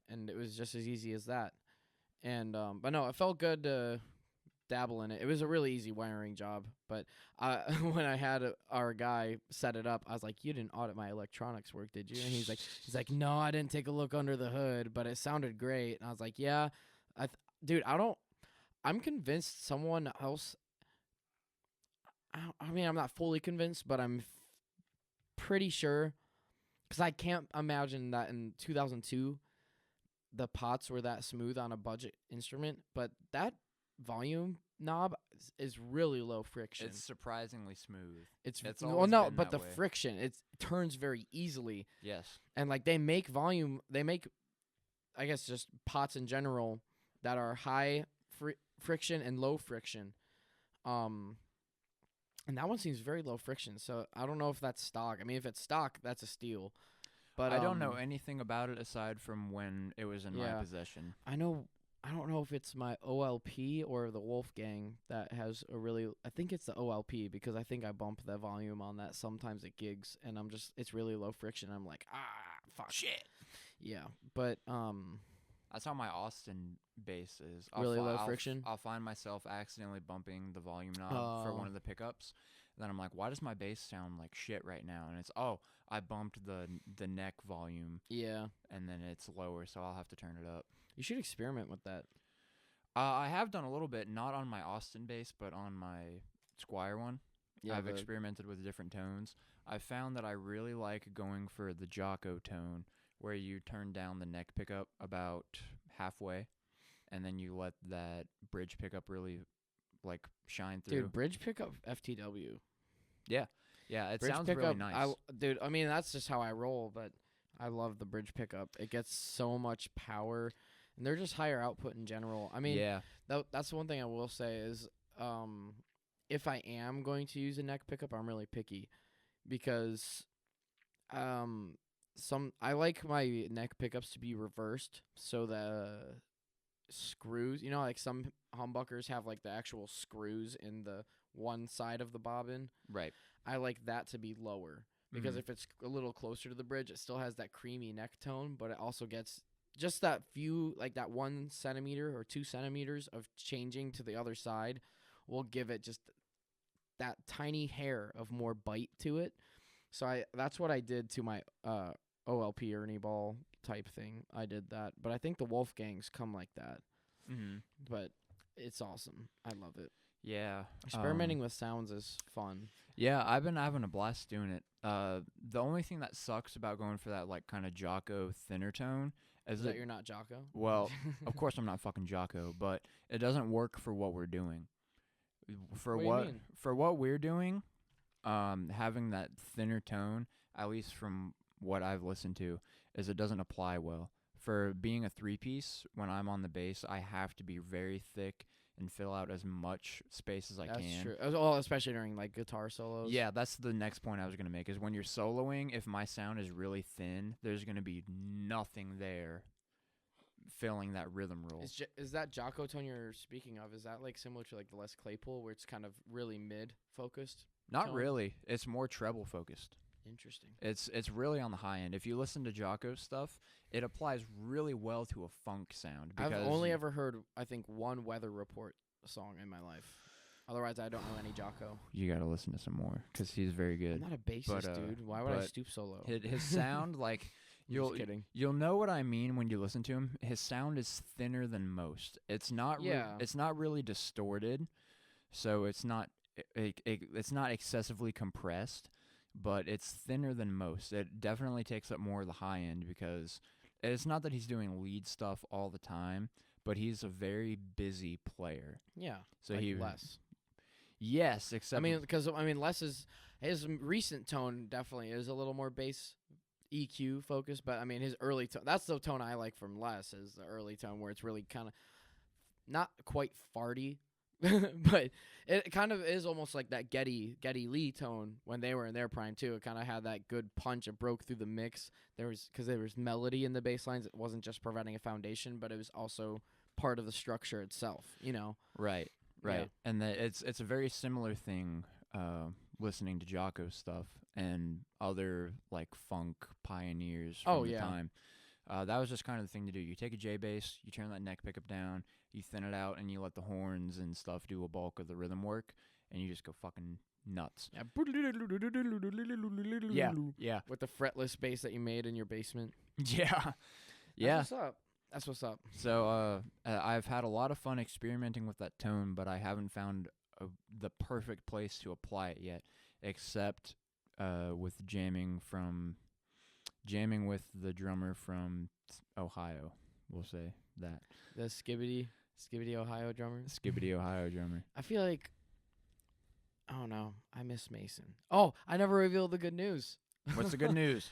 and it was just as easy as that. And but no, it felt good to dabble in it. It was a really easy wiring job, but when I had our guy set it up, I was like, "You didn't audit my electronics work, did you?" And he's like, "No, I didn't take a look under the hood, but it sounded great." And I was like, "Yeah, dude, I don't. I'm convinced someone else. I mean, I'm not fully convinced, but I'm pretty sure because I can't imagine that in 2002 the pots were that smooth on a budget instrument, but that volume knob is really low friction. It's surprisingly smooth. It's It's well, always no, been but that the way. friction it turns very easily, Yes. and like they make volume, they make, I guess, just pots in general that are high friction and low friction. Um, and that one seems very low friction, so I don't know if that's stock. I mean, if it's stock, that's a steal. But I don't know anything about it aside from when it was in my Yeah. possession. I don't know if it's my OLP or the Wolfgang that has a really. I think it's the OLP because I think I bump the volume on that sometimes at gigs, and it's really low friction. I'm like, fuck. Shit. Yeah, but That's how my Austin bass is. Really low friction? I'll find myself accidentally bumping the volume knob for one Oh. of the pickups. Then I'm like, why does my bass sound like shit right now? And it's I bumped the neck volume, yeah, and then it's lower, so I'll have to turn it up. you should experiment with that. I have done a little bit, not on my Austin bass, but on my Squire one. Yeah, I've experimented with different tones. I found that I really like going for the Jocko tone, where you turn down the neck pickup about halfway, and then you let that bridge pickup really like shine through. dude. Bridge pickup FTW. Yeah, it Bridge sounds pickup, really nice. dude. I mean, that's just how I roll, but I love the bridge pickup. It gets so much power, and they're just higher output in general. I mean, yeah, that's one thing I will say is, if I am going to use a neck pickup, I'm really picky because, I like my neck pickups to be reversed, so the screws, like some humbuckers have like the actual screws in the one side of the bobbin. right. I like that to be lower because Mhm. if it's a little closer to the bridge, it still has that creamy neck tone, but it also gets just that few, like that 1 centimeter or 2 centimeters of changing to the other side will give it just that tiny hair of more bite to it. So that's what I did to my OLP Ernie Ball type thing. I did that, but I think the Wolfgangs come like that. Mhm. But it's awesome. I love it. Yeah. Experimenting with sounds is fun. Yeah, I've been having a blast doing it. The only thing that sucks about going for that like kind of Jocko thinner tone is Is that you're not Jocko? well, of course I'm not fucking Jocko, but it doesn't work for what we're doing. For What do you mean? for what we're doing, having that thinner tone, at least from what I've listened to, is it doesn't apply well. For being a 3-piece, when I'm on the bass, I have to be very thick and fill out as much space as I That's can. true. Well, especially during like guitar solos. Yeah, that's the next point I was going to make is when you're soloing, if my sound is really thin, there's going to be nothing there filling that rhythm roll. Is that Jocko tone you're speaking of? Is that like similar to like the Les Claypool where it's kind of really mid focused? Not tone? really. It's more treble focused. Interesting. It's really on the high end. If you listen to Jocko's stuff, it applies really well to a funk sound. I've Because only ever heard, I think, one Weather Report song in my life. Otherwise, I don't know any Jocko. you got to listen to some more because he's very I'm good. not a bassist, But, dude. Why would I but stoop so low? His sound, like I'm just kidding. you'll know what I mean when you listen to him. His sound is thinner than most. It's not it's not really distorted, so it's not it's not excessively compressed, but it's thinner than most. It definitely takes up more of the high end because it's not that he's doing lead stuff all the time, but he's a very busy player. Yeah. So like he Les. Yes, except I mean, because Les's his recent tone definitely is a little more bass EQ focused, but I mean his early tone. That's the tone I like from Les is the early tone where it's really kind of not quite farty, but it kind of is almost like that Geddy Lee tone when they were in their prime too. It kind of had that good punch. It broke through the mix. There was melody in the bass lines. It wasn't just providing a foundation, but it was also part of the structure itself, you know. Right. Yeah. And it's a very similar thing listening to Jocko's stuff and other like funk pioneers from Oh, the yeah. time. That was just kind of the thing to do. You take a J bass, you turn that neck pickup down, you thin it out, and you let the horns and stuff do a bulk of the rhythm work, and you just go fucking nuts. Yeah. With the fretless bass that you made in your basement. Yeah. Yeah. That's what's up. That's what's up. So I've had a lot of fun experimenting with that tone, but I haven't found the perfect place to apply it yet, except with jamming with the drummer from Ohio. We'll say that. The Skibbity Ohio drummer. Skibbity Ohio drummer. I feel like, I don't know. I miss Mason. Oh, I never revealed the good news. What's the good news?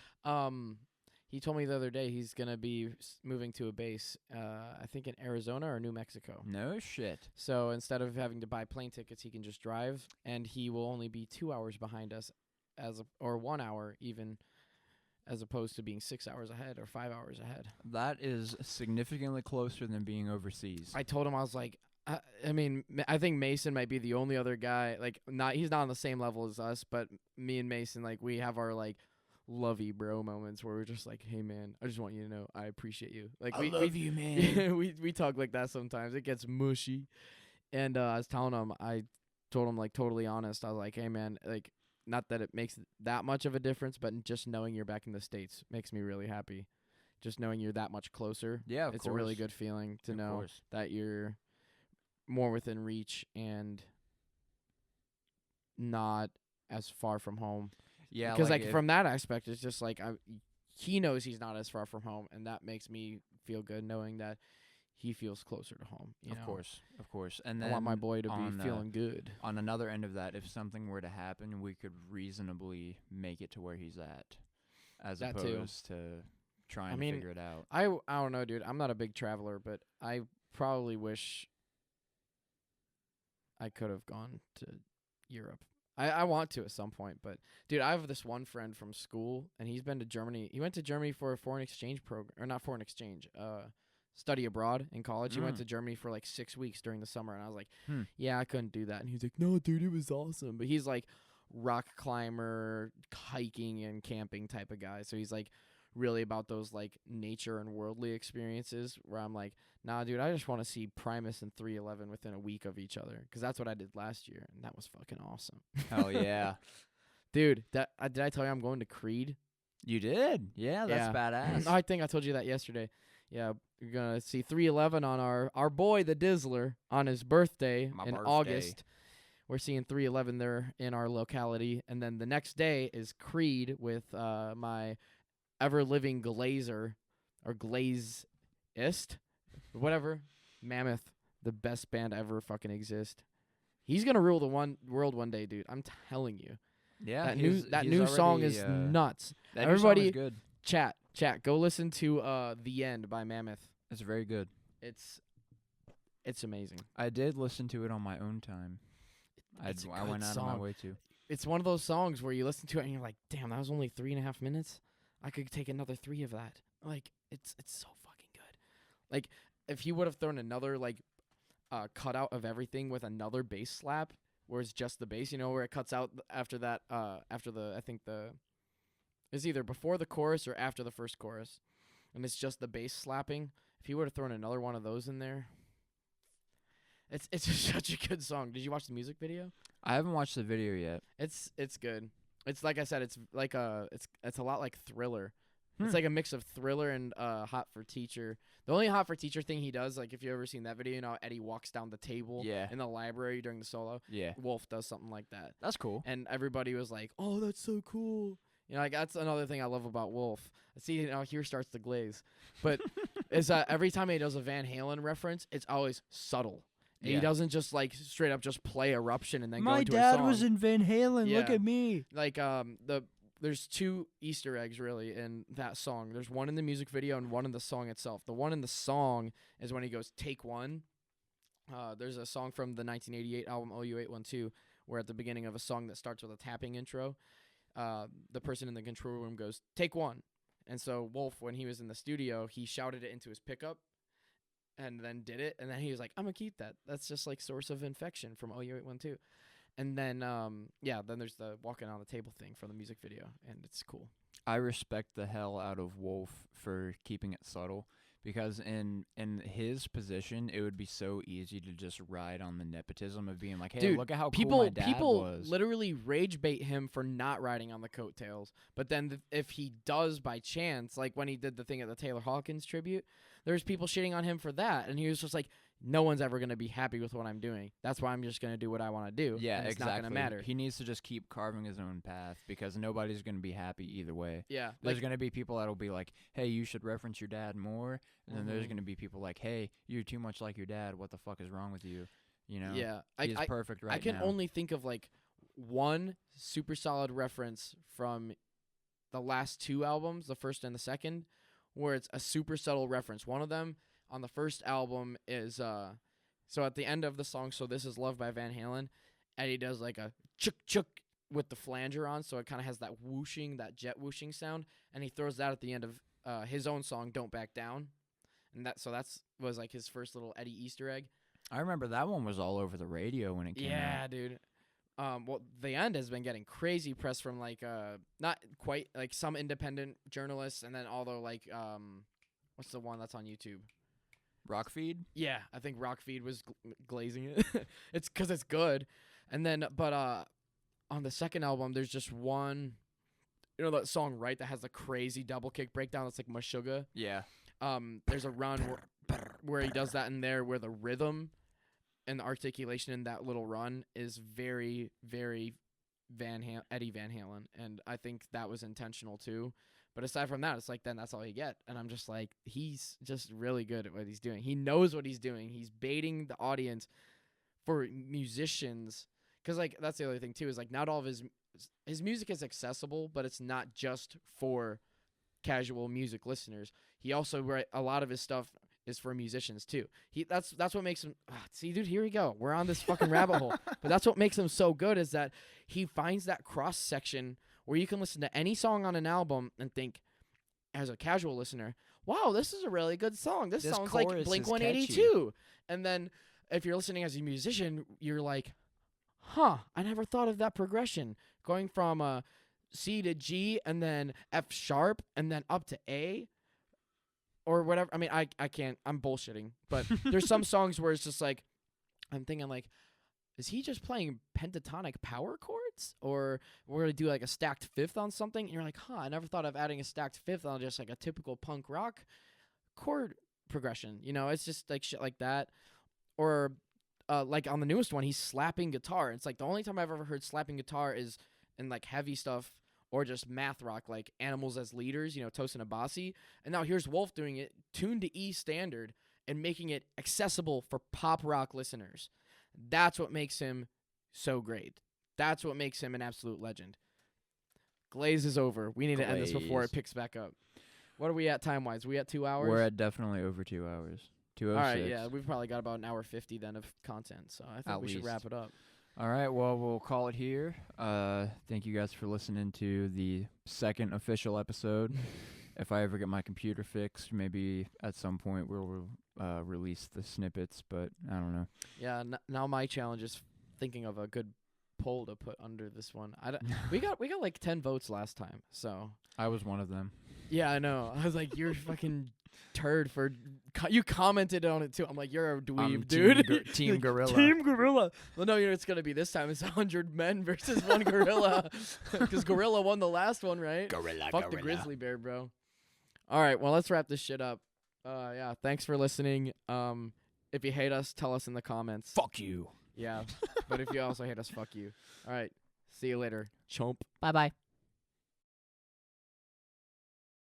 He told me the other day he's gonna be moving to a base. I think in Arizona or New Mexico. No shit. So instead of having to buy plane tickets, he can just drive, and he will only be 2 hours behind us, or 1 hour even, as opposed to being 6 hours ahead or 5 hours ahead. That is significantly closer than being overseas. I told him, I was like, I mean, I think Mason might be the only other guy. Like, he's not on the same level as us, but me and Mason, like, we have our like lovey bro moments where we're just like, hey man, I just want you to know I appreciate you. Like, I love you, man. we talk like that sometimes. It gets mushy. And I was telling him, I told him, like, totally honest. I was like, hey man, like, not that it makes that much of a difference, but just knowing you're back in the States makes me really happy. Just knowing you're that much closer. Yeah, of it's course. a really good feeling to Of know course. that you're more within reach and not as far from home. Yeah, Because like if- from that aspect, it's just like he knows he's not as far from home, and that makes me feel good knowing that he feels closer to home. You know? of course. And then I want my boy to on, be feeling good. On another end of that, if something were to happen, we could reasonably make it to where he's at, as That too. opposed to trying mean, to figure it out. I don't know, dude. I'm not a big traveler, but I probably wish I could have gone to Europe. I want to at some point, but dude, I have this one friend from school, and he's been to Germany. He went to Germany for a foreign exchange program, or not foreign exchange, study abroad in college. He went to Germany for like 6 weeks during the summer, and I was like, yeah, I couldn't do that. And he's like, no, dude, it was awesome. But he's like rock climber, hiking and camping type of guy, so he's like really about those like nature and worldly experiences, where I'm like, nah, dude, I just want to see Primus and 311 within a week of each other, because that's what I did last year, and that was fucking awesome. Hell yeah. Dude, did I tell you I'm going to Creed? You did? Yeah, that's badass. I think I told you that yesterday. Yeah, you're going to see 311 on our boy, the Dizzler, on his birthday My in birthday. August. We're seeing 311 there in our locality, and then the next day is Creed with my ever-living glazer, or glazeist, whatever, Mammoth, the best band ever fucking exist. He's gonna rule the world one day, dude. I'm telling you. Yeah, that new song is nuts. Everybody, is good. chat, go listen to "The End" by Mammoth. It's very good. It's amazing. I did listen to it on my own time. It's a I good went out of my song. way to. It's one of those songs where you listen to it and you're like, damn, that was only 3.5 minutes. I could take another 3 of that. Like, it's so fucking good. Like, if he would have thrown another like cutout of everything with another bass slap, where it's just the bass, you know, where it cuts out after that, it's either before the chorus or after the first chorus, and it's just the bass slapping. If he would have thrown another one of those in there, it's just such a good song. Did you watch the music video? I haven't watched the video yet. It's good. It's like I said, it's like it's a lot like Thriller. It's like a mix of Thriller and Hot for Teacher. The only Hot for Teacher thing he does, like if you ever seen that video, you know, Eddie walks down the table in the library during the solo. Yeah. Wolf does something like that. That's cool. And everybody was like, "Oh, that's so cool." You know, like that's another thing I love about Wolf. See, you know, here starts the glaze. But it's every time he does a Van Halen reference, it's always subtle. Yeah. He doesn't just like straight up just play Eruption and then go My into a dad song. was in Van Halen. Look Yeah. at me. Like there's 2 Easter eggs really in that song. There's one in the music video and one in the song itself. The one in the song is when he goes take one. There's a song from the 1988 album OU812 where at the beginning of a song that starts with a tapping intro, the person in the control room goes take one. And so Wolf, when he was in the studio, he shouted it into his pickup. and then did it, and then he was like, I'm gonna keep that. That's just like source of infection from OU812. And then then there's the walking on the table thing from the music video, and it's cool. I respect the hell out of Wolf for keeping it subtle, because in his position, it would be so easy to just ride on the nepotism of being like, hey, Dude, look at how people cool my dad people was. literally rage bait him for not riding on the coattails. But then if he does by chance, like when he did the thing at the Taylor Hawkins tribute, there's people shitting on him for that, and he was just like, no one's ever gonna be happy with what I'm doing. That's why I'm just gonna do what I want to do. Yeah, and it's exactly. not gonna matter. He needs to just keep carving his own path, because nobody's going to be happy either way. Yeah, There's like, going to be people that'll be like, hey, you should reference your dad more. And then there's going to be people like, hey, you're too much like your dad. What the fuck is wrong with you? You know? yeah, He's perfect right now. I can only think of like one super solid reference from the last two albums, the first and the second, where it's a super subtle reference. One of them on the first album is so at the end of the song, So This Is Love by Van Halen, Eddie does like a chuk chuk with the flanger on, so it kind of has that whooshing, that jet whooshing sound, and he throws that at the end of his own song, Don't Back Down. And that's was like his first little Eddie Easter egg. I remember that one was all over the radio when it came out. Yeah, dude. Well, the end has been getting crazy press from like not quite like some independent journalists, and then although like what's the one that's on YouTube? Rockfeed? Yeah, I think Rockfeed was glazing it. It's because it's good, and then but on the second album, there's just one, you know, that song Right that has the crazy double kick breakdown. That's like Meshuggah. Yeah. There's a run where he does that in there, where the rhythm and the articulation in that little run is very, very Eddie Van Halen, and I think that was intentional too. But aside from that, it's like then that's all you get, and I'm just like, he's just really good at what he's doing. He knows what he's doing. He's baiting the audience for musicians, because like that's the other thing too, is like not all of his music is accessible, but it's not just for casual music listeners. He also a lot of his stuff is for musicians too. That's what makes him see, dude, here we go. We're on this fucking rabbit hole. But that's what makes him so good, is that he finds that cross section where you can listen to any song on an album and think, as a casual listener, wow, this is a really good song. This sounds like Blink-182. And then if you're listening as a musician, you're like, huh, I never thought of that progression. Going from C to G and then F sharp and then up to A or whatever. I mean, I can't, I'm bullshitting. But there's some songs where it's just like, I'm thinking like, is he just playing pentatonic power chords? Or we're going to do like a stacked fifth on something? And you're like, huh, I never thought of adding a stacked fifth on just like a typical punk rock chord progression. You know, it's just like shit like that. Or like on the newest one, he's slapping guitar. It's like the only time I've ever heard slapping guitar is in like heavy stuff or just math rock, like Animals as Leaders, you know, Tosin Abasi. And now here's Wolf doing it tuned to E standard and making it accessible for pop rock listeners. That's what makes him so great. That's what makes him an absolute legend. Glaze is over. We need to end this before it picks back up. What are we at time-wise? We at 2 hours? We're at definitely over 2 hours. 2:06. All right, yeah. We've probably got about an hour 50 then of content, so I think we should wrap it up. All right, well, we'll call it here. Thank you guys for listening to the second official episode. If I ever get my computer fixed, maybe at some point we'll release the snippets, but I don't know. Yeah, now my challenge is thinking of a good poll to put under this one. We got like 10 votes last time, so. I was one of them. Yeah, I know. I was like, you're fucking turd for you commented on it too. I'm like, you're a dweeb, dude. Team Gorilla. Team Gorilla. Well, no, you know it's gonna be this time. It's 100 men versus one gorilla, because Gorilla won the last one, right? Fuck the grizzly bear, bro. All right, well, let's wrap this shit up. Yeah, thanks for listening. If you hate us, tell us in the comments. Fuck you. Yeah, but if you also hate us, fuck you. All right, see you later, chump. Bye-bye.